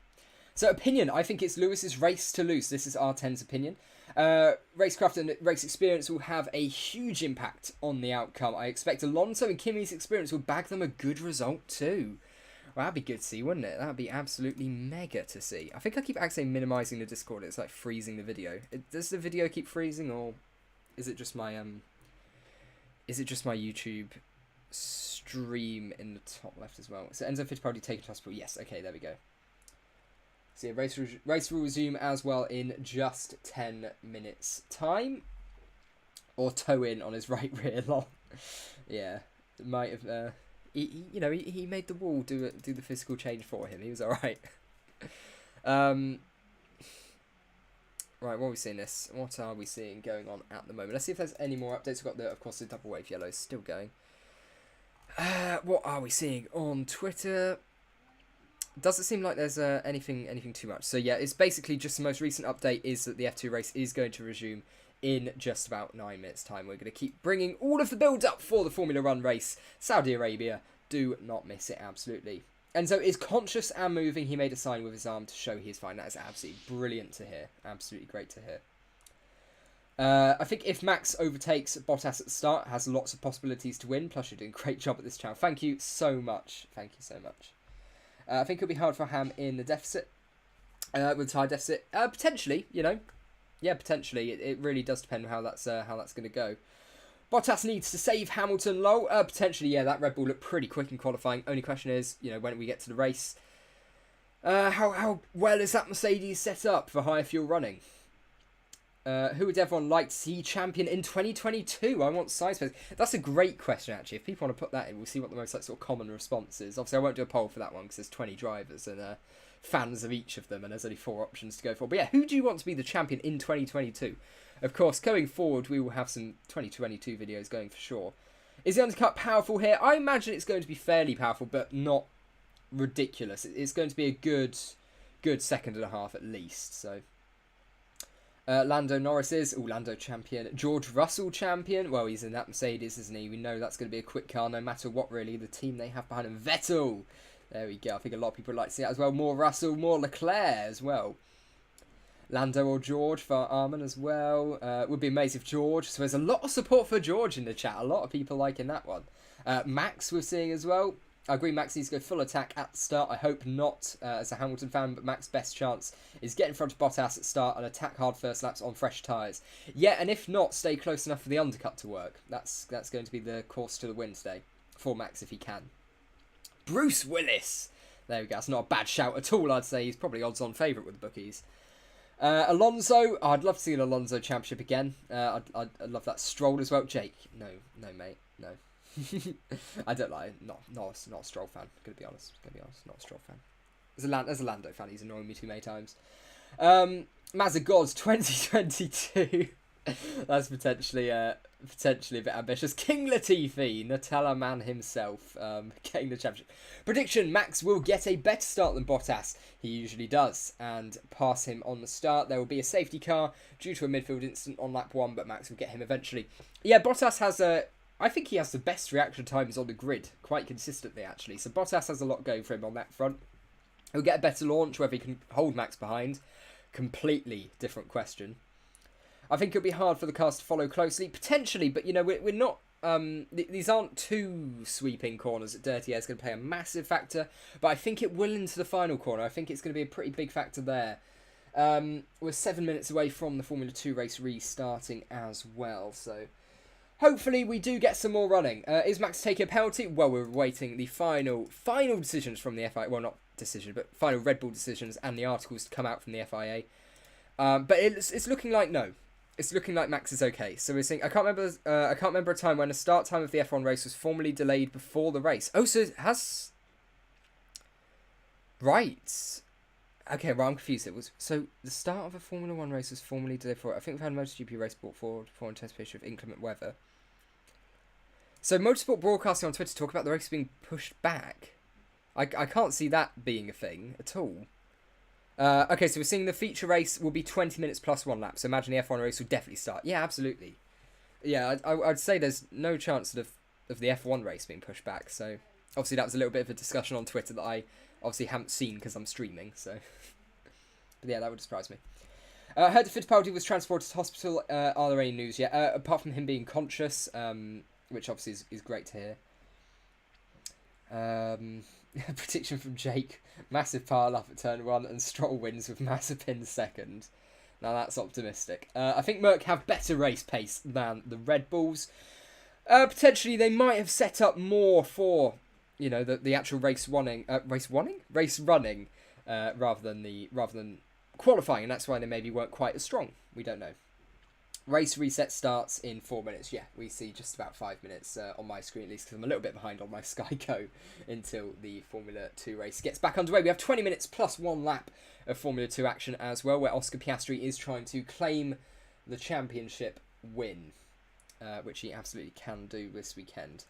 So, opinion. I think it's Lewis's race to lose. This is R10's opinion. Racecraft and race experience will have a huge impact on the outcome. I expect Alonso and Kimi's experience will bag them a good result too. Well, that'd be good to see, wouldn't it? That'd be absolutely mega to see. I think I keep actually minimising the Discord. It's like freezing the video. Does the video keep freezing, or is it just my YouTube stream in the top left as well? So Enzo Fittipaldi taken to hospital. Yes, okay, there we go. So yeah, race will resume as well in just 10 minutes time. Or toe in on his right rear long. Yeah, it might have. He made the wall do the physical change for him. He was all right. Right, what are we seeing this? What are we seeing going on at the moment? Let's see if there's any more updates. We've got of course, the double wave yellow is still going. What are we seeing on Twitter? Doesn't seem like there's anything too much. So yeah, it's basically just the most recent update is that the F2 race is going to resume in just about 9 minutes time. We're going to keep bringing all of the build up for the Formula 1 race. Saudi Arabia, do not miss it, absolutely. Enzo is conscious and moving. He made a sign with his arm to show he is fine. That is absolutely brilliant to hear. Absolutely great to hear. I think if Max overtakes Bottas at the start, has lots of possibilities to win. Plus, you're doing a great job at this channel. Thank you so much. Thank you so much. I think it'll be hard for Ham in the deficit. With the tyre deficit. Potentially, Yeah, potentially. It really does depend on how that's going to go. Bottas needs to save Hamilton low. Potentially, yeah, that Red Bull looked pretty quick in qualifying. Only question is, when we get to the race, how well is that Mercedes set up for higher fuel running? Who would everyone like to see champion in 2022? I want size space. That's a great question, actually. If people want to put that in, we'll see what the most sort of common response is. Obviously, I won't do a poll for that one because there's 20 drivers and fans of each of them, and there's only 4 options to go for. But yeah, who do you want to be the champion in 2022? Of course, going forward, we will have some 2022 videos going for sure. Is the undercut powerful here? I imagine it's going to be fairly powerful, but not ridiculous. It's going to be a good second and a half at least. So, Lando Norris is Lando champion. George Russell champion. Well, he's in that Mercedes, isn't he? We know that's going to be a quick car, no matter what. Really, the team they have behind him. Vettel. There we go. I think a lot of people would like to see that as well. More Russell, more Leclerc as well. Lando or George for Armin as well. Would be amazing if George. So there's a lot of support for George in the chat. A lot of people liking that one. Max we're seeing as well. I agree Max needs to go full attack at the start. I hope not as a Hamilton fan, but Max's best chance is get in front of Bottas at the start and attack hard first laps on fresh tyres. Yeah, and if not, stay close enough for the undercut to work. That's going to be the course to the win today for Max if he can. Bruce Willis. There we go. That's not a bad shout at all, I'd say. He's probably odds-on favourite with the bookies. Alonso. Oh, I'd love to see an Alonso championship again. I'd love that. Stroll as well. Jake. No, mate. No. I don't like. Not a Stroll fan. Gonna be honest. Not a Stroll fan. As a Lando fan, he's annoying me too many times. Mazda Gods 2022. That's potentially a bit ambitious. King Latifi, Nutella man himself, getting the championship. Prediction: Max will get a better start than Bottas. He usually does, and pass him on the start. There will be a safety car due to a midfield incident on lap 1, but Max will get him eventually. Yeah, Bottas has I think he has the best reaction times on the grid, quite consistently actually. So Bottas has a lot going for him on that front. He'll get a better launch, whether he can hold Max behind. Completely different question. I think it'll be hard for the cars to follow closely, potentially, but we're not. These aren't too sweeping corners that Dirty Air is going to play a massive factor, but I think it will into the final corner. I think it's going to be a pretty big factor there. We're 7 minutes away from the Formula 2 race restarting as well, so hopefully we do get some more running. Is Max taking a penalty? Well, we're awaiting the final decisions from the FIA. Well, not decision, but final Red Bull decisions and the articles to come out from the FIA. But it's looking like no. It's looking like Max is okay. So we're seeing. I can't remember a time when the start time of the F1 race was formally delayed before the race. Oh, so it has. Right. Okay, well, I'm confused. It was so the start of a Formula One race was formally delayed for. I think we've had a MotoGP race brought forward for anticipation of inclement weather. So Motorsport Broadcasting on Twitter talk about the race being pushed back. I can't see that being a thing at all. Okay, so we're seeing the feature race will be 20 minutes plus 1 lap. So imagine the F1 race will definitely start. Yeah, absolutely. Yeah, I'd say there's no chance of the F1 race being pushed back. So obviously that was a little bit of a discussion on Twitter that I obviously haven't seen because I'm streaming. So, but yeah, that would surprise me. Heard that Fittipaldi was transported to hospital. Are there any news yet? Apart from him being conscious, which obviously is great to hear. Prediction from Jake: massive pile up at turn 1 and Stroll wins with Mazepin second. Now that's optimistic. I think Merc have better race pace than the Red Bulls. Potentially they might have set up more for, you know, the actual race running, rather than qualifying, and that's why they maybe weren't quite as strong. We don't know. Race reset starts in 4 minutes. Yeah, we see just about 5 minutes on my screen, at least, because I'm a little bit behind on my Sky Go until the Formula 2 race gets back underway. We have 20 minutes plus 1 lap of Formula 2 action as well, where Oscar Piastri is trying to claim the championship win, which he absolutely can do this weekend.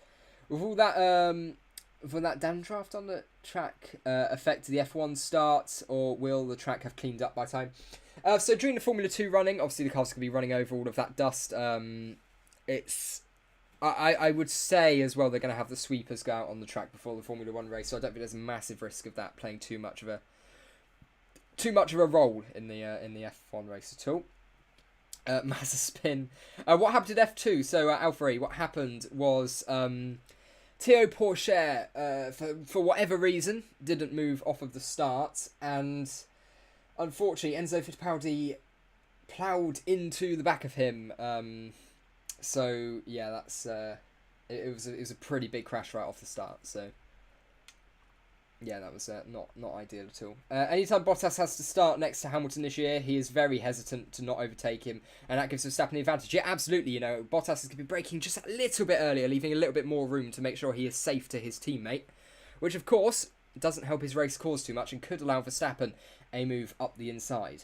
With all that, will that downdraft on the track affect the F1 start, or will the track have cleaned up by time? So during the Formula 2 running, obviously the cars could be running over all of that dust. I would say as well they're going to have the sweepers go out on the track before the Formula 1 race, so I don't think there's a massive risk of that playing too much of a role in the F1 race at all. Mazepin. What happened at F2? So Alpha, what happened was Théo Pourchaire, for whatever reason, didn't move off of the start, and unfortunately, Enzo Fittipaldi ploughed into the back of him. So yeah, that's it was a pretty big crash right off the start. So yeah, that was not ideal at all. Anytime Bottas has to start next to Hamilton this year, he is very hesitant to not overtake him, and that gives Verstappen the advantage. Yeah, absolutely. You know, Bottas is going to be braking just a little bit earlier, leaving a little bit more room to make sure he is safe to his teammate, which of course doesn't help his race cause too much and could allow Verstappen a move up the inside.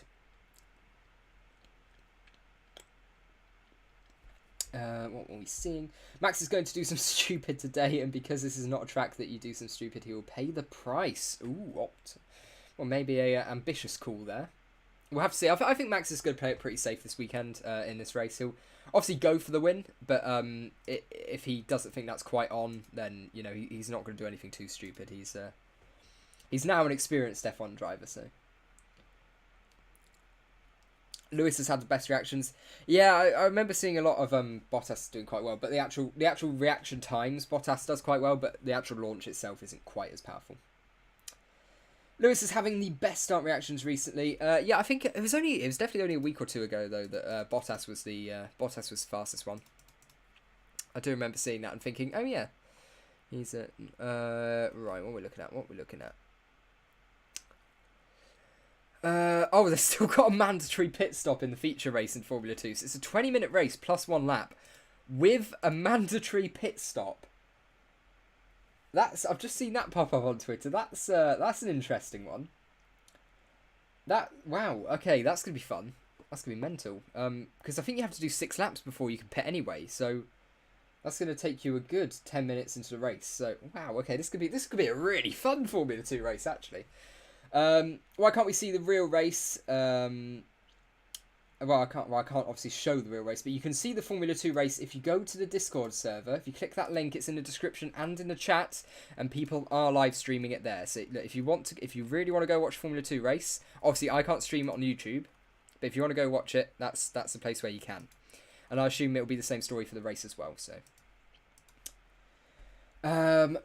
What are we seeing? Max is going to do some stupid today, and because this is not a track that you do some stupid, he will pay the price. Ooh, opt. Well, maybe a ambitious call there. We'll have to see. I think Max is going to play it pretty safe this weekend in this race. He'll obviously go for the win, but if he doesn't think that's quite on, then you know he's not going to do anything too stupid. He's now an experienced F1 driver, so. Lewis has had the best reactions. Yeah, I remember seeing a lot of Bottas doing quite well, but the actual reaction times Bottas does quite well, but the actual launch itself isn't quite as powerful. Lewis is having the best start reactions recently. Yeah, I think it was definitely only a week or two ago though that Bottas was the fastest one. I do remember seeing that and thinking, oh yeah, he's right. What are we looking at? They've still got a mandatory pit stop in the feature race in Formula 2. So it's a 20-minute race plus 1 lap with a mandatory pit stop. I've just seen that pop up on Twitter. That's an interesting one. Wow. Okay, that's gonna be fun. That's gonna be mental. Because I think you have to do 6 laps before you can pit anyway. So that's gonna take you a good 10 minutes into the race. So wow. Okay, this could be a really fun Formula 2 race actually. Why can't we see the real race? Well, I can't obviously show the real race, but you can see the Formula 2 race if you go to the Discord server. If you click that link, it's in the description and in the chat, and people are live streaming it there. So if you really want to go watch Formula 2 race, obviously I can't stream it on YouTube, but if you want to go watch it, that's the place where you can. And I assume it'll be the same story for the race as well. So.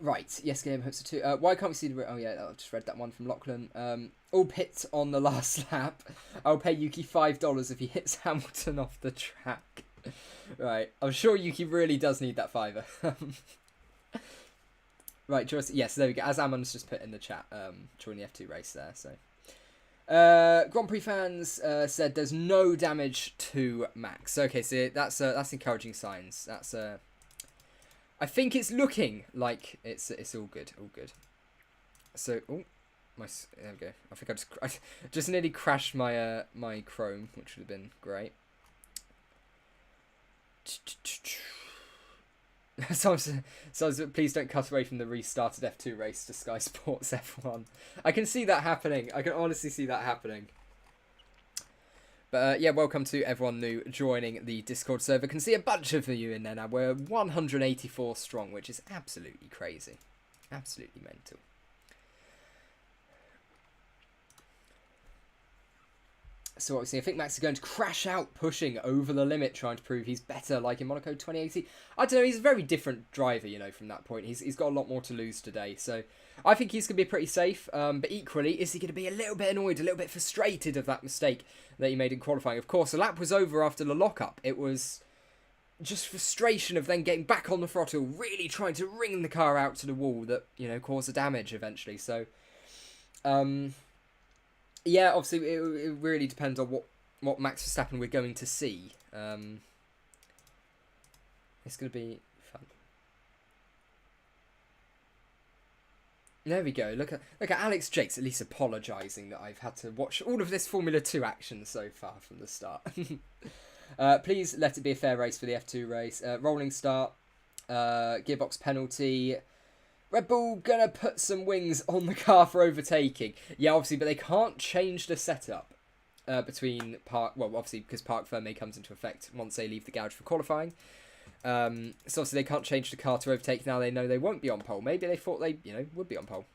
Right, yes, game hopes so too. Why can't we see the... Oh yeah, I just read that one from Lachlan. All pit on the last lap. I'll pay Yuki $5 if he hits Hamilton off the track. Right, I'm sure Yuki really does need that $5. Right, yes, there we go. As Amon's just put in the chat during the F2 race there. So, Grand Prix fans said there's no damage to Max. Okay, so that's encouraging signs. I think it's looking like it's all good. So, There we go. I think I just nearly crashed my my Chrome, which would have been great. So please don't cut away from the restarted F2 race to Sky Sports F1. I can see that happening. I can honestly see that happening. But yeah, welcome to everyone new joining the Discord server. Can see a bunch of you in there now. We're 184 strong, which is absolutely crazy. Absolutely mental. So obviously, I think Max is going to crash out, pushing over the limit, trying to prove he's better, like in Monaco 2018. I don't know, he's a very different driver, you know, from that point. He's got a lot more to lose today, so I think he's going to be pretty safe. But equally, is he going to be a little bit annoyed, a little bit frustrated of that mistake that he made in qualifying? Of course, the lap was over after the lockup. It was just frustration of then getting back on the throttle, really trying to wring the car out to the wall that, you know, caused the damage eventually. So, yeah, obviously, it really depends on what Max Verstappen we're going to see. It's going to be fun. There we go. Look at Alex Jakes at least apologising that I've had to watch all of this Formula 2 action so far from the start. Please let it be a fair race for the F2 race. Rolling start. Gearbox penalty. Red Bull gonna put some wings on the car for overtaking. Yeah, obviously, but they can't change the setup between park. Well, obviously, because parc fermé comes into effect once they leave the garage for qualifying. So obviously they can't change the car to overtake. Now they know they won't be on pole. Maybe they thought they, you know, would be on pole.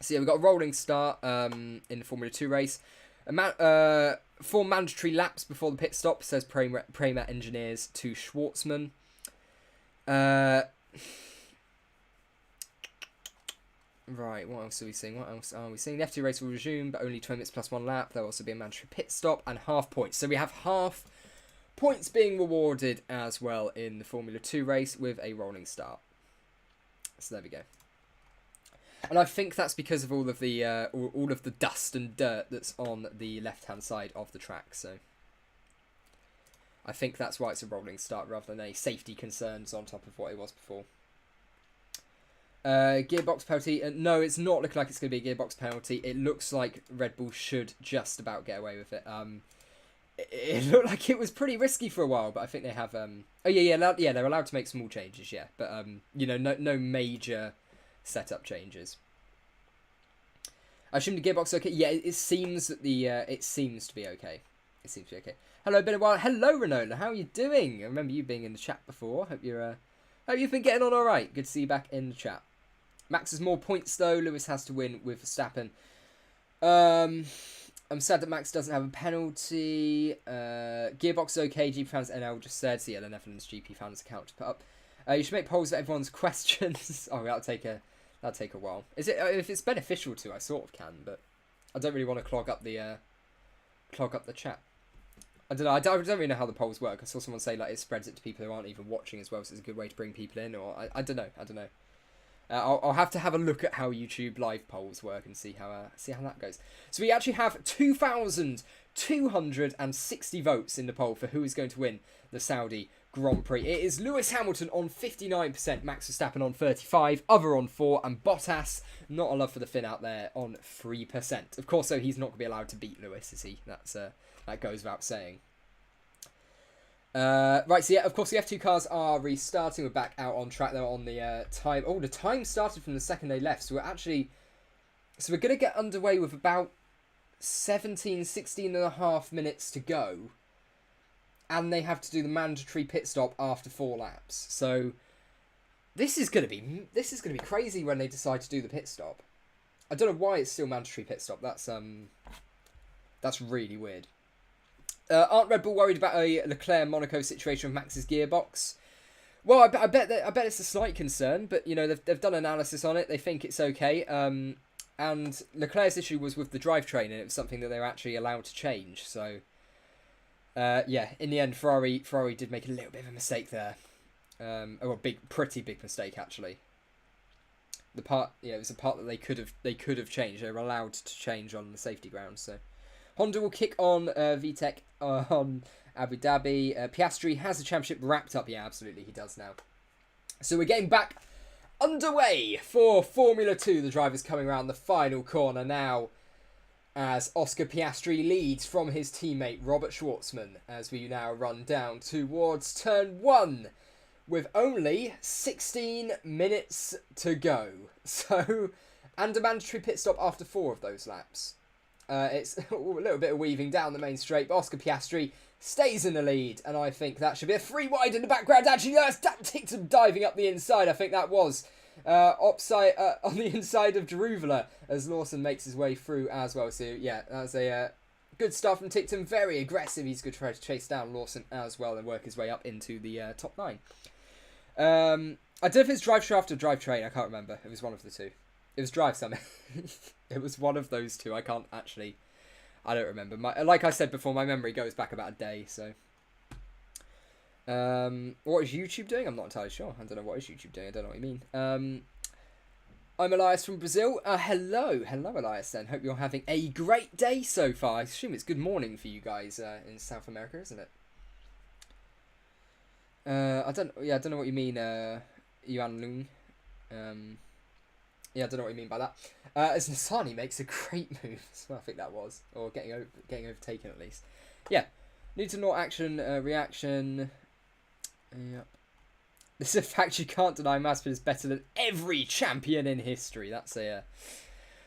So yeah, we've got a rolling start in the Formula 2 race. 4 mandatory laps before the pit stop, says Prima engineers to Schwartzman. Right, what else are we seeing? What else are we seeing? The F2 race will resume, but only 20 minutes plus 1 lap. There'll also be a mandatory pit stop and half points. So we have half points being rewarded as well in the Formula 2 race with a rolling start. So there we go. And I think that's because of all of the dust and dirt that's on the left-hand side of the track. So I think that's why it's a rolling start rather than any safety concerns on top of what it was before. Gearbox penalty. No, it's not looking like it's going to be a gearbox penalty. It looks like Red Bull should just about get away with it. It looked like it was pretty risky for a while, but I think they have. Oh yeah, they're allowed to make small changes. Yeah, but you know, no major setup changes. I assume the gearbox okay. Yeah, it seems that it seems to be okay. It seems to be okay. Hello, been a while. Hello, Renola. How are you doing? I remember you being in the chat before. Hope you've been getting on all right. Good to see you back in the chat. Max has more points though. Lewis has to win with Verstappen. I'm sad that Max doesn't have a penalty. Gearbox okay. GP fans NL just said. So yeah, the Netherlands GP fans account to put up. You should make polls for everyone's questions. Oh, that'll take a while. Is it? If it's beneficial to, I sort of can, but I don't really want to clog up the chat. I don't know. I don't really know how the polls work. I saw someone say like it spreads it to people who aren't even watching as well, so it's a good way to bring people in. Or I don't know. I'll have to have a look at how YouTube live polls work and see how that goes. So we actually have 2,260 votes in the poll for who is going to win the Saudi Grand Prix. It is Lewis Hamilton on 59%, Max Verstappen on 35%, Other on 4%, and Bottas, not a love for the Finn out there, on 3%. Of course, though, he's not going to be allowed to beat Lewis, is he? That goes without saying. Right, so yeah, of course the F2 cars are restarting. We're back out on track. They're on the time. Oh, the time started from the second they left. So we're going to get underway with about 16 and a half minutes to go. And they have to do the mandatory pit stop after 4 laps. So this is going to be crazy when they decide to do the pit stop. I don't know why it's still mandatory pit stop. That's really weird. Aren't Red Bull worried about a Leclerc-Monaco situation with Max's gearbox? Well, I bet it's a slight concern, but you know they've done analysis on it. They think it's okay. And Leclerc's issue was with the drivetrain, and it was something that they were actually allowed to change. So, yeah, in the end, Ferrari did make a little bit of a mistake there. Pretty big mistake actually. It was a part that they could have changed. They were allowed to change on the safety grounds. So. Honda will kick on VTEC on Abu Dhabi. Piastri has the championship wrapped up. Yeah, absolutely, he does now. So we're getting back underway for Formula 2. The drivers coming around the final corner now as Oscar Piastri leads from his teammate Robert Schwartzman as we now run down towards turn 1 with only 16 minutes to go. So, and a mandatory pit stop after 4 of those laps. It's a little bit of weaving down the main straight, but Oscar Piastri stays in the lead, and I think that should be a 3 wide in the background. Actually, that's Tictum diving up the inside. I think that was upside on the inside of Deruvula as Lawson makes his way through as well. So yeah, that's a good start from Tictum. Very aggressive. He's going to try to chase down Lawson as well and work his way up into the top 9. I don't know if it's drive shaft or drive train. I can't remember. It was one of the two. It was drive something. It was one of those two. I don't remember. Like I said before, my memory goes back about a day. So, what is YouTube doing? I'm not entirely sure. I don't know what is YouTube doing. I don't know what you mean. I'm Elias from Brazil. Hello, Elias. Then hope you're having a great day so far. I assume it's good morning for you guys in South America, isn't it? I don't know what you mean, Yuan Lung. Yeah, I don't know what you mean by that. As Nasani makes a great move, well, I think that was, or getting overtaken at least. Yeah, need to not action, reaction. Yep. This is a fact you can't deny. Mazepin is better than every champion in history. That's a.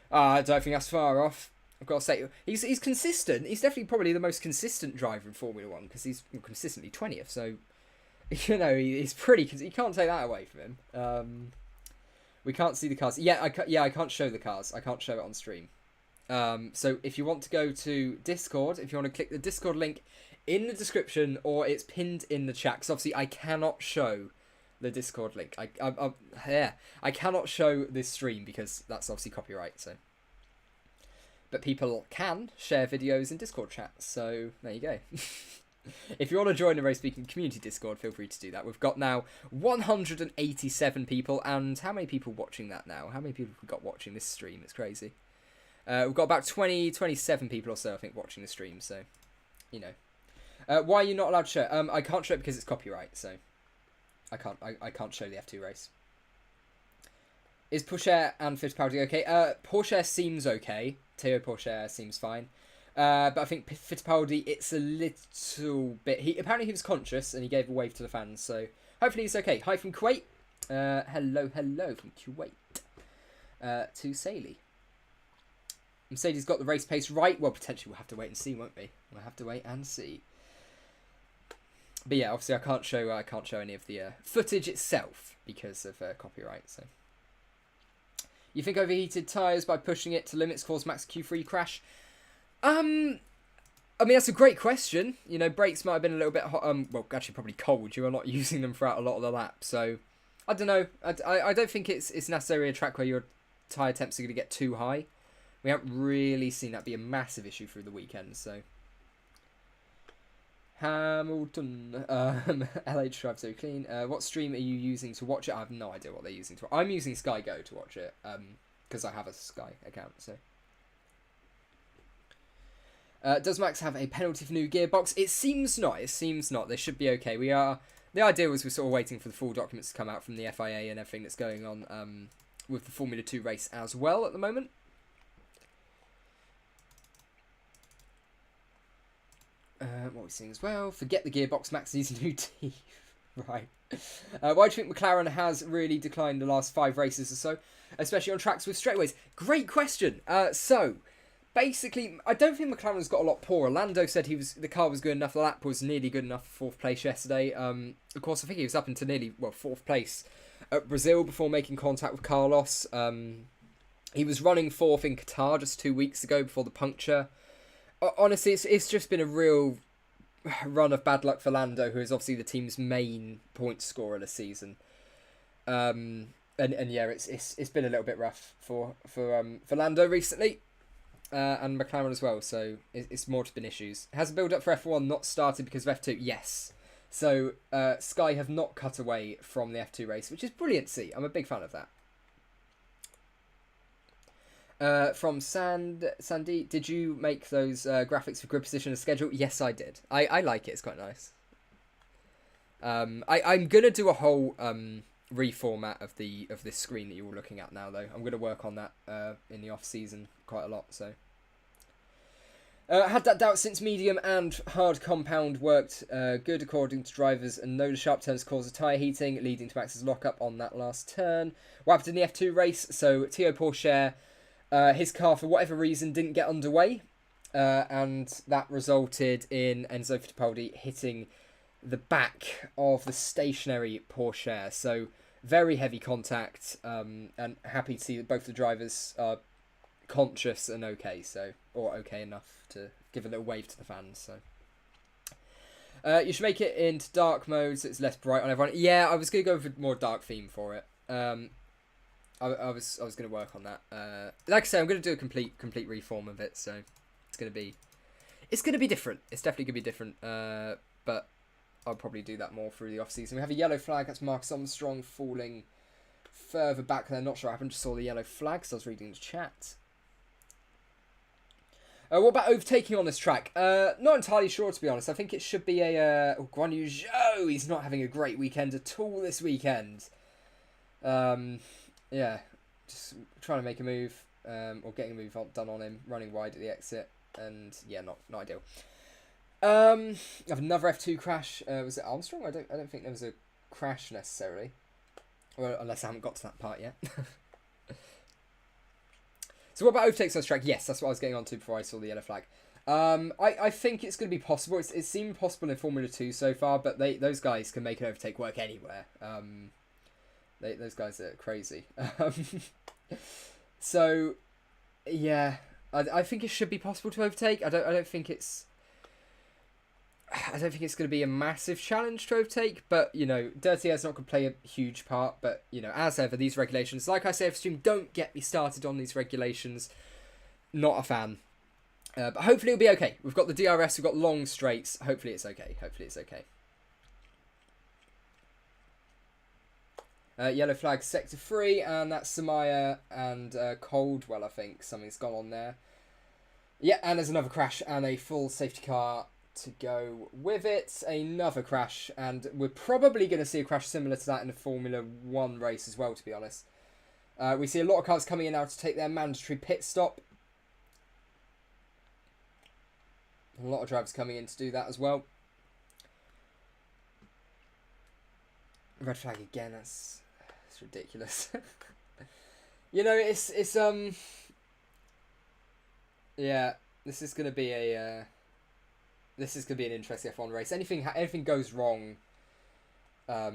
I don't think that's far off. I've got to say, he's consistent. He's definitely probably the most consistent driver in Formula 1 because he's consistently 20th. So, you know, he's pretty. You can't take that away from him. We can't see the cars. Yeah, I can't show the cars. I can't show it on stream. So if you want to go to Discord, if you want to click the Discord link in the description or it's pinned in the chat, because obviously I cannot show the Discord link. I cannot show this stream because that's obviously copyright. So, but people can share videos in Discord chats. So there you go. If you want to join the RaceBeacon community Discord, feel free to do that. We've got now 187 people, and how many people watching that now? How many people have we got watching this stream? It's crazy. We've got about 27 people or so, I think, watching the stream, so, you know. Why are you not allowed to show? I can't show it because it's copyright, so I can't show the F2 race. Is Pourchaire and Fittipaldi okay? Pourchaire seems okay. Théo Pourchaire seems fine. But I think Fittipaldi, it's a little bit. Apparently he was conscious and he gave a wave to the fans, so hopefully he's okay. Hi from Kuwait. Hello from Kuwait. To Saley. Mercedes got the race pace right. Well, potentially we'll have to wait and see, won't we? We'll have to wait and see. But yeah, obviously I can't show any of the footage itself because of copyright. So, you think overheated tyres by pushing it to limits cause Max Q3 crash? I mean, that's a great question. You know, brakes might have been a little bit hot. Well, actually, probably cold. You are not using them throughout a lot of the lap. So, I don't know. I don't think it's necessarily a track where your tyre temps are going to get too high. We haven't really seen that be a massive issue through the weekend. So, Hamilton, LH drive so clean. What stream are you using to watch it? I have no idea what they're using to. I'm using Sky Go to watch it. Because I have a Sky account. So. Does Max have a penalty for new gearbox? It seems not. It seems not. They should be okay. The idea was we're sort of waiting for the full documents to come out from the FIA and everything that's going on with the Formula 2 race as well at the moment. What are we seeing as well? Forget the gearbox. Max needs new teeth. Right. Why do you think McLaren has really declined the last 5 races or so, especially on tracks with straightaways? Great question. Basically, I don't think McLaren's got a lot poorer. Lando said the car was good enough. The lap was nearly good enough for 4th place yesterday. Of course, I think he was up into nearly 4th place at Brazil before making contact with Carlos. He was running 4th in Qatar just 2 weeks ago before the puncture. Honestly, it's just been a real run of bad luck for Lando, who is obviously the team's main point scorer this season. And yeah, it's been a little bit rough for Lando recently. And McLaren as well, so it's more just been issues. Has the build-up for F1 not started because of F2? Yes. So, Sky have not cut away from the F2 race, which is brilliant to see. I'm a big fan of that. From Sandy, did you make those graphics for grid position and schedule? Yes, I did. I like it. It's quite nice. I'm going to do a whole reformat of this screen that you're all looking at now, though. I'm going to work on that in the off season quite a lot. So had that doubt since medium and hard compound worked good according to drivers, and no sharp turns caused tyre heating, leading to Max's lockup on that last turn. What happened in the F2 race? So Théo Pourchaire, his car for whatever reason didn't get underway, and that resulted in Enzo Fittipaldi hitting the back of the stationary Pourchaire. So very heavy contact, and happy to see that both the drivers are conscious and okay, or okay enough to give a little wave to the fans. So you should make it into dark mode so it's less bright on everyone. Yeah, I was gonna go for more dark theme for it. I was gonna work on that. Like I say, I'm gonna do a complete reform of it, so it's gonna be different. It's definitely gonna be different. But I'll probably do that more through the off season. We have a yellow flag. That's Marcus Armstrong falling further back there. Not sure what happened. Just saw the yellow flag, so I was reading the chat. What about overtaking on this track? Not entirely sure, to be honest. I think it should be a... Guan Yu Zhou, he's not having a great weekend at all this weekend. Yeah, just trying to make a move, or getting a move done on him, running wide at the exit, and yeah, not ideal. I have another F2 crash. Was it Armstrong? I don't think there was a crash necessarily. Well, unless I haven't got to that part yet. So what about overtakes on this track? Yes, that's what I was getting on to before I saw the yellow flag. I think it's going to be possible. It seemed possible in Formula 2 so far, but those guys can make an overtake work anywhere. Those guys are crazy. So, yeah, I think it should be possible to overtake. I don't think it's going to be a massive challenge to overtake, but, you know, Dirty Air's not going to play a huge part, but, you know, as ever, these regulations, like I say, F stream, don't get me started on these regulations. Not a fan. But hopefully it'll be okay. We've got the DRS, we've got long straights. Hopefully it's okay. Yellow flag, sector 3, and that's Samaya and Coldwell, I think. Something's gone on there. Yeah, and there's another crash and a full safety car to go with it. Another crash, and we're probably going to see a crash similar to that in the Formula 1 race as well, to be honest. We see a lot of cars coming in now to take their mandatory pit stop. A lot of drivers coming in to do that as well. Red flag again, that's ridiculous. You know, it's yeah, this is going to be an interesting F1 race. Anything goes wrong, yeah,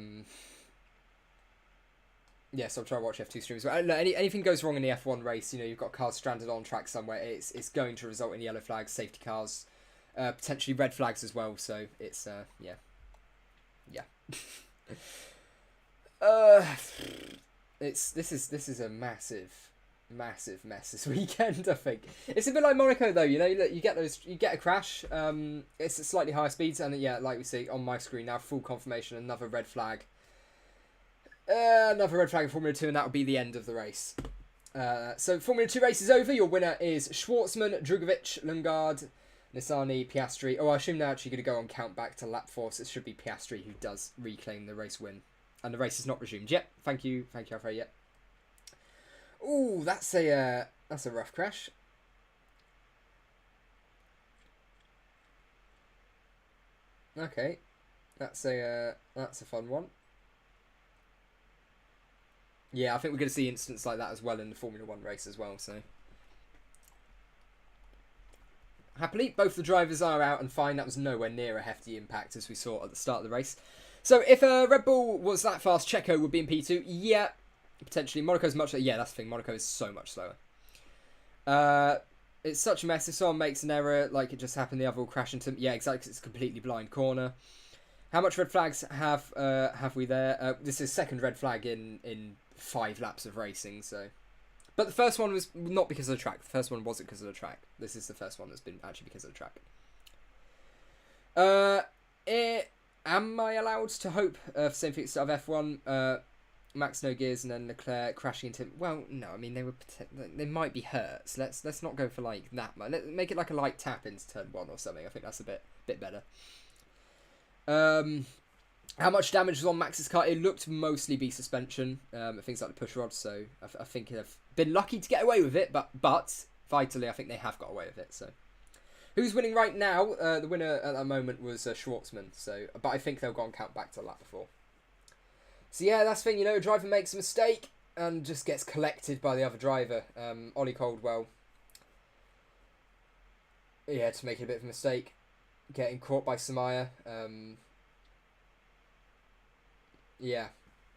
so I'm trying to watch F2 streams. But anything goes wrong in the F1 race, you know, you've got cars stranded on track somewhere. It's going to result in yellow flags, safety cars, potentially red flags as well. So it's yeah. This is a massive mess this weekend. I think it's a bit like Monaco though. You know, you get a crash. It's at slightly higher speeds, and yeah, like we see on my screen now, full confirmation. Another red flag. Another red flag in Formula 2, and that will be the end of the race. So Formula 2 race is over. Your winner is Schwartzman, Drugovic, Lundgaard, Nissany, Piastri. Oh, I assume they're actually going to go on count back to lap 4, so it should be Piastri who does reclaim the race win. And the race is not resumed yet. Thank you, Alfred. Yet. Ooh, that's a rough crash. Okay, that's a fun one. Yeah, I think we're going to see incidents like that as well in the Formula 1 race as well. So happily, both the drivers are out and fine. That was nowhere near a hefty impact as we saw at the start of the race. So if Red Bull was that fast, Checo would be in P2. Yeah, potentially. Monaco's much... Yeah, that's the thing. Monaco is so much slower. It's such a mess. If someone makes an error, like it just happened, the other will crash into... Yeah, exactly. It's a completely blind corner. How much red flags have we there? This is second red flag in 5 laps of racing, so... But the first one was not because of the track. The first one wasn't because of the track. This is the first one that's been actually because of the track. Am I allowed to hope for same thing of F1? Max no gears and then Leclerc crashing into him. Well, no, I mean they might be hurt. So let's not go for like that. Let's make it like a light tap into turn 1 or something. I think that's a bit better. How much damage was on Max's car? It looked mostly be suspension, things like the push rods. So I think they've been lucky to get away with it, but vitally, I think they have got away with it. So who's winning right now? The winner at that moment was Schwartzman. So, but I think they'll go and count back to the lap before. So yeah, that's the thing. A driver makes a mistake and just gets collected by the other driver. Ollie Caldwell. Yeah, to make it a bit of a mistake, getting caught by Samaya. Yeah,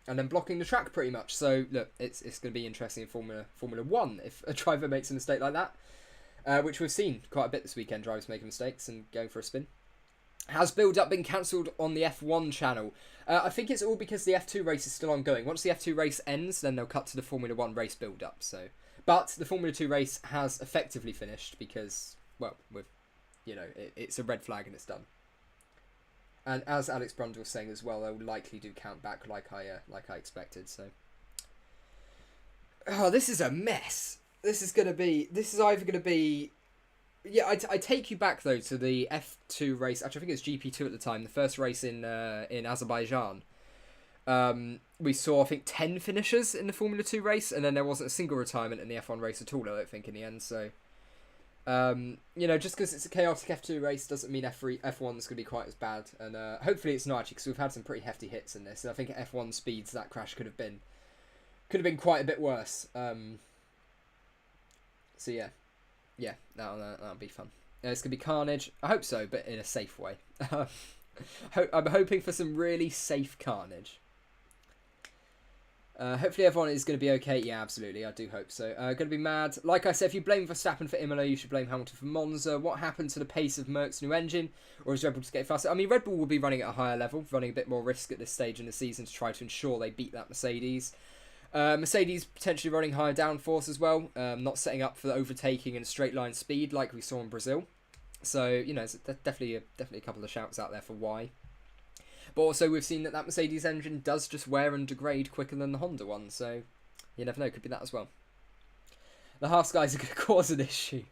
and then blocking the track pretty much. So look, it's going to be interesting in Formula One if a driver makes a mistake like that, which we've seen quite a bit this weekend. Drivers making mistakes and going for a spin. Has build-up been cancelled on the F1 channel? I think it's all because the F2 race is still ongoing. Once the F2 race ends, then they'll cut to the Formula 1 race build-up. So, but the Formula 2 race has effectively finished because, well, it's a red flag and it's done. And as Alex Brundle was saying as well, they'll likely do count back like I expected. So, this is a mess. This is either going to be. Yeah, I take you back though to the F2 race. Actually, I think it's GP2 at the time. The first race in Azerbaijan. We saw, I think, 10 finishers in the Formula 2 race, and then there wasn't a single retirement in the F1 race at all, I don't think, in the end. So, just because it's a chaotic F2 race doesn't mean F1's going to be quite as bad. And hopefully it's not, actually, because we've had some pretty hefty hits in this. And I think at F1 speeds, that crash could have been quite a bit worse. So yeah. Yeah, that'll be fun. It's going to be carnage. I hope so, but in a safe way. I'm hoping for some really safe carnage. Hopefully everyone is going to be okay. Yeah, absolutely. I do hope so. Going to be mad. Like I said, if you blame Verstappen for Imola, you should blame Hamilton for Monza. What happened to the pace of Merck's new engine? Or is Red Bull just getting faster? I mean, Red Bull will be running at a higher level, running a bit more risk at this stage in the season to try to ensure they beat that Mercedes. Mercedes potentially running higher downforce as well, not setting up for the overtaking and straight line speed like we saw in Brazil. So, there's definitely a couple of shouts out there for why. But also we've seen that Mercedes engine does just wear and degrade quicker than the Honda one, so you never know, could be that as well. The Haas guys are going to cause an issue.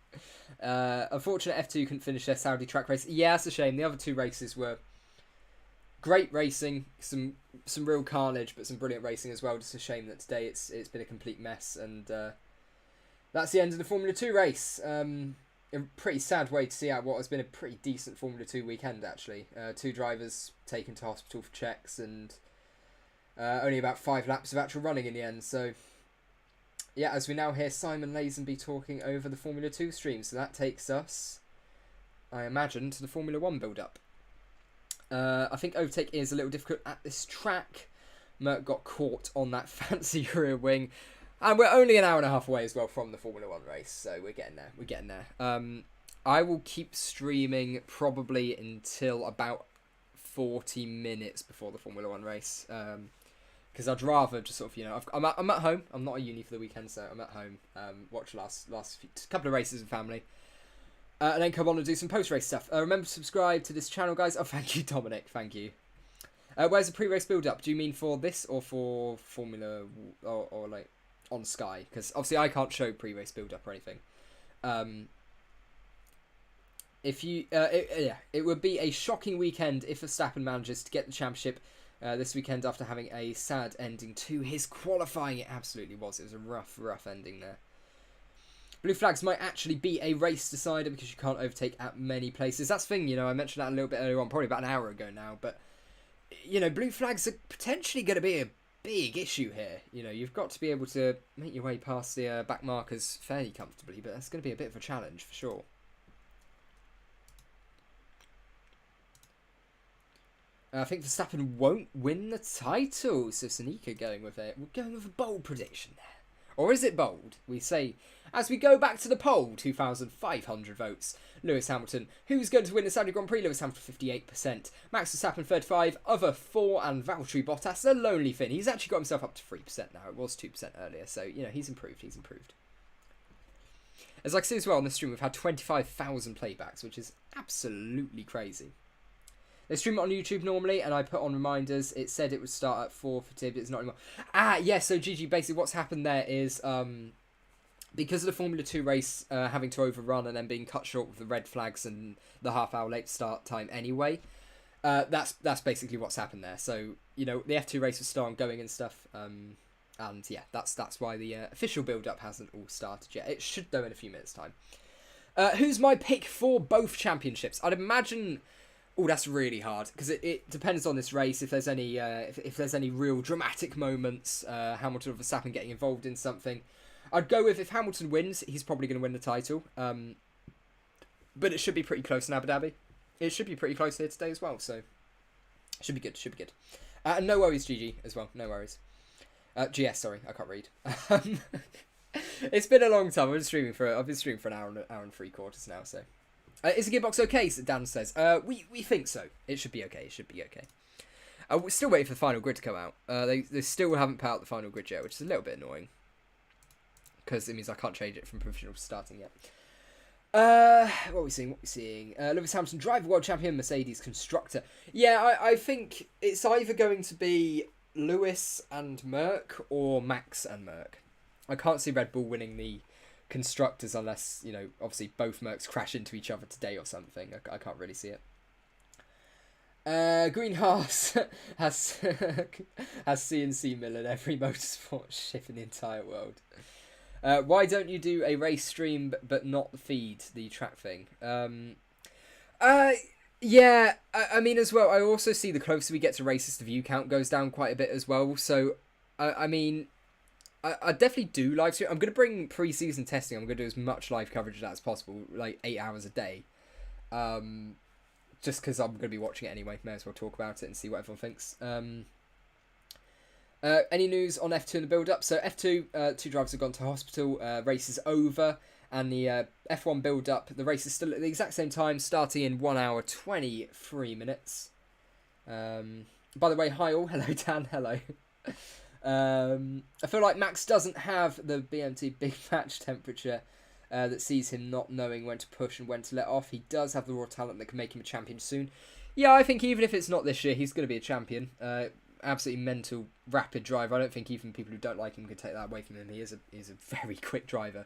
Unfortunate F2 couldn't finish their Saudi track race. Yeah, it's a shame. The other two races were great racing, some real carnage, but some brilliant racing as well. Just a shame that today it's been a complete mess, and that's the end of the Formula 2 race. A pretty sad way to see out what has been a pretty decent Formula 2 weekend, actually. 2 drivers taken to hospital for checks, and only about 5 laps of actual running in the end. So, yeah, as we now hear Simon Lazenby talking over the Formula 2 stream. So that takes us, I imagine, to the Formula 1 build-up. I think overtake is a little difficult at this track. Merck got caught on that fancy rear wing. And we're only an hour and a half away as well from the Formula 1 race. So we're getting there. I will keep streaming probably until about 40 minutes before the Formula 1 race. Because I'd rather just sort of, I'm at home. I'm not at uni for the weekend, so I'm at home. Watch last couple of races with family. And then come on and do some post-race stuff. Remember to subscribe to this channel, guys. Oh, thank you, Dominic. Thank you. Where's the pre-race build-up? Do you mean for this or for Formula or like on Sky? Because obviously I can't show pre-race build-up or anything. If you, it would be a shocking weekend if Verstappen manages to get the championship this weekend after having a sad ending to his qualifying. It absolutely was. It was a rough ending there. Blue flags might actually be a race decider because you can't overtake at many places. That's the thing, I mentioned that a little bit earlier on, probably about an hour ago now. But, blue flags are potentially going to be a big issue here. You've got to be able to make your way past the back markers fairly comfortably, but that's going to be a bit of a challenge for sure. I think Verstappen won't win the title, so Sanika going with it. We're going with a bold prediction there. Or is it bold? We say, as we go back to the poll, 2,500 votes. Lewis Hamilton, who's going to win the Saudi Grand Prix? Lewis Hamilton, 58%. Max Verstappen, 35%. Other 4, and Valtteri Bottas, the lonely Finn. He's actually got himself up to 3% now. It was 2% earlier, so, he's improved. As I can see as well on the stream, we've had 25,000 playbacks, which is absolutely crazy. They stream it on YouTube normally, and I put on reminders. It said it would start at 4 for today, but it's not anymore. Yeah, so GG, basically what's happened there is, because of the Formula 2 race having to overrun and then being cut short with the red flags and the half-hour late start time anyway, That's basically what's happened there. So, the F2 race was still ongoing and stuff. And yeah, that's why the official build-up hasn't all started yet. It should, though, in a few minutes' time. Who's my pick for both championships? I'd imagine... Oh, that's really hard, because it depends on this race. If there's any if there's any real dramatic moments, Hamilton or Verstappen getting involved in something, I'd go with, if Hamilton wins, he's probably going to win the title. But it should be pretty close in Abu Dhabi. It should be pretty close here today as well, so should be good. And no worries, GG, as well. No worries. GS, sorry, I can't read. It's been a long time. I've been streaming for an hour and 3/4 now. So, is the Gearbox okay? Dan says. We think so. It should be okay. We're still waiting for the final grid to come out. They still haven't put out the final grid yet, which is a little bit annoying, because it means I can't change it from provisional to starting yet. What are we seeing? Lewis Hamilton, driver world champion, Mercedes constructor. Yeah, I think it's either going to be Lewis and Merc or Max and Merc. I can't see Red Bull winning the constructors unless, obviously both Mercs crash into each other today or something. I can't really see it. Greenhouse has CNC mill in every motorsport ship in the entire world. Why don't you do a race stream but not the feed, the track thing? Yeah, I mean, as well, I also see the closer we get to races, the view count goes down quite a bit as well. So, I mean, I definitely do live stream. I'm going to bring pre-season testing. I'm going to do as much live coverage of that as possible, like 8 hours a day. Just because I'm going to be watching it anyway. May as well talk about it and see what everyone thinks. Any news on F2 in the build-up? So F2, 2 drivers have gone to hospital. Race is over, and the F1 build-up, the race is still at the exact same time, starting in 1 hour 23 minutes. By the way, hi all. Hello Dan. Hello. I feel like Max doesn't have the BMT big match temperature that sees him not knowing when to push and when to let off. He does have the raw talent that can make him a champion soon. Yeah, I think even if it's not this year, he's going to be a champion. Absolutely mental, rapid driver. I don't think even people who don't like him can take that away from him. He is a very quick driver,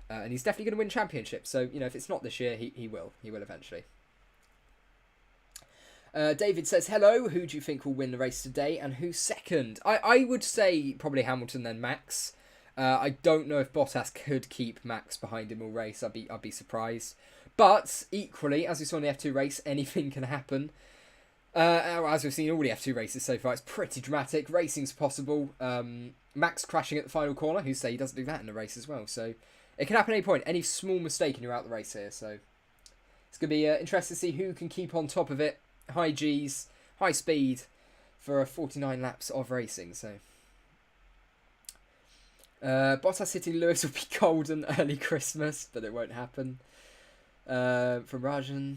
and he's definitely going to win championships. So if it's not this year, he will eventually. David says hello. Who do you think will win the race today, and who's second? I would say probably Hamilton, then Max. I don't know if Bottas could keep Max behind him all race. I'd be surprised. But equally, as we saw in the F2 race, anything can happen. As we've seen all the F2 races so far, it's pretty dramatic. Racing's possible. Max crashing at the final corner. Who say he doesn't do that in the race as well? So it can happen at any point. Any small mistake and you're out the race here. So it's going to be interesting to see who can keep on top of it. High G's, high speed for 49 laps of racing. So Bottas hitting Lewis will be golden early Christmas, but it won't happen. From Rajan.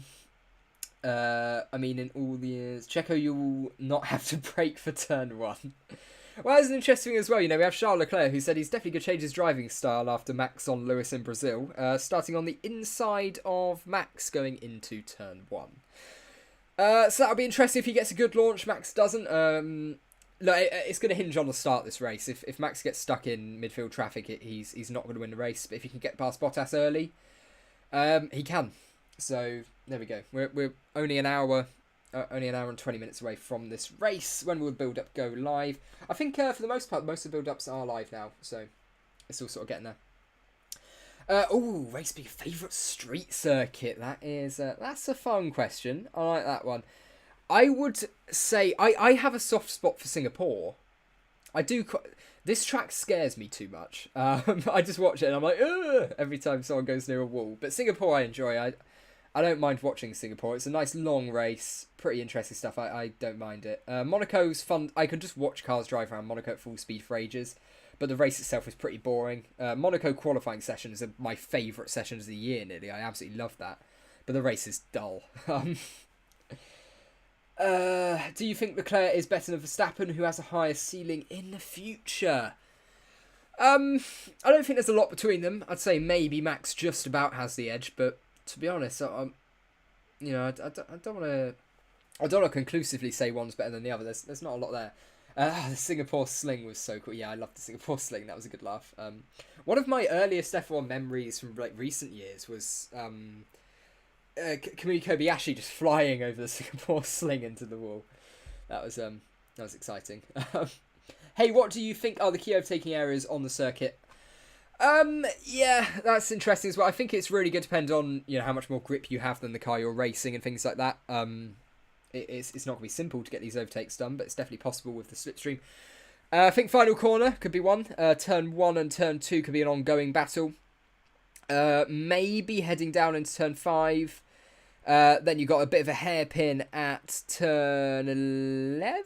I mean, in all the years, Checo, you will not have to brake for turn 1. Well, that's interesting as well. We have Charles Leclerc, who said he's definitely going to change his driving style after Max on Lewis in Brazil, starting on the inside of Max going into turn 1. So that'll be interesting if he gets a good launch. Max doesn't. It's going to hinge on the start of this race. If Max gets stuck in midfield traffic, he's not going to win the race. But if he can get past Bottas early, he can. So there we go. We're only an hour and 20 minutes away from this race. When will the build-up go live? I think for the most part, most of the build-ups are live now. So it's all sort of getting there. RaceBeacon favourite street circuit. That's a fun question. I like that one. I would say I have a soft spot for Singapore. I do. This track scares me too much. I just watch it and I'm like, ugh, every time someone goes near a wall. But Singapore I enjoy. I don't mind watching Singapore. It's a nice long race. Pretty interesting stuff. I don't mind it. Monaco's fun. I could just watch cars drive around Monaco at full speed for ages. But the race itself is pretty boring. Monaco qualifying sessions are my favourite sessions of the year, nearly. I absolutely love that. But the race is dull. Do you think Leclerc is better than Verstappen, who has a higher ceiling in the future? I don't think there's a lot between them. I'd say maybe Max just about has the edge, but to be honest, I don't want to conclusively say one's better than the other. There's not a lot there. The Singapore sling was so cool. Yeah, I loved the Singapore sling. That was a good laugh. One of my earliest F1 memories from recent years was Kamui Kobayashi just flying over the Singapore sling into the wall. That was exciting. Hey, what do you think are the key overtaking areas on the circuit? Yeah, that's interesting as well. I think it's really going to depend on, you know, how much more grip you have than the car you're racing and things like that. It's not going to be simple to get these overtakes done, but it's definitely possible with the slipstream. I think final corner could be one. Turn 1 and turn 2 could be an ongoing battle. Maybe heading down into turn 5. Then you got a bit of a hairpin at turn 11.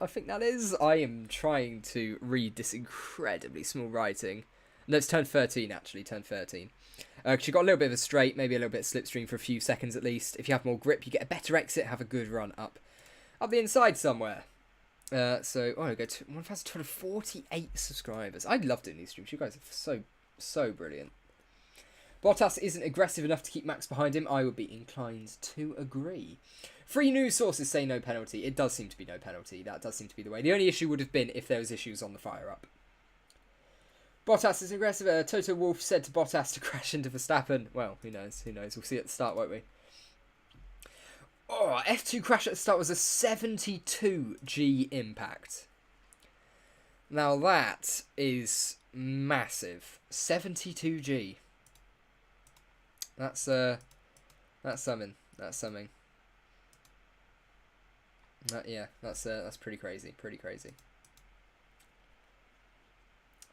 I think that is. I am trying to read this incredibly small writing. No, it's turn 13 actually. Turn 13. Because you got a little bit of a straight, maybe a little bit of slipstream for a few seconds at least. If you have more grip, you get a better exit. Have a good run up the inside somewhere. So I go to 1,248 subscribers. I love doing these streams. You guys are so brilliant. Bottas isn't aggressive enough to keep Max behind him. I would be inclined to agree. 3 news sources say no penalty. It does seem to be no penalty. That does seem to be the way. The only issue would have been if there was issues on the fire-up. Bottas is aggressive. Toto Wolff said to Bottas to crash into Verstappen. Well, who knows? Who knows? We'll see at the start, won't we? Oh, F2 crash at the start was a 72G impact. Now that is massive. 72G. That's something. That's something. Yeah, that's pretty crazy. Pretty crazy.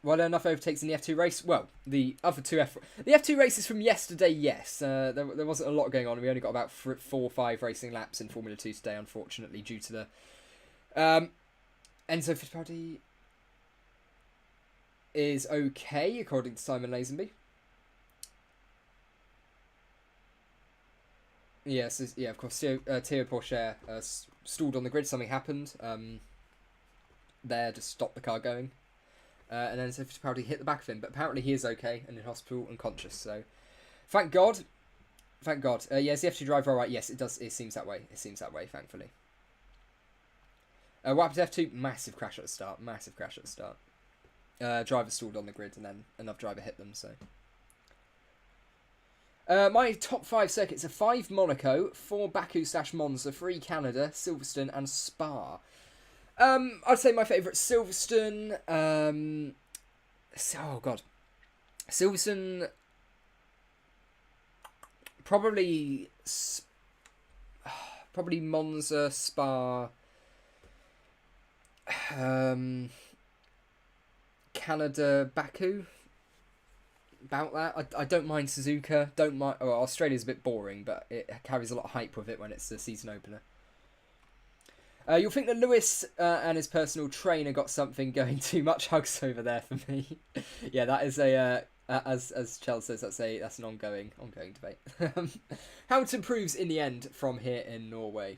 Well, enough overtakes in the F2 race. Well, the other two the F2 races from yesterday, yes. There wasn't a lot going on. We only got about 4 or 5 racing laps in Formula 2 today, unfortunately, due to the Enzo Fittipaldi is okay, according to Simon Lazenby. Yes, yeah, of course. Theo Porcher stalled on the grid. Something happened. There to stop the car going. And then Fittipaldi hit the back of him, but apparently he is okay and in hospital and conscious. So, thank God. Thank God. Yes, the F2 driver, all right. Yes, it does. It seems that way. It seems that way. Thankfully. What happened to F2? Massive crash at the start. Massive crash at the start. Driver stalled on the grid, and then another driver hit them. So. My top 5 circuits are 5 Monaco, 4 Baku/Monza, 3 Canada, Silverstone, and Spa. I'd say my favourite Silverstone. Oh God, Silverstone. Probably Monza, Spa. Canada, Baku. About that. I don't mind Suzuka. Don't mind. Oh, Australia's a bit boring, but it carries a lot of hype with it when it's the season opener. You'll think that Lewis and his personal trainer got something going. Too much hugs over there for me. Yeah, that is a as Chell says, that's an ongoing debate. Hamilton proves in the end from here in Norway.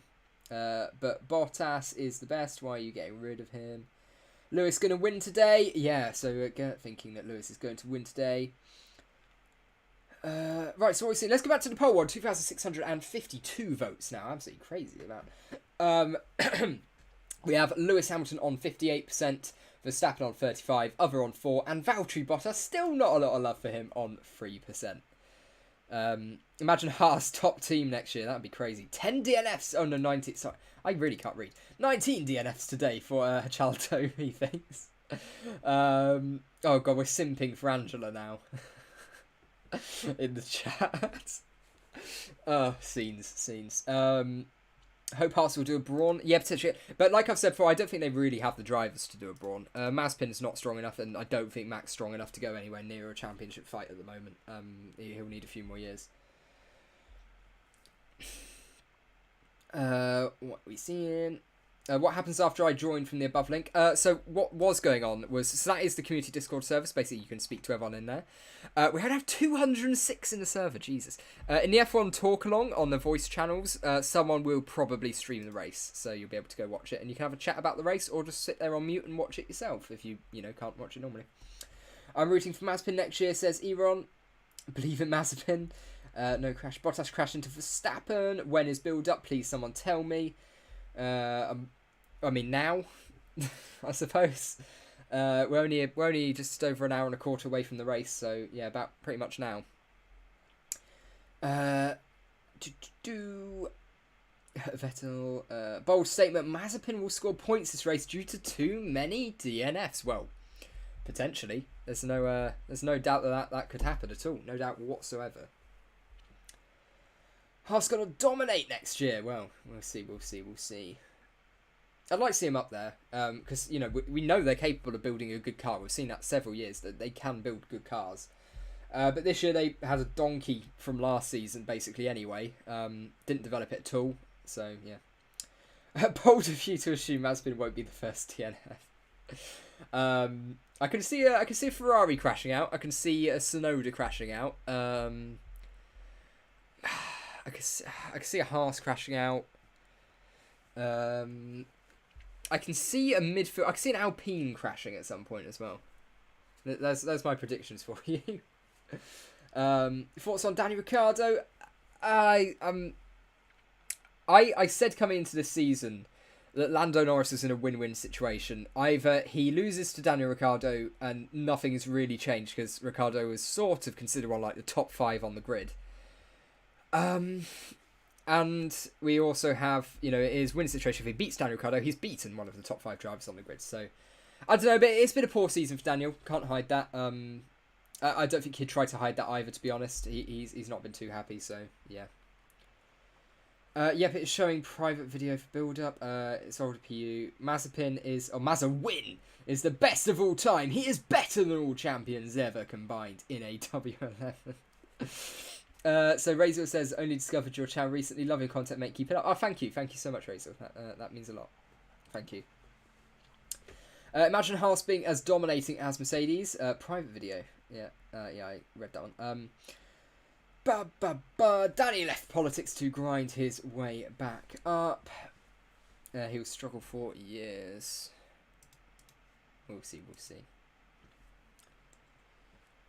But Bottas is the best. Why are you getting rid of him? Lewis going to win today? Yeah, so thinking that Lewis is going to win today. Right, so what we see. Let's go back to the poll one. 2,652 votes now. Absolutely crazy amount. We have Lewis Hamilton on 58%, Verstappen on 35%, other on 4%, and Valtteri Bottas, still not a lot of love for him, on 3%. Imagine Haas top team next year. That would be crazy. 10 DNFs. Oh no, 19. Sorry, I really can't read. 19 DNFs today for Chalto, he thinks. Oh God, we're simping for Angela now. In the chat. Oh, scenes. Hope Haas will do a Brawn. Yeah, potentially. But like I've said before, I don't think they really have the drivers to do a Brawn. Mazepin's not strong enough, and I don't think Max strong enough to go anywhere near a championship fight at the moment. He'll need a few more years. What are we seeing? What happens after I join from the above link? So what was going on was, so that is the community Discord service. Basically, you can speak to everyone in there. We had to have 206 in the server, Jesus. In the F1 talk along on the voice channels, someone will probably stream the race, so you'll be able to go watch it, and you can have a chat about the race, or just sit there on mute and watch it yourself if you can't watch it normally. I'm rooting for Mazepin next year, says Eron. Believe in Mazepin. No crash. Bottas crash into Verstappen. When is build up? Please, someone tell me. I mean now, I suppose. We're only just over an hour and a quarter away from the race, so yeah, about pretty much now. Vettel, bold statement. Mazepin will score points this race due to too many DNFs. Well, potentially. There's no doubt that could happen at all. No doubt whatsoever. Haas going to dominate next year. Well, we'll see. I'd like to see him up there because, we know they're capable of building a good car. We've seen that several years, that they can build good cars. But this year they had a donkey from last season, basically, anyway. Didn't develop it at all. So, yeah. Bold of you to assume Mazepin won't be the first DNF. I can see a Ferrari crashing out. I can see a Tsunoda crashing out. I can see a Haas crashing out. I can see a midfield. I can see an Alpine crashing at some point as well. That's my predictions for you. Thoughts on Daniel Ricciardo? I said coming into this season that Lando Norris is in a win-win situation. Either he loses to Daniel Ricciardo and nothing has really changed because Ricciardo was sort of considered on like the top 5 on the grid. And we also have, it is win situation. If he beats Daniel Ricciardo, he's beaten one of the top 5 drivers on the grid. So, I don't know, but it's been a poor season for Daniel. Can't hide that. I don't think he'd try to hide that either, to be honest. He's not been too happy, so, yeah. Yep, it's showing private video for build-up. It's older PU. Mazepin Mazepin is the best of all time. He is better than all champions ever combined in a W11. So Razor says, only discovered your channel recently. Love your content, mate. Keep it up. Oh, thank you so much, Razor. That means a lot. Thank you. Imagine Haas being as dominating as Mercedes. Private video. Yeah, I read that one. Danny left politics to grind his way back up. He'll struggle for years. We'll see.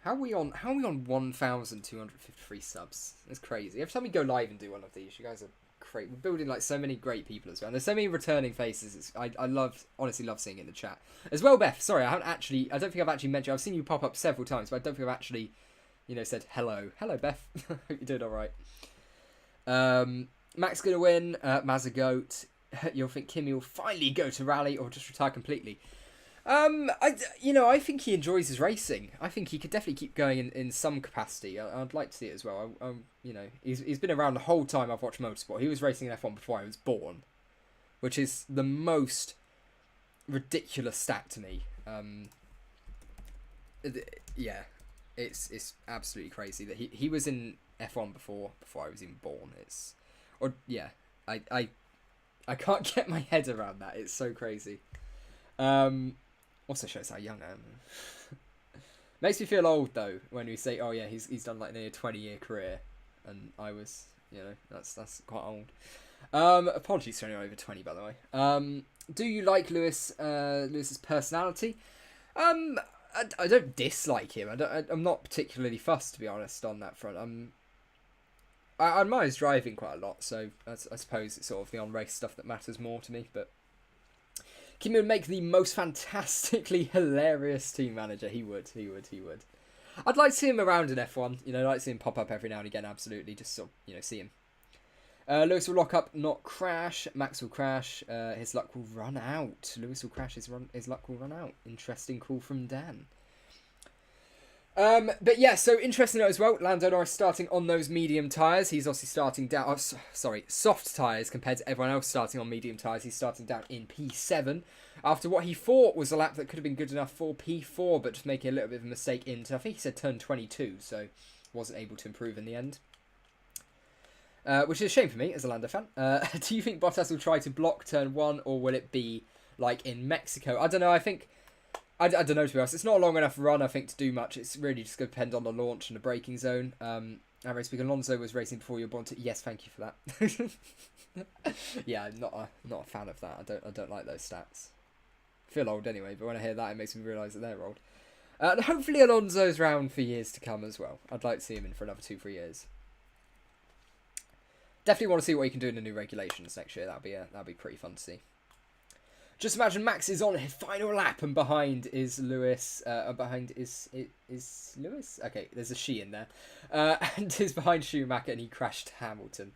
How are we on 1,253 subs? That's crazy. Every time we go live and do one of these, you guys are great. We're building like so many great people as well. And there's so many returning faces. I honestly love seeing it in the chat. As well, Beth, sorry, I don't think I've actually mentioned, I've seen you pop up several times, but I don't think I've actually, said hello. Hello, Beth. Hope you're doing all right. Max gonna win. Mazagoat. You'll think Kimi will finally go to rally or just retire completely. I think he enjoys his racing. I think he could definitely keep going in some capacity. I'd like to see it as well. He's been around the whole time I've watched motorsport. He was racing in F1 before I was born, which is the most ridiculous stat to me. It's absolutely crazy that he was in F1 before I was even born. I can't get my head around that. It's so crazy. Also shows how young I am. Makes me feel old though when we say, oh yeah, he's done like nearly a 20-year career, and I was, that's quite old. Apologies for anyone over 20, by the way. Do you like Lewis's personality? I don't dislike him. I'm not particularly fussed, to be honest, on that front. I admire his driving quite a lot, so I suppose it's sort of the on-race stuff that matters more to me, but Kimi would make the most fantastically hilarious team manager. He would. I'd like to see him around in F1. I'd like to see him pop up every now and again, absolutely. Just sort of, see him. Lewis will lock up, not crash. Max will crash. His luck will run out. Lewis will crash, his luck will run out. Interesting call from Dan. But yeah, so interesting to note as well, Lando Norris starting on those medium tyres. He's obviously starting down, soft tyres compared to everyone else starting on medium tyres. He's starting down in P7 after what he thought was a lap that could have been good enough for P4, but just making a little bit of a mistake into, I think he said turn 22, so wasn't able to improve in the end. Which is a shame for me as a Lando fan. Do you think Bottas will try to block turn 1, or will it be like in Mexico? I don't know, I don't know, to be honest. It's not a long enough run, I think, to do much. It's really just going to depend on the launch and the braking zone. RaceBeacon, Alonso was racing before you were born. Yes, thank you for that. Yeah, I'm not a fan of that. I don't like those stats. I feel old anyway, but when I hear that, it makes me realise that they're old. And hopefully Alonso's round for years to come as well. I'd like to see him in for another 2-3 years. Definitely want to see what he can do in the new regulations next year. That'd be pretty fun to see. Just imagine Max is on his final lap, and behind is Lewis. Behind is Lewis. Okay, there's a she in there, and is behind Schumacher, and he crashed Hamilton.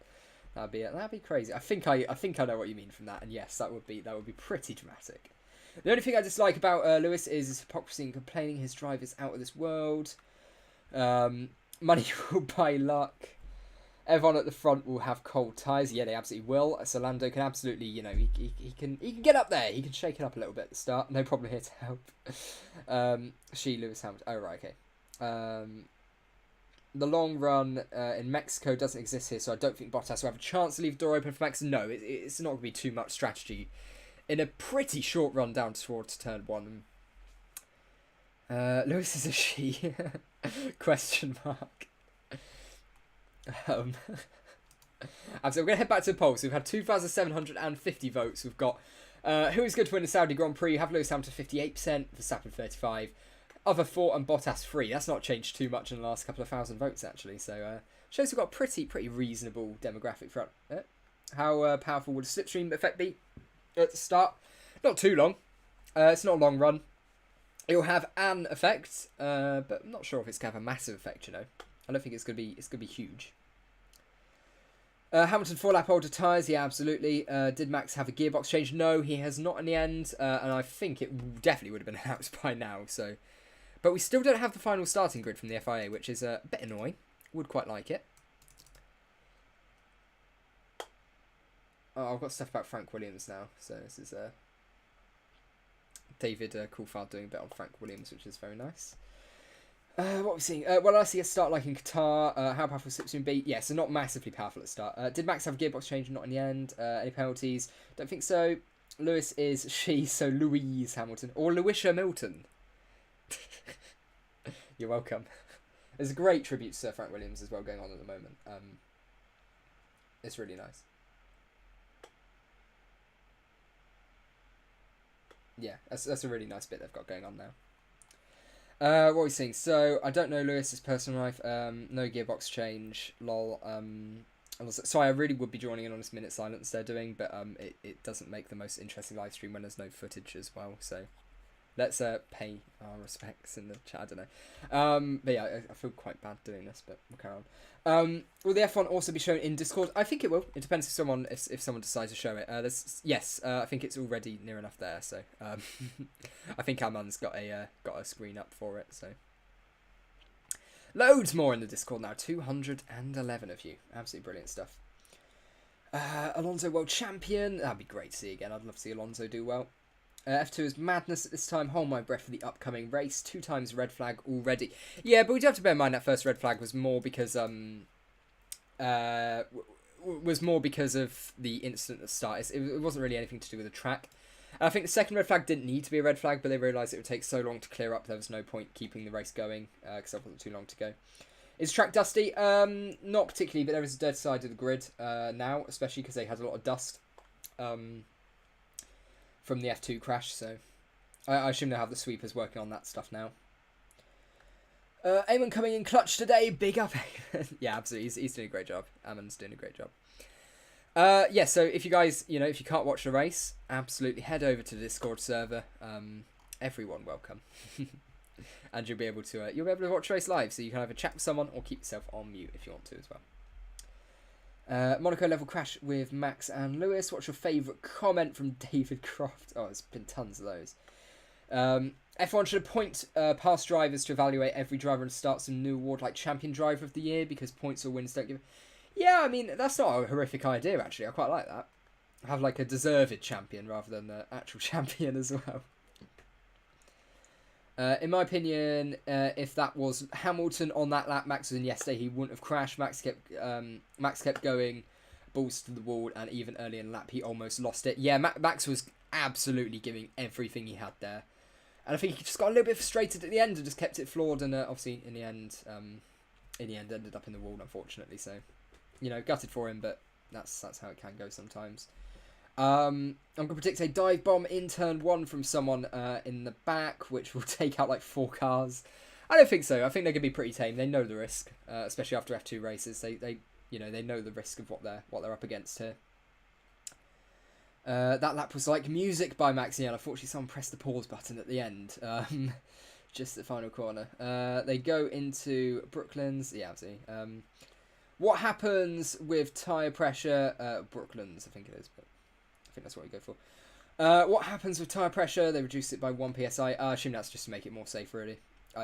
That'd be crazy. I think I know what you mean from that, and yes, that would be pretty dramatic. The only thing I dislike about Lewis is his hypocrisy and complaining his drive is out of this world. Money will buy luck. Everyone at the front will have cold tyres. Yeah, they absolutely will. So Lando can absolutely, you know, he can get up there. He can shake it up a little bit at the start. No problem here to help. Lewis Hamilton. Oh, right, okay. The long run in Mexico doesn't exist here, so I don't think Bottas will have a chance to leave the door open for Max. No, it's not going to be too much strategy in a pretty short run down towards turn 1. Lewis is a she? Question mark. So we're going to head back to the polls. So we've had 2,750 votes. We've got who is good to win the Saudi Grand Prix. You have Lewis Hamilton 58%, Verstappen 35%, other 4 and Bottas 3. That's not changed too much in the last couple of thousand votes actually. So shows we've got a pretty reasonable demographic for how powerful would a slipstream effect be at the start? Not too long. It's not a long run. It will have an effect, but I'm not sure if it's going to have a massive effect. You know. I don't think it's gonna be huge. Hamilton 4-lap older tyres, yeah, absolutely. Did Max have a gearbox change? No, he has not in the end, and I think it definitely would have been announced by now. So, but we still don't have the final starting grid from the FIA, which is a bit annoying. Would quite like it. Oh, I've got stuff about Frank Williams now, so this is David Coulthard doing a bit on Frank Williams, which is very nice. What are we seeing? Well, I see a start like in Qatar. How powerful will Slipstream be? Yeah, so not massively powerful at the start. Did Max have a gearbox change? Not in the end. Any penalties? Don't think so. Lewis is she, so Louise Hamilton. Or Lewisha Milton. You're welcome. There's a great tribute to Sir Frank Williams as well going on at the moment. It's really nice. Yeah, that's a really nice bit they've got going on now. What are we seeing? So, I don't know Lewis's personal life. No gearbox change. Lol. Sorry, I really would be joining in on this minute silence they're doing, but it doesn't make the most interesting live stream when there's no footage as well. So, let's pay our respects in the chat. I don't know. But yeah, I feel quite bad doing this, but we'll carry on. Will the F1 also be shown in Discord? I think it will. It depends if someone decides to show it. Yes, I think it's already near enough there. So I think Aman's got a screen up for it. So loads more in the Discord now. 211 of you. Absolutely brilliant stuff. Alonso World Champion. That'd be great to see again. I'd love to see Alonso do well. F2 is madness at this time. Hold my breath for the upcoming race. 2 times red flag already. Yeah, but we do have to bear in mind that first red flag was more because of the incident at the start. It wasn't really anything to do with the track. I think the second red flag didn't need to be a red flag, but they realised it would take so long to clear up. There was no point keeping the race going because there wasn't too long to go. Is track dusty? Not particularly, but there is a dead side of the grid now, especially because they had a lot of dust. From the F2 crash, so I assume they'll have the sweepers working on that stuff now. Eamon coming in clutch today, big up. Yeah, absolutely, he's doing a great job. Eamon's doing a great job. Yeah, so if you guys, if you can't watch the race, absolutely head over to the Discord server. Everyone welcome, and you'll be able to watch the race live. So you can either chat with someone or keep yourself on mute if you want to as well. Monaco level crash with Max and Lewis. What's your favourite comment from David Croft? Oh, there's been tons of those. F1 should appoint past drivers to evaluate every driver and start some new award like Champion Driver of the Year because points or wins don't give. Yeah, I mean, that's not a horrific idea, actually. I quite like that. Have like a deserved champion rather than the actual champion as well. In my opinion, if that was Hamilton on that lap Max was in yesterday, he wouldn't have crashed. Max kept going, balls to the wall, and even early in the lap, he almost lost it. Yeah, Max was absolutely giving everything he had there. And I think he just got a little bit frustrated at the end and just kept it flawed, and obviously, in the end, ended up in the wall, unfortunately. So, gutted for him, but that's how it can go sometimes. I'm going to predict a dive bomb in turn 1 from someone in the back, which will take out like 4 cars. I don't think so. I think they're going to be pretty tame. They know the risk, especially after F2 races. They know the risk of what they're up against here. That lap was like music by Max. Yeah, unfortunately someone pressed the pause button at the end. Just the final corner. They go into Brooklands. Yeah, absolutely. What happens with tyre pressure? Brooklands, I think it is, but I think that's what we go for. What happens with tyre pressure? They reduce it by 1 psi. I assume that's just to make it more safe, really,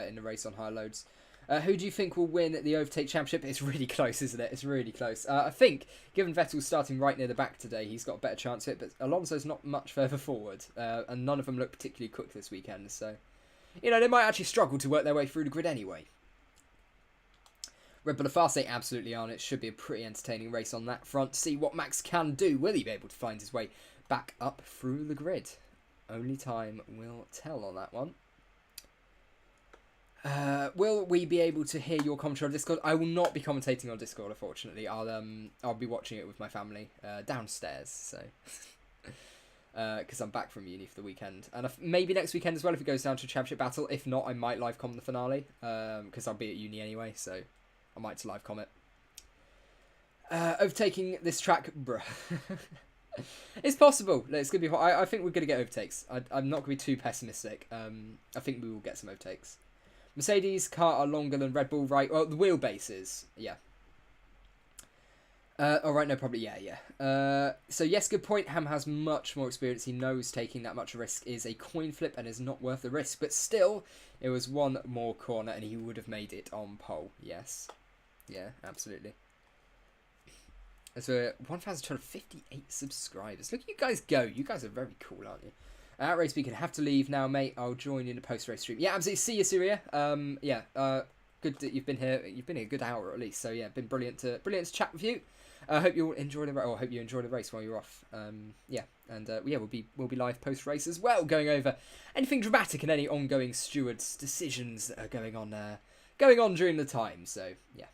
in the race on high loads. Who do you think will win the Overtake Championship? It's really close, isn't it? It's really close. I think, given Vettel's starting right near the back today, he's got a better chance of it, but Alonso's not much further forward, and none of them look particularly quick this weekend, so, you know, they might actually struggle to work their way through the grid anyway. Red Bull are fast, they absolutely aren't. It should be a pretty entertaining race on that front. See what Max can do. Will he be able to find his way back up through the grid? Only time will tell on that one. Will we be able to hear your commentary on Discord? I will not be commentating on Discord, unfortunately. I'll be watching it with my family downstairs, so because I'm back from uni for the weekend, and maybe next weekend as well if it goes down to a championship battle. If not, I might live comment the finale because I'll be at uni anyway, so I might live comment. Overtaking this track, bruh. It's possible. It's gonna be. I think we're gonna get overtakes. I'm not gonna be too pessimistic. I think we will get some overtakes. Mercedes car are longer than Red Bull, right? Well, the wheelbases, yeah. All right, no problem. Yeah. So yes, good point. Ham has much more experience. He knows taking that much risk is a coin flip and is not worth the risk. But still, it was one more corner and he would have made it on pole. Yes. Yeah, absolutely. So 1,258 subscribers. Look at you guys go. You guys are very cool, aren't you? At RaceBeacon, have to leave now, mate. I'll join you in the post-race stream. Yeah, absolutely. See you, Syria. Good that you've been here. You've been here a good hour at least. So yeah, been brilliant to chat with you. I hope you enjoy the hope you enjoy the race while you're off. We'll be live post-race as well, going over anything dramatic and any ongoing stewards' decisions that are going on during the time. So yeah,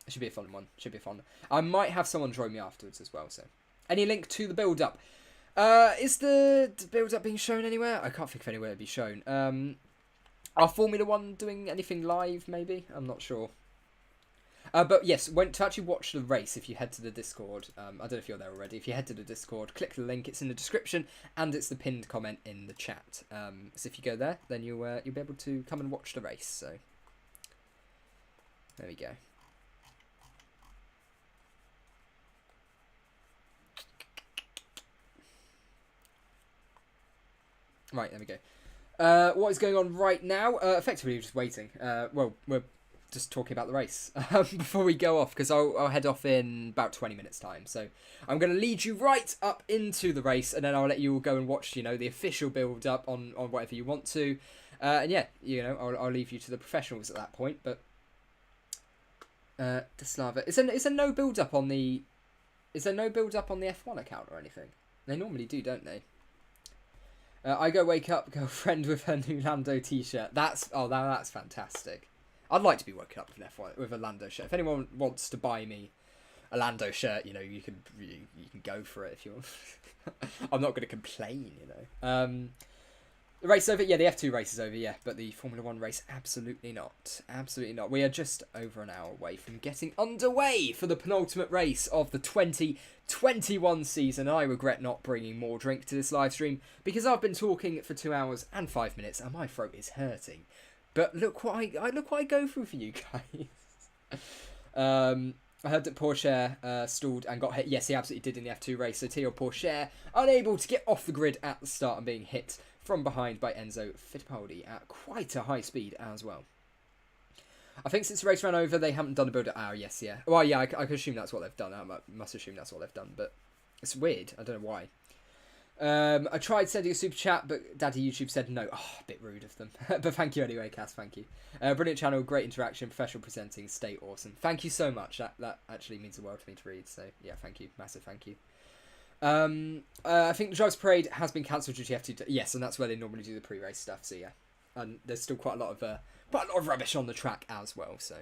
it should be a fun one. I might have someone join me afterwards as well. So any link to the build-up. Is the build-up being shown anywhere? I can't think of anywhere to be shown. Are Formula 1 doing anything live, maybe? I'm not sure. But yes, to actually watch the race, if you head to the Discord, I don't know if you're there already, if you head to the Discord, click the link, it's in the description, and it's the pinned comment in the chat. So if you go there, then you'll be able to come and watch the race, so there we go. Right, there we go. What is going on right now? Effectively, we're just waiting. We're just talking about the race before we go off, because I'll head off in about 20 minutes' time. So I'm going to lead you right up into the race, and then I'll let you all go and watch, the official build-up on whatever you want to. And yeah, I'll leave you to the professionals at that point. But Deslava, is there no build-up on the F1 account or anything? They normally do, don't they? I go wake up girlfriend with her new Lando t-shirt. That's fantastic. I'd like to be woken up with an F1 with a Lando shirt. If anyone wants to buy me a Lando shirt, you can go for it if you want. I'm not going to complain, The race over? Yeah, the F2 race is over, yeah. But the Formula 1 race, absolutely not. Absolutely not. We are just over an hour away from getting underway for the penultimate race of the 2021 season. I regret not bringing more drink to this live stream because I've been talking for 2 hours and 5 minutes and my throat is hurting. But look what I go through for you guys. I heard that Porsche stalled and got hit. Yes, he absolutely did in the F2 race. So Théo Porsche unable to get off the grid at the start and being hit from behind by Enzo Fittipaldi at quite a high speed as well. I think since the race ran over, they haven't done a build-up. Oh, yes, yeah. Well, yeah, I could assume that's what they've done. I must assume that's what they've done, but it's weird. I don't know why. I tried sending a super chat, but Daddy YouTube said no. Oh, a bit rude of them. But thank you anyway, Cass. Thank you. Brilliant channel, great interaction, professional presenting, stay awesome. Thank you so much. That actually means the world to me to read. So yeah, thank you, massive thank you. I think the Drivers Parade has been cancelled due to F2. Yes, and that's where they normally do the pre-race stuff. So yeah, and there's still quite a lot of rubbish on the track as well. So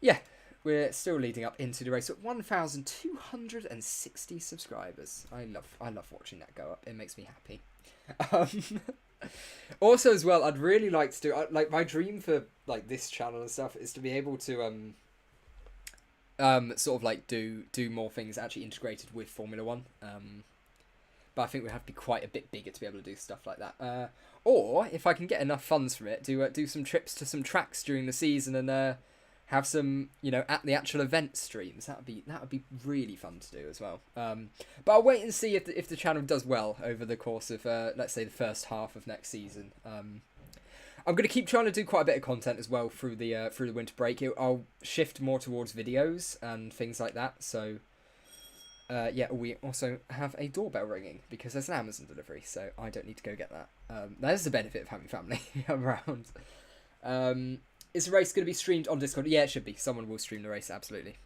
yeah. We're still leading up into the race at 1,260 subscribers. I love watching that go up. It makes me happy. Also, as well, I'd really like to do my dream for this channel and stuff is to be able to sort of do more things actually integrated with Formula 1. But I think we have to be quite a bit bigger to be able to do stuff like that. Or if I can get enough funds from it, do some trips to some tracks during the season and have some, at the actual event streams. That would be really fun to do as well. But I'll wait and see if the channel does well over the course of let's say the first half of next season. I'm going to keep trying to do quite a bit of content as well through the winter break. I'll shift more towards videos and things like that. So, we also have a doorbell ringing because there's an Amazon delivery, so I don't need to go get that. There's the benefit of having family around. Is the race going to be streamed on Discord? Yeah, it should be. Someone will stream the race, absolutely.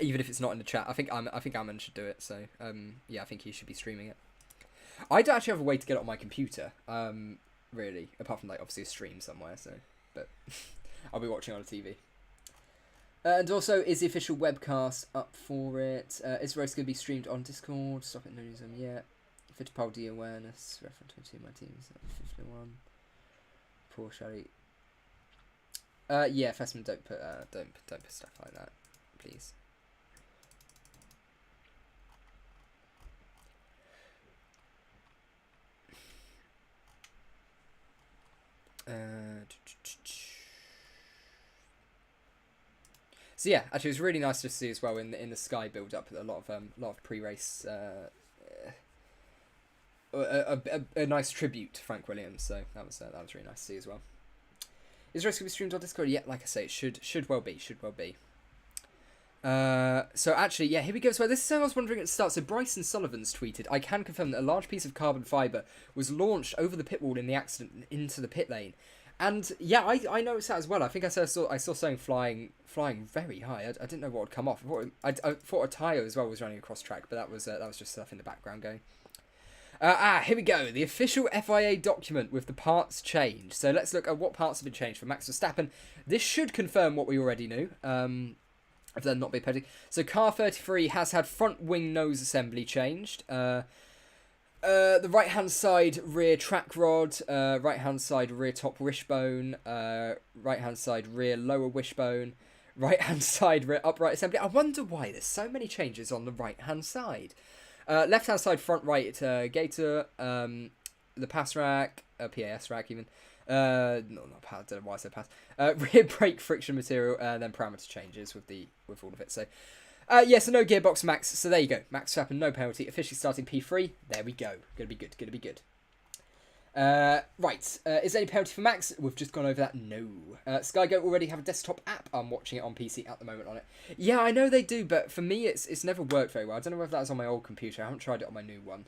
Even if it's not in the chat, I think Ammon should do it. So, I think he should be streaming it. I don't actually have a way to get it on my computer. Really, apart from obviously a stream somewhere, but I'll be watching on a TV. And also, is the official webcast up for it? Is the race going to be streamed on Discord? Stop it, no news on yet. Fittipaldi awareness, reference 22, my team's 51. Poor Shari. Fessman, don't put stuff like that, please. So yeah, actually, it was really nice to see as well in the Sky build up a lot of pre-race, a nice tribute to Frank Williams. So that was really nice to see as well. Is the race going to be streamed on Discord? Yeah, like I say, it should well be. So actually, yeah, here we go. So this is how I was wondering at the start. So Bryson Sullivan's tweeted, I can confirm that a large piece of carbon fibre was launched over the pit wall in the accident into the pit lane. And yeah, I noticed that as well. I think I saw something flying very high. I didn't know what would come off. I thought a tyre as well was running across track, but that was just stuff in the background going. Here we go. The official FIA document with the parts changed. So let's look at what parts have been changed for Max Verstappen. This should confirm what we already knew. If they're not big petty. So car 33 has had front wing nose assembly changed. The right hand side rear track rod, right hand side rear top wishbone, right hand side rear lower wishbone, right hand side rear upright assembly. I wonder why there's so many changes on the right hand side. Left hand side front right gator, the pass rack, PAS rack even. Not pass, I don't know why I said pass. Rear brake friction material, then parameter changes with all of it. So, so no gearbox Max. So there you go. Max Verstappen, no penalty. Officially starting P3. There we go. Gonna be good. Right. Is there any penalty for Max? We've just gone over that. No. Sky Go already have a desktop app. I'm watching it on PC at the moment on it. Yeah, I know they do, but for me, it's never worked very well. I don't know whether that's on my old computer. I haven't tried it on my new one.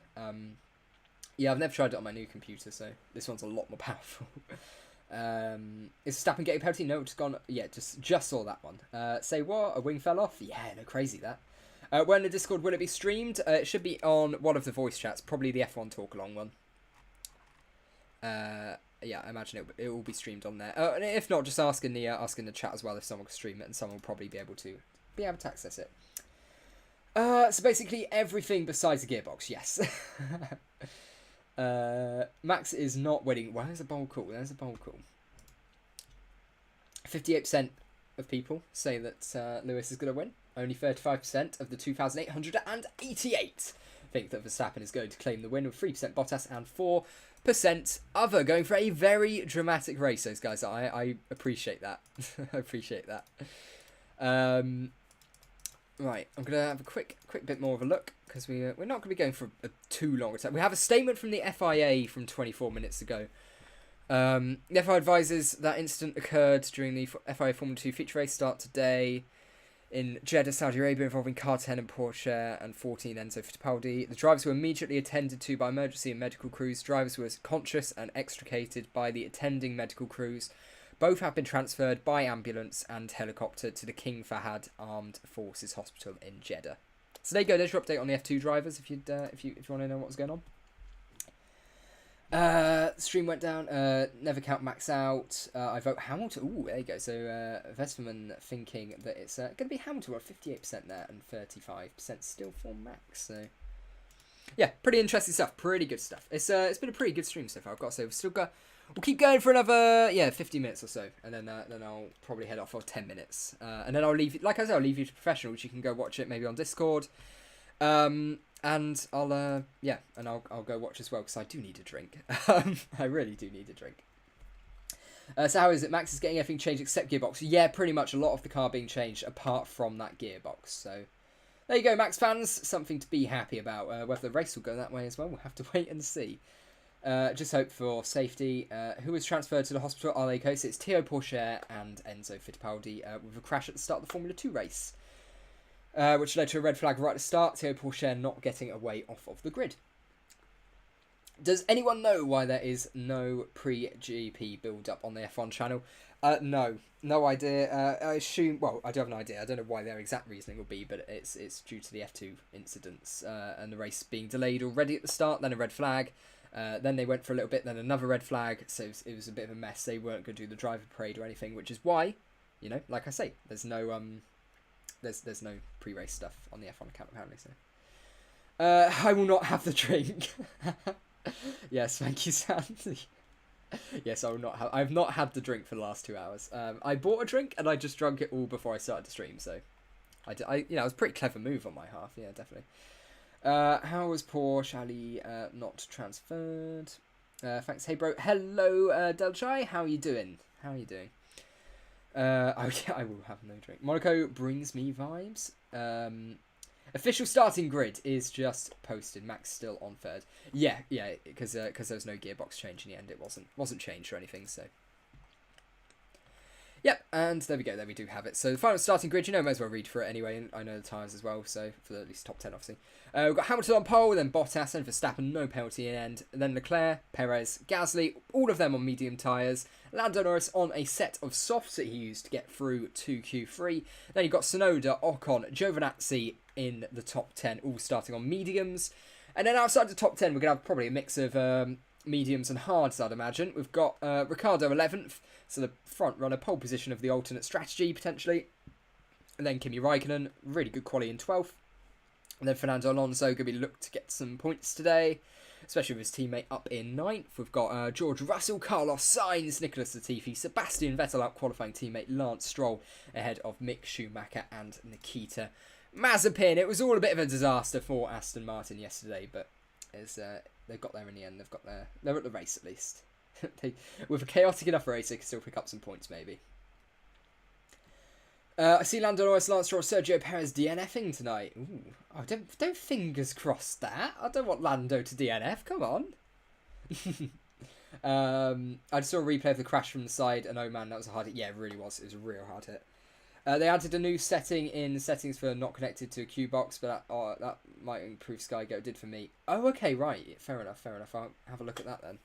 Yeah, I've never tried it on my new computer, so this one's a lot more powerful. Is Verstappen getting a penalty? No, just gone. Yeah, just saw that one. Say what? A wing fell off? Yeah, no, crazy that. When the Discord, will it be streamed? It should be on one of the voice chats, probably the F1 talk along one. Yeah, I imagine it will be streamed on there. And if not, just ask in the chat as well if someone can stream it, and someone will probably be able to access it. So basically everything besides the gearbox, yes. Max is not winning. Well, there's a bold call. 58% of people say that Lewis is going to win. Only 35% of the 2,888 think that Verstappen is going to claim the win, with 3% Bottas and 4% other. Going for a very dramatic race, those guys. I appreciate that. I appreciate that. Right, I'm going to have a quick bit more of a look, because we're not going to be going for a too long a time. We have a statement from the FIA from 24 minutes ago. The FIA advises that incident occurred during the FIA Formula 2 feature race start today in Jeddah, Saudi Arabia, involving car 10 and Porsche and 14 Enzo Fittipaldi. The drivers were immediately attended to by emergency and medical crews. Drivers were conscious and extricated by the attending medical crews. Both have been transferred by ambulance and helicopter to the King Fahad Armed Forces Hospital in Jeddah. So there you go. There's your update on the F2 drivers. If you want to know what's going on. Stream went down. Never count Max out. I vote Hamilton. Ooh, there you go. So Vesterman thinking that it's going to be Hamilton. We're 58% there and 35% still for Max. So yeah, pretty interesting stuff. Pretty good stuff. It's been a pretty good stream so far. I've got to say we'll keep going for another 50 minutes or so, and then I'll probably head off for 10 minutes, and then I'll leave. Like I said, I'll leave you to Professional, which you can go watch it maybe on Discord. And And I'll I'll go watch as well because I do need a drink. I really do need a drink. So how is it? Max is getting everything changed except gearbox. Yeah, pretty much a lot of the car being changed apart from that gearbox. So there you go, Max fans. Something to be happy about. Whether the race will go that way as well, we'll have to wait and see. Just hope for safety. Who was transferred to the hospital at Arlay Coast? It's Théo Pourchaire and Enzo Fittipaldi with a crash at the start of the Formula 2 race. Which led to a red flag right at the start. Théo Pourchaire not getting away off of the grid. Does anyone know why there is no pre-GP build-up on the F1 channel? No idea. I assume, well, I do have an idea. I don't know why their exact reasoning will be, but it's due to the F2 incidents and the race being delayed already at the start, then a red flag. Then they went for a little bit, then another red flag, so it was a bit of a mess. They weren't going to do the driver parade or anything, which is why, you know, like I say, there's no there's no pre-race stuff on the F1 account apparently. So I will not have the drink. Yes, thank you, Sandy. Yes, I will not have. I've not had the drink for the last 2 hours. I bought a drink and I just drank it all before I started the stream. So it was a pretty clever move on my half. Yeah, definitely. How was poor Shally not transferred? Thanks. Hey, bro. Hello, Delchai. How are you doing? I will have no drink. Monaco brings me vibes. Official starting grid is just posted. Max still on third. Yeah, because there was no gearbox change in the end. It wasn't changed or anything. So. Yep, and there we go. There we do have it. So the final starting grid, may as well read for it anyway. And I know the tyres as well, so for at least top 10, obviously. We've got Hamilton on pole, then Bottas, and Verstappen, no penalty in end. And then Leclerc, Perez, Gasly, all of them on medium tyres. Lando Norris on a set of softs that he used to get through to Q3. Then you've got Tsunoda, Ocon, Giovinazzi in the top 10, all starting on mediums. And then outside the top 10, we're going to have probably a mix of mediums and hards, I'd imagine. We've got Ricciardo 11th, so the front runner, pole position of the alternate strategy, potentially. And then Kimi Raikkonen, really good quality in 12th. And then Fernando Alonso going to be looked to get some points today, especially with his teammate up in 9th. We've got George Russell, Carlos Sainz, Nicholas Latifi, Sebastian Vettel out qualifying teammate Lance Stroll ahead of Mick Schumacher and Nikita Mazepin. It was all a bit of a disaster for Aston Martin yesterday, but they got there in the end. They're at the race at least. With a chaotic enough race, they can still pick up some points maybe. I see Lando Norris, Lance Stroll, Sergio Perez DNFing tonight. Ooh, don't fingers crossed that. I don't want Lando to DNF. Come on. I just saw a replay of the crash from the side, and oh man, that was a hard hit. Yeah, it really was. It was a real hard hit. They added a new setting in settings for not connected to a Qbox, but that might improve SkyGo. Did for me. Oh, okay, right. Fair enough. I'll have a look at that then.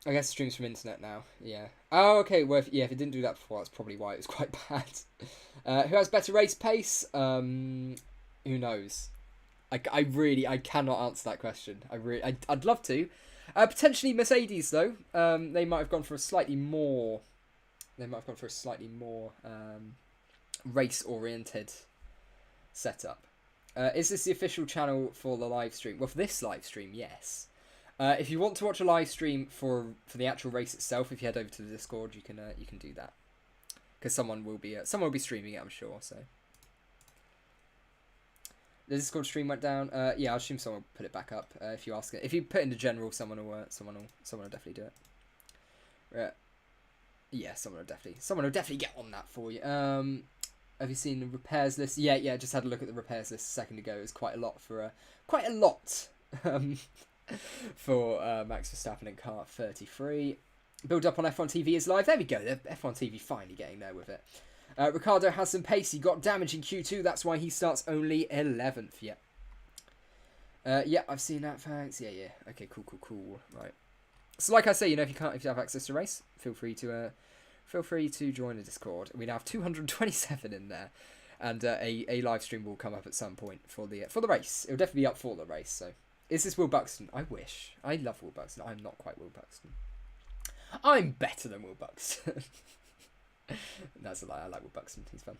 I guess streams from internet now. Yeah. Oh, okay. Well, if it didn't do that before, that's probably why it was quite bad. Who has better race pace? Who knows? I cannot answer that question. I'd love to. Potentially Mercedes though. They might have gone for a slightly more. Race-oriented setup. Is this the official channel for the live stream? Well, for this live stream, yes. If you want to watch a live stream for the actual race itself, if you head over to the Discord, you can do that, because someone will be streaming it, I'm sure. So the Discord stream went down. Yeah, I assume someone will put it back up. If you ask it, if you put in the general, someone will definitely do it. Yeah, someone will definitely get on that for you. Have you seen the repairs list? Yeah. Just had a look at the repairs list a second ago. It was quite a lot for Max Verstappen in car 33. Build up on F1 TV is live. There we go. The F1 TV finally getting there with it. Ricciardo has some pace. He got damage in Q2. That's why he starts only 11th. Yeah, I've seen that. Thanks. Yeah. Okay, cool. Right. So like I say, if you have access to race, feel free to join the Discord. We now have 227 in there, and a live stream will come up at some point for the race. It'll definitely be up for the race. So, is this Will Buxton? I wish. I love Will Buxton. I'm not quite Will Buxton. I'm better than Will Buxton. That's a lie. I like Will Buxton. He's fun.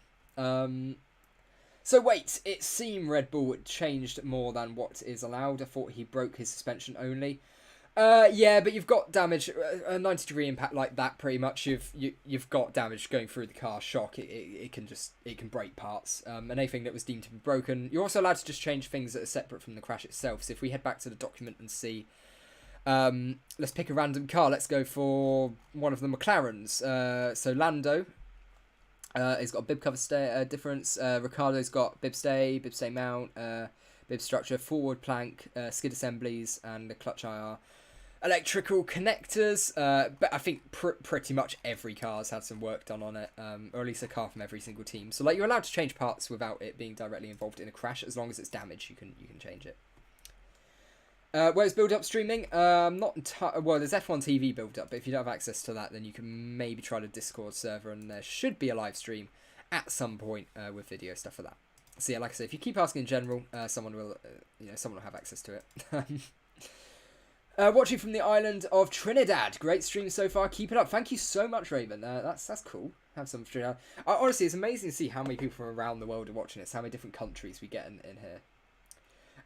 So wait, it seemed Red Bull changed more than what is allowed. I thought he broke his suspension only. Yeah, but you've got damage, a 90-degree impact like that. Pretty much, you've got damage going through the car. Shock. It can break parts. And anything that was deemed to be broken. You're also allowed to just change things that are separate from the crash itself. So if we head back to the document and see, let's pick a random car. Let's go for one of the McLarens. So Lando. He's got a bib cover difference. Ricardo's got bib stay mount, bib structure, forward plank, skid assemblies, and the clutch IR. Electrical connectors, but I think pretty much every car's had some work done on it, or at least a car from every single team. So like you're allowed to change parts without it being directly involved in a crash, as long as it's damaged, you can change it. Where's build-up streaming? Not well, there's F1 TV build-up, but if you don't have access to that, then you can maybe try the Discord server, and there should be a live stream at some point with video stuff for that. So yeah, like I said, if you keep asking in general, someone will have access to it. Watching from the island of Trinidad. Great stream so far. Keep it up. Thank you so much, Raven. That's cool. Have some Trinidad. Honestly, it's amazing to see how many people from around the world are watching this. How many different countries we get in here.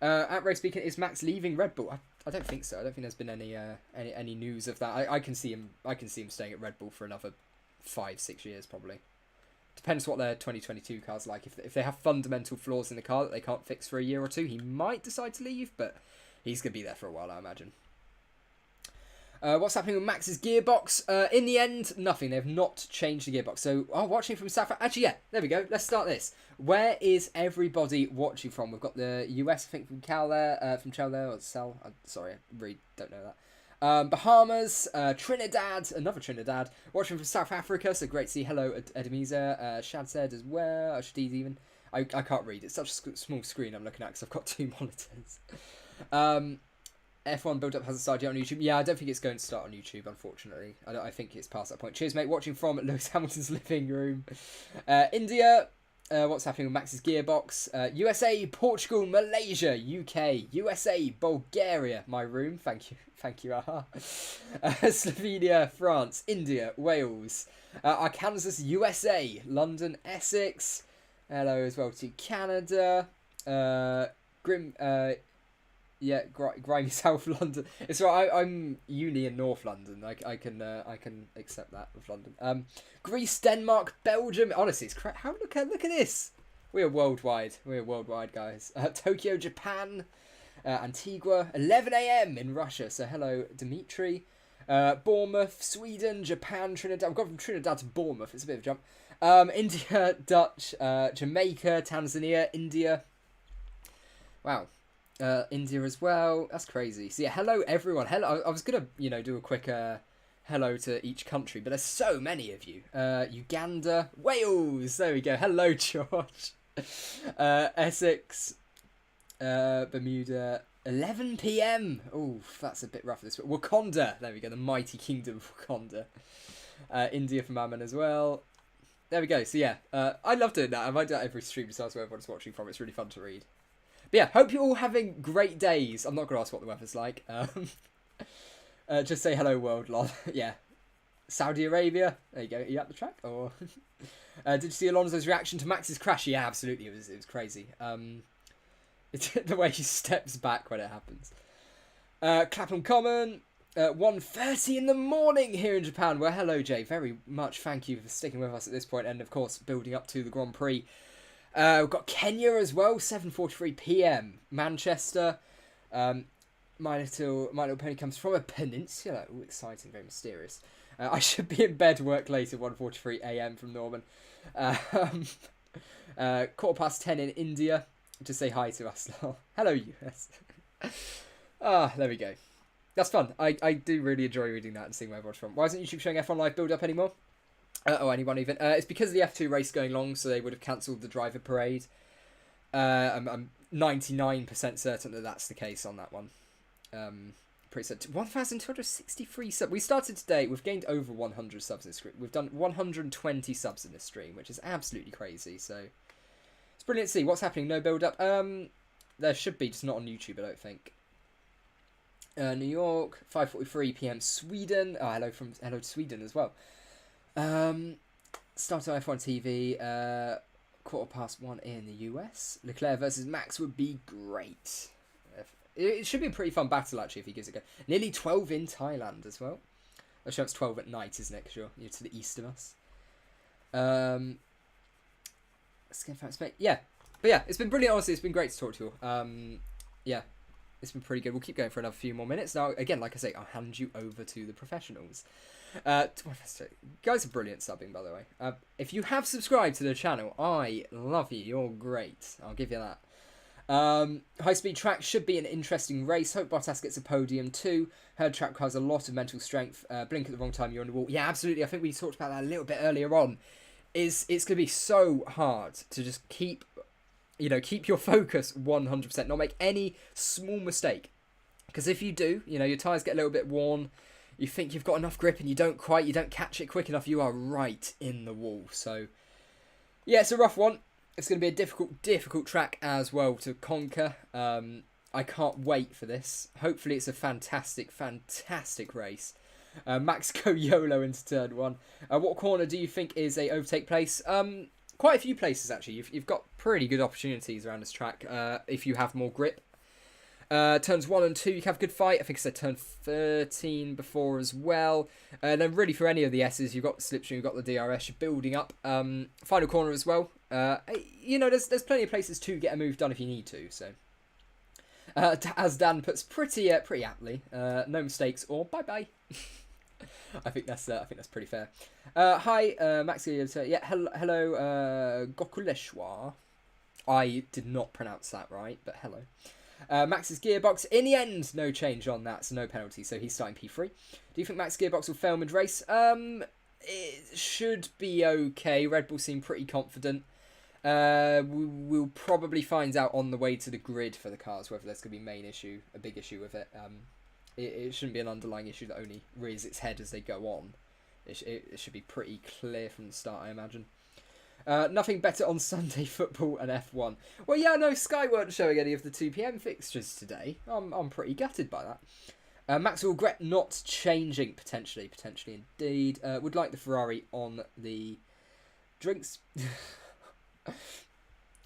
At RaceBeacon, is Max leaving Red Bull? I don't think so. I don't think there's been any news of that. I can see him staying at Red Bull for another 5-6 years probably. Depends what their 2022 car's like. If they have fundamental flaws in the car that they can't fix for a year or two, he might decide to leave, but he's gonna be there for a while, I imagine. What's happening with Max's gearbox? In the end, nothing. They've not changed the gearbox. So, watching from South Africa. Actually, yeah, there we go. Let's start this. Where is everybody watching from? We've got the US, I think, from Cal there. From Chal there, or Sal. Sorry, I really don't know that. Bahamas, Trinidad, another Trinidad. Watching from South Africa, so great to see. Hello, Edemiza. Shad said as well. Shadiz even. I can't read. It's such a small screen I'm looking at because I've got 2 monitors. F1 build-up hasn't started yet on YouTube. Yeah, I don't think it's going to start on YouTube, unfortunately. I think it's past that point. Cheers, mate. Watching from Lewis Hamilton's living room. India. What's happening with Max's gearbox? USA, Portugal, Malaysia, UK, USA, Bulgaria. My room. Thank you. Aha. Slovenia, France, India, Wales. Arkansas, USA, London, Essex. Hello as well to Canada. Yeah, grimy South London. It's right. I'm uni in North London. I can accept that with London. Greece, Denmark, Belgium. Honestly, it's how look at this. We are worldwide. We are worldwide, guys. Tokyo, Japan, Antigua. 11 a.m. in Russia. So hello, Dimitri. Bournemouth, Sweden, Japan, Trinidad. I've gone from Trinidad to Bournemouth. It's a bit of a jump. India, Dutch, Jamaica, Tanzania, India. Wow. India as well. That's crazy. So yeah, hello everyone. Hello. I was gonna do a quick hello to each country, but there's so many of you. Uganda, Wales. There we go. Hello, George. Essex, Bermuda. 11 p.m. Oh, that's a bit rough. This Wakanda. There we go. The mighty kingdom of Wakanda. India from Mammon as well. There we go. So yeah, I love doing that. I might do that every stream just where everyone's watching from. It's really fun to read. But yeah, hope you're all having great days. I'm not going to ask what the weather's like. Just say hello, world, lol. Yeah. Saudi Arabia. There you go. Are you at the track? Or did you see Alonso's reaction to Max's crash? Yeah, absolutely. It was crazy. It's the way he steps back when it happens. Clapham Common. 1:30 in the morning here in Japan. Well, hello, Jay. Very much thank you for sticking with us at this point, and of course, building up to the Grand Prix. We've got Kenya as well, 7:43 p.m. Manchester. My Little Pony comes from a peninsula. Ooh, exciting, very mysterious. I should be in bed, work late at 1:43 a.m. from Norman. 10:15 in India. Just say hi to us. Hello, US. There we go. That's fun. I do really enjoy reading that and seeing where everyone's from. Why isn't YouTube showing F1 Live build-up anymore? Or anyone even. It's because of the F2 race going long, so they would have cancelled the driver parade. I'm 99% certain that that's the case on that one. Pretty certain. 1,263 subs. We started today. We've gained over 100 subs in this stream. We've done 120 subs in this stream, which is absolutely crazy. So it's brilliant to see. What's happening? No build-up. There should be, just not on YouTube, I don't think. New York, 5:43 p.m. Sweden. Hello to Sweden as well. Start on F1 TV, 1:15 in the US. Leclerc versus Max would be great. It should be a pretty fun battle, actually, if he gives it a go. Nearly 12 in Thailand as well. I'm sure it's 12 at night, isn't it? Because you're to the east of us. Yeah. But yeah, it's been brilliant, honestly. It's been great to talk to you all. Yeah, it's been pretty good. We'll keep going for another few more minutes. Now, again, like I say, I'll hand you over to the professionals. Guys are brilliant subbing, by the way. If you have subscribed to the channel, I love you. You're great. I'll give you that. High-speed track should be an interesting race. Hope Bottas gets a podium too. Heard track has a lot of mental strength. Blink at the wrong time, you're on the wall. Yeah, absolutely. I think we talked about that a little bit earlier on. It's going to be so hard to just keep your focus 100%. Not make any small mistake. Because if you do, your tyres get a little bit worn. You think you've got enough grip and you don't catch it quick enough. You are right in the wall. So, yeah, it's a rough one. It's going to be a difficult track as well to conquer. I can't wait for this. Hopefully it's a fantastic race. Max go YOLO into turn 1. What corner do you think is a overtake place? Quite a few places, actually. You've got pretty good opportunities around this track if you have more grip. Turns 1 and 2, you can have a good fight. I think I said turn 13 before as well. And then really for any of the S's, you've got the slipstream, you've got the DRS, you're building up. Final corner as well. There's plenty of places to get a move done if you need to. So, as Dan puts pretty aptly, no mistakes or bye bye. I think that's pretty fair. Hi, Max. Yeah, hello, Gokuleshwar. I did not pronounce that right, but hello. Max's gearbox, in the end, no change on that, so no penalty, so he's starting P3. Do you think Max's gearbox will fail mid-race? It should be okay. Red Bull seem pretty confident. We'll probably find out on the way to the grid for the cars whether there's going to be a big issue with it. It shouldn't be an underlying issue that only rears its head as they go on. It should be pretty clear from the start, I imagine. Nothing better on Sunday football and F1. Well, yeah, no, Sky weren't showing any of the 2 PM fixtures today. I'm pretty gutted by that. Max will regret not changing, potentially indeed. Would like the Ferrari on the drinks.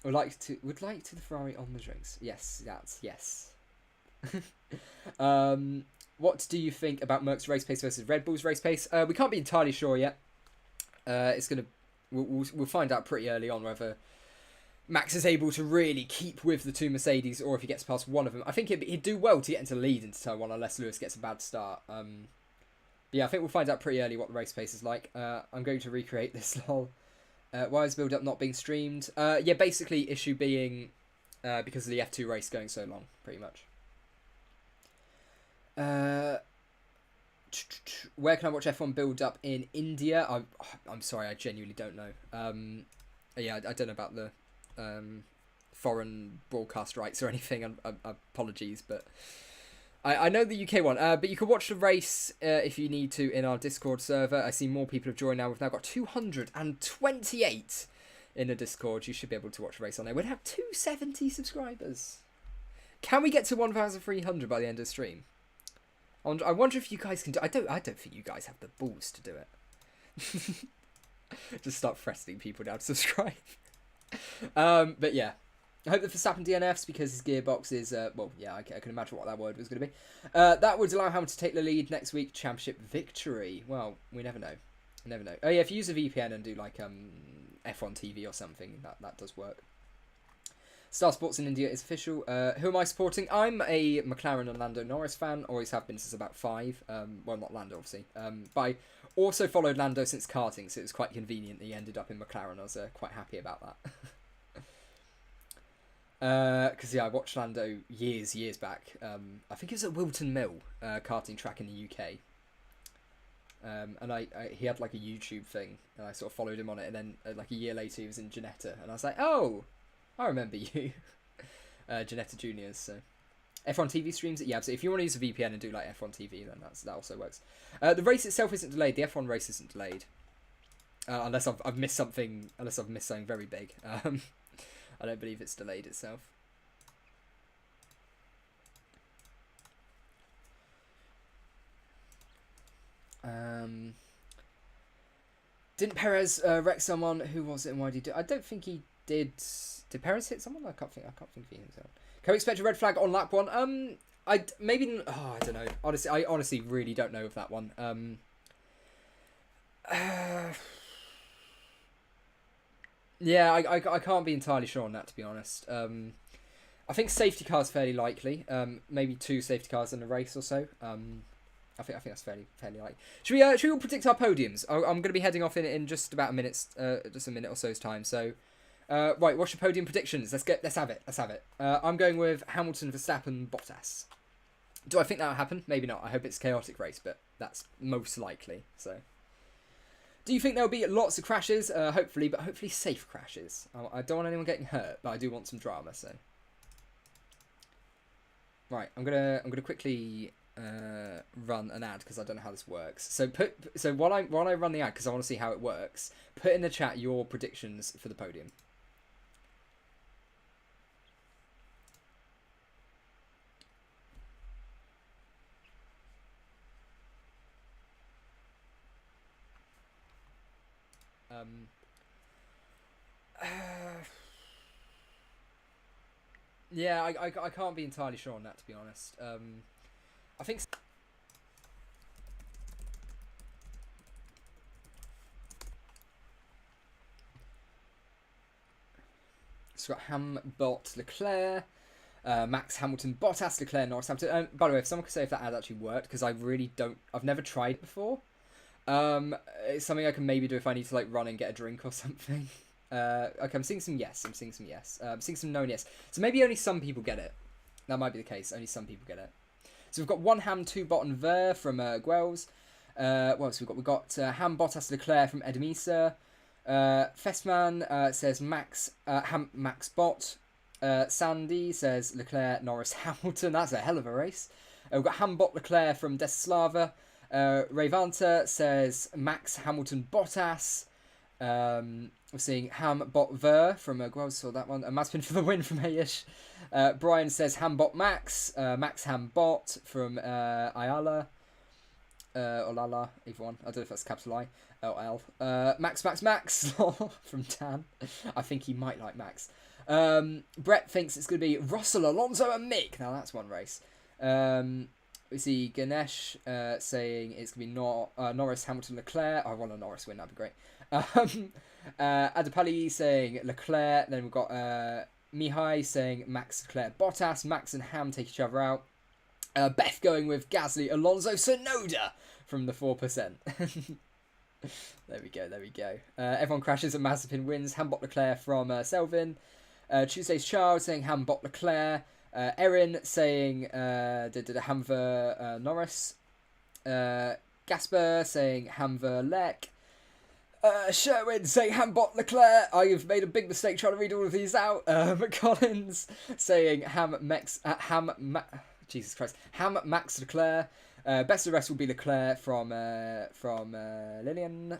would like to the Ferrari on the drinks. Yes, that's yes. What do you think about Merck's race pace versus Red Bull's race pace? We can't be entirely sure yet. We'll find out pretty early on whether Max is able to really keep with the 2 Mercedes or if he gets past one of them. I think he'd do well to get into the lead into turn 1 unless Lewis gets a bad start. But yeah, I think we'll find out pretty early what the race pace is like. I'm going to recreate this lol. Why is build-up not being streamed? Yeah, basically issue being because of the F2 race going so long, pretty much. Where can I watch F1 build up in India? I'm sorry, I genuinely don't know. Yeah, I don't know about the foreign broadcast rights or anything. Apologies, but I know the UK one. But you can watch the race if you need to in our Discord server. I see more people have joined now. We've now got 228 in the Discord. You should be able to watch the race on there. We'd have 270 subscribers. Can we get to 1,300 by the end of the stream? I wonder if you guys can do. I don't think you guys have the balls to do it. Just start threatening people now to subscribe. But yeah, I hope the Verstappen DNFs because his gearbox is well, yeah, I can imagine what that word was going to be. That would allow Hamilton to take the lead next week. Championship victory. Well, we never know. Never know. Oh yeah, if you use a VPN and do like F1 TV or something, that does work. Star Sports in India is official. Who am I supporting? I'm a McLaren and Lando Norris fan. Always have been since about 5. Well, not Lando, obviously. But I also followed Lando since karting, so it was quite convenient that he ended up in McLaren. I was quite happy about that. Because, yeah, I watched Lando years back. I think it was at Wilton Mill, karting track in the UK. And he had, like, a YouTube thing, and I sort of followed him on it. And then, like, a year later, he was in Ginetta. And I was like, oh... I remember you. Janetta Juniors, so. F1 TV streams it? Yeah, so if you want to use a VPN and do like F1 TV, then that also works. The race itself isn't delayed. The F1 race isn't delayed. Unless I've missed something. Unless I've missed something very big. I don't believe it's delayed itself. Didn't Perez wreck someone? Who was it and why did he do it? I don't think he did. Did Perez hit someone? I can't think he himself. Can we expect a red flag on lap 1? I don't know. Honestly, I honestly really don't know of that one. Yeah, I can't be entirely sure on that, to be honest. I think safety car's fairly likely. Maybe 2 safety cars in a race or so. I think that's fairly likely. Should we all predict our podiums? I'm going to be heading off in just about a minute, just a minute or so's time. So, right, what's your podium predictions? Let's have it. I'm going with Hamilton, Verstappen, Bottas. Do I think that'll happen? Maybe not. I hope it's a chaotic race, but that's most likely. So, do you think there'll be lots of crashes? Hopefully, but hopefully safe crashes. I don't want anyone getting hurt, but I do want some drama. So, right, I'm gonna quickly run an ad because I don't know how this works. So while I run the ad, because I want to see how it works, put in the chat your predictions for the podium. Yeah, I can't be entirely sure on that, to be honest. I think. So we've got Ham-Bot Leclerc, Max Hamilton, Bottas Leclerc, Norris Hamilton. By the way, if someone could say if that ad actually worked, because I really don't. I've never tried it before. It's something I can maybe do if I need to like run and get a drink or something. Okay, I'm seeing some yes. I'm seeing some yes. I'm seeing some no and yes. So maybe only some people get it. That might be the case. Only some people get it. So we've got 1 Ham, 2 Bot and Ver from Guels. What else we've got? We've got Ham, Bottas, Leclerc from Edemisa. Festman says Max Bot. Sandy says Leclerc, Norris, Hamilton. That's a hell of a race. We've got Ham, Bot, Leclerc from Desislava. Rayvanta says Max, Hamilton, Bottas. We're seeing Ham, Bot, Ver from Guels. Saw that one. Mazepin for the win from Ayish. Brian says Ham, Bot, Max. Max, Ham, Bot from Ayala. Or Lala, either one. I don't know if that's capital I or L. Max from Dan. I think he might like Max. Brett thinks it's going to be Russell, Alonso and Mick. Now that's one race. We see Ganesh saying it's going to be Norris, Hamilton, Leclerc. I want a Norris win, that'd be great. Adepali saying Leclerc. Then we've got Mihai saying Max, Leclerc, Bottas. Max and Ham take each other out. Beth going with Gasly, Alonso, Sonoda from the 4%. There we go. Everyone crashes and Mazepin wins. Ham, Bot, Leclerc from Selvin. Tuesday's Charles saying Ham, Bot, Leclerc. Erin saying Hamver, Norris. Gasper saying Hamver, Lek. Sherwin saying Ham, Bot, Leclerc. I've made a big mistake trying to read all of these out. Collins saying Jesus Christ. Ham, Max, Leclerc. Best of the rest will be Leclerc from Lillian.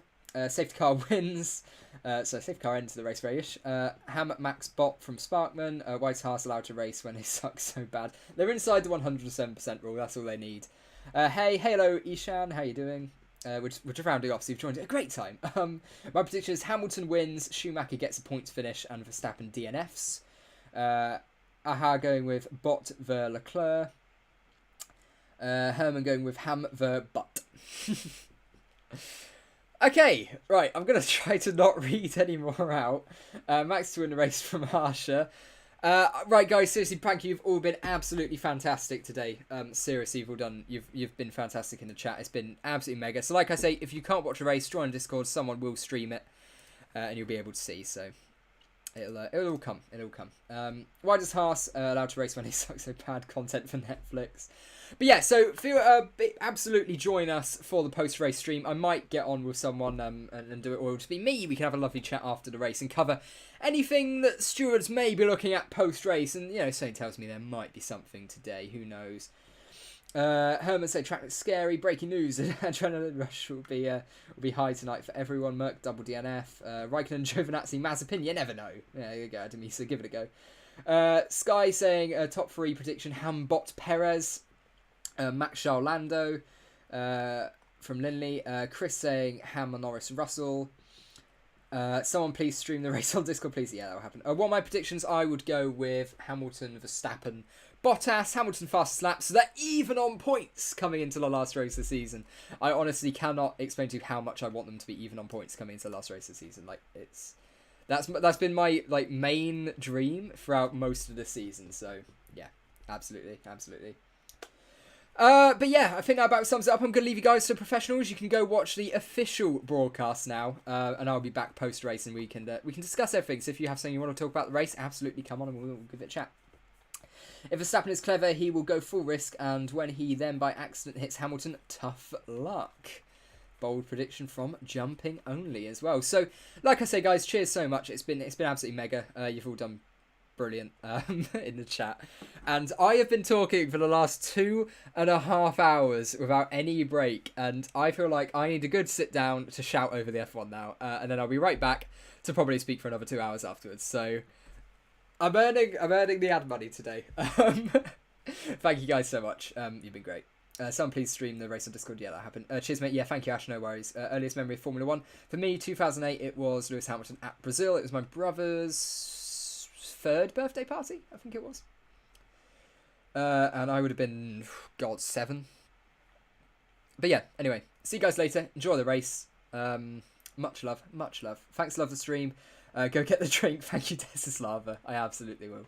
Safety car wins. So safety car ends the race very-ish. Ham, Max, Bot from Sparkman. White House allowed to race when they suck so bad. They're inside the 107% rule. That's all they need. Hello, Ishan. How you doing? We're just rounding off, so you've joined a great time. My prediction is Hamilton wins, Schumacher gets a points finish, and Verstappen DNFs. Aha going with Bot ver Leclerc. Herman going with Ham ver Butt. Okay, right, I'm going to try to not read any more out. Max to win the race from Harsha. Right, guys, seriously, thank you. You've all been absolutely fantastic today. Seriously, you've all done. You've been fantastic in the chat. It's been absolutely mega. So, like I say, if you can't watch a race, join Discord. Someone will stream it, and you'll be able to see. So, it'll all come. It'll come. Why does Haas allowed to race when he sucks so bad? Content for Netflix. But yeah, so absolutely join us for the post-race stream. I might get on with someone and do it, or it'll just be me. We can have a lovely chat after the race and cover anything that stewards may be looking at post-race. And, you know, something tells me there might be something today. Who knows? Herman said track looks scary. Breaking news: adrenaline rush will be high tonight for everyone. Merc double DNF. Raikkonen, Giovinazzi, Mazepin. You never know. Yeah, there you go, Ademisa. Give it a go. Sky saying top 3 prediction: Ham, Bot, Perez. Max Charles Lando from Linley. Chris saying Ham, Norris, Russell. Someone please stream the race on Discord, please. Yeah, that will happen. What are my predictions? I would go with Hamilton, Verstappen, Bottas, Hamilton fastest lap, so they're even on points coming into the last race of the season. I honestly cannot explain to you how much I want them to be even on points coming into the last race of the season. Like, that's been my main dream throughout most of the season. So yeah, absolutely. But yeah, I think that about sums it up. I'm going to leave you guys to professionals. You can go watch the official broadcast now, and I'll be back post-race, and we can discuss everything. So if you have something you want to talk about the race, absolutely come on and we'll give it a chat. If Verstappen is clever, he will go full risk, and when he then by accident hits Hamilton, tough luck. Bold prediction from Jumping Only as well. So, like I say, guys, cheers so much. It's been absolutely mega. You've all done brilliant in the chat, and I have been talking for the last 2.5 hours without any break, and I feel like I need a good sit down to shout over the F1 now, and then I'll be right back to probably speak for another 2 hours afterwards. So I'm earning the ad money today. Thank you guys so much. You've been great. Someone please stream the race on Discord. Yeah, that happened. Cheers, mate. Yeah, thank you, Ash. No worries. Earliest memory of Formula 1 for me, 2008. It was Lewis Hamilton at Brazil. It was my brother's 3rd birthday party, I think it was. And I would have been, God, 7. But yeah, anyway, see you guys later. Enjoy the race. Much love. Thanks, love the stream. Go get the drink. Thank you, Desislava. I absolutely will.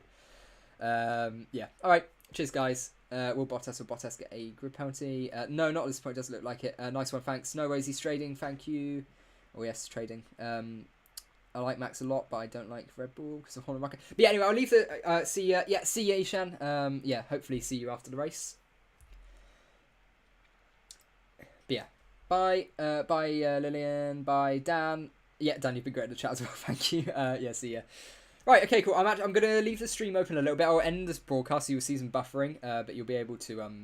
Yeah. All right. Cheers, guys. Will Bottas get a grid penalty? No, not at this point. Doesn't look like it. Nice one. Thanks. No ways he's trading. Thank you. Oh, yes, trading. I like Max a lot, but I don't like Red Bull because of Horner Market. But yeah, anyway, I'll leave the... see ya. Yeah, see ya, Ishan. Yeah, hopefully see you after the race. But yeah. Bye. Bye, Lillian. Bye, Dan. Yeah, Dan, you've been great in the chat as well. Thank you. Yeah, see ya. Right, okay, cool. I'm going to leave the stream open a little bit. I'll end this broadcast so you'll see some buffering, but you'll be able to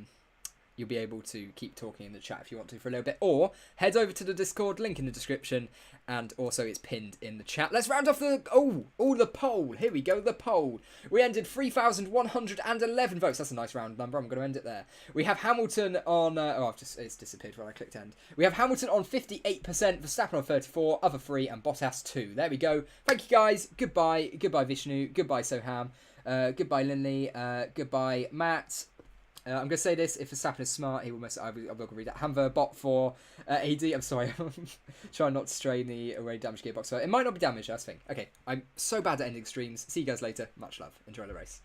keep talking in the chat if you want to for a little bit, or head over to the Discord, link in the description, and also it's pinned in the chat. Let's round off the the poll. Here we go, the poll. We ended 3,111 votes. That's a nice round number. I'm going to end it there. We have Hamilton on it's disappeared when I clicked end. We have Hamilton on 58%, Verstappen on 34%, other 3, and Bottas 2. There we go. Thank you guys. Goodbye Vishnu. Goodbye Soham. Goodbye Linley. Goodbye Matt. I'm going to say this, if Verstappen is smart, he will I'm not going to read that. Hamver bot for AD, I'm sorry, trying not to strain the already damaged gearbox. So it might not be damaged, that's the thing. Okay, I'm so bad at ending streams. See you guys later. Much love. Enjoy the race.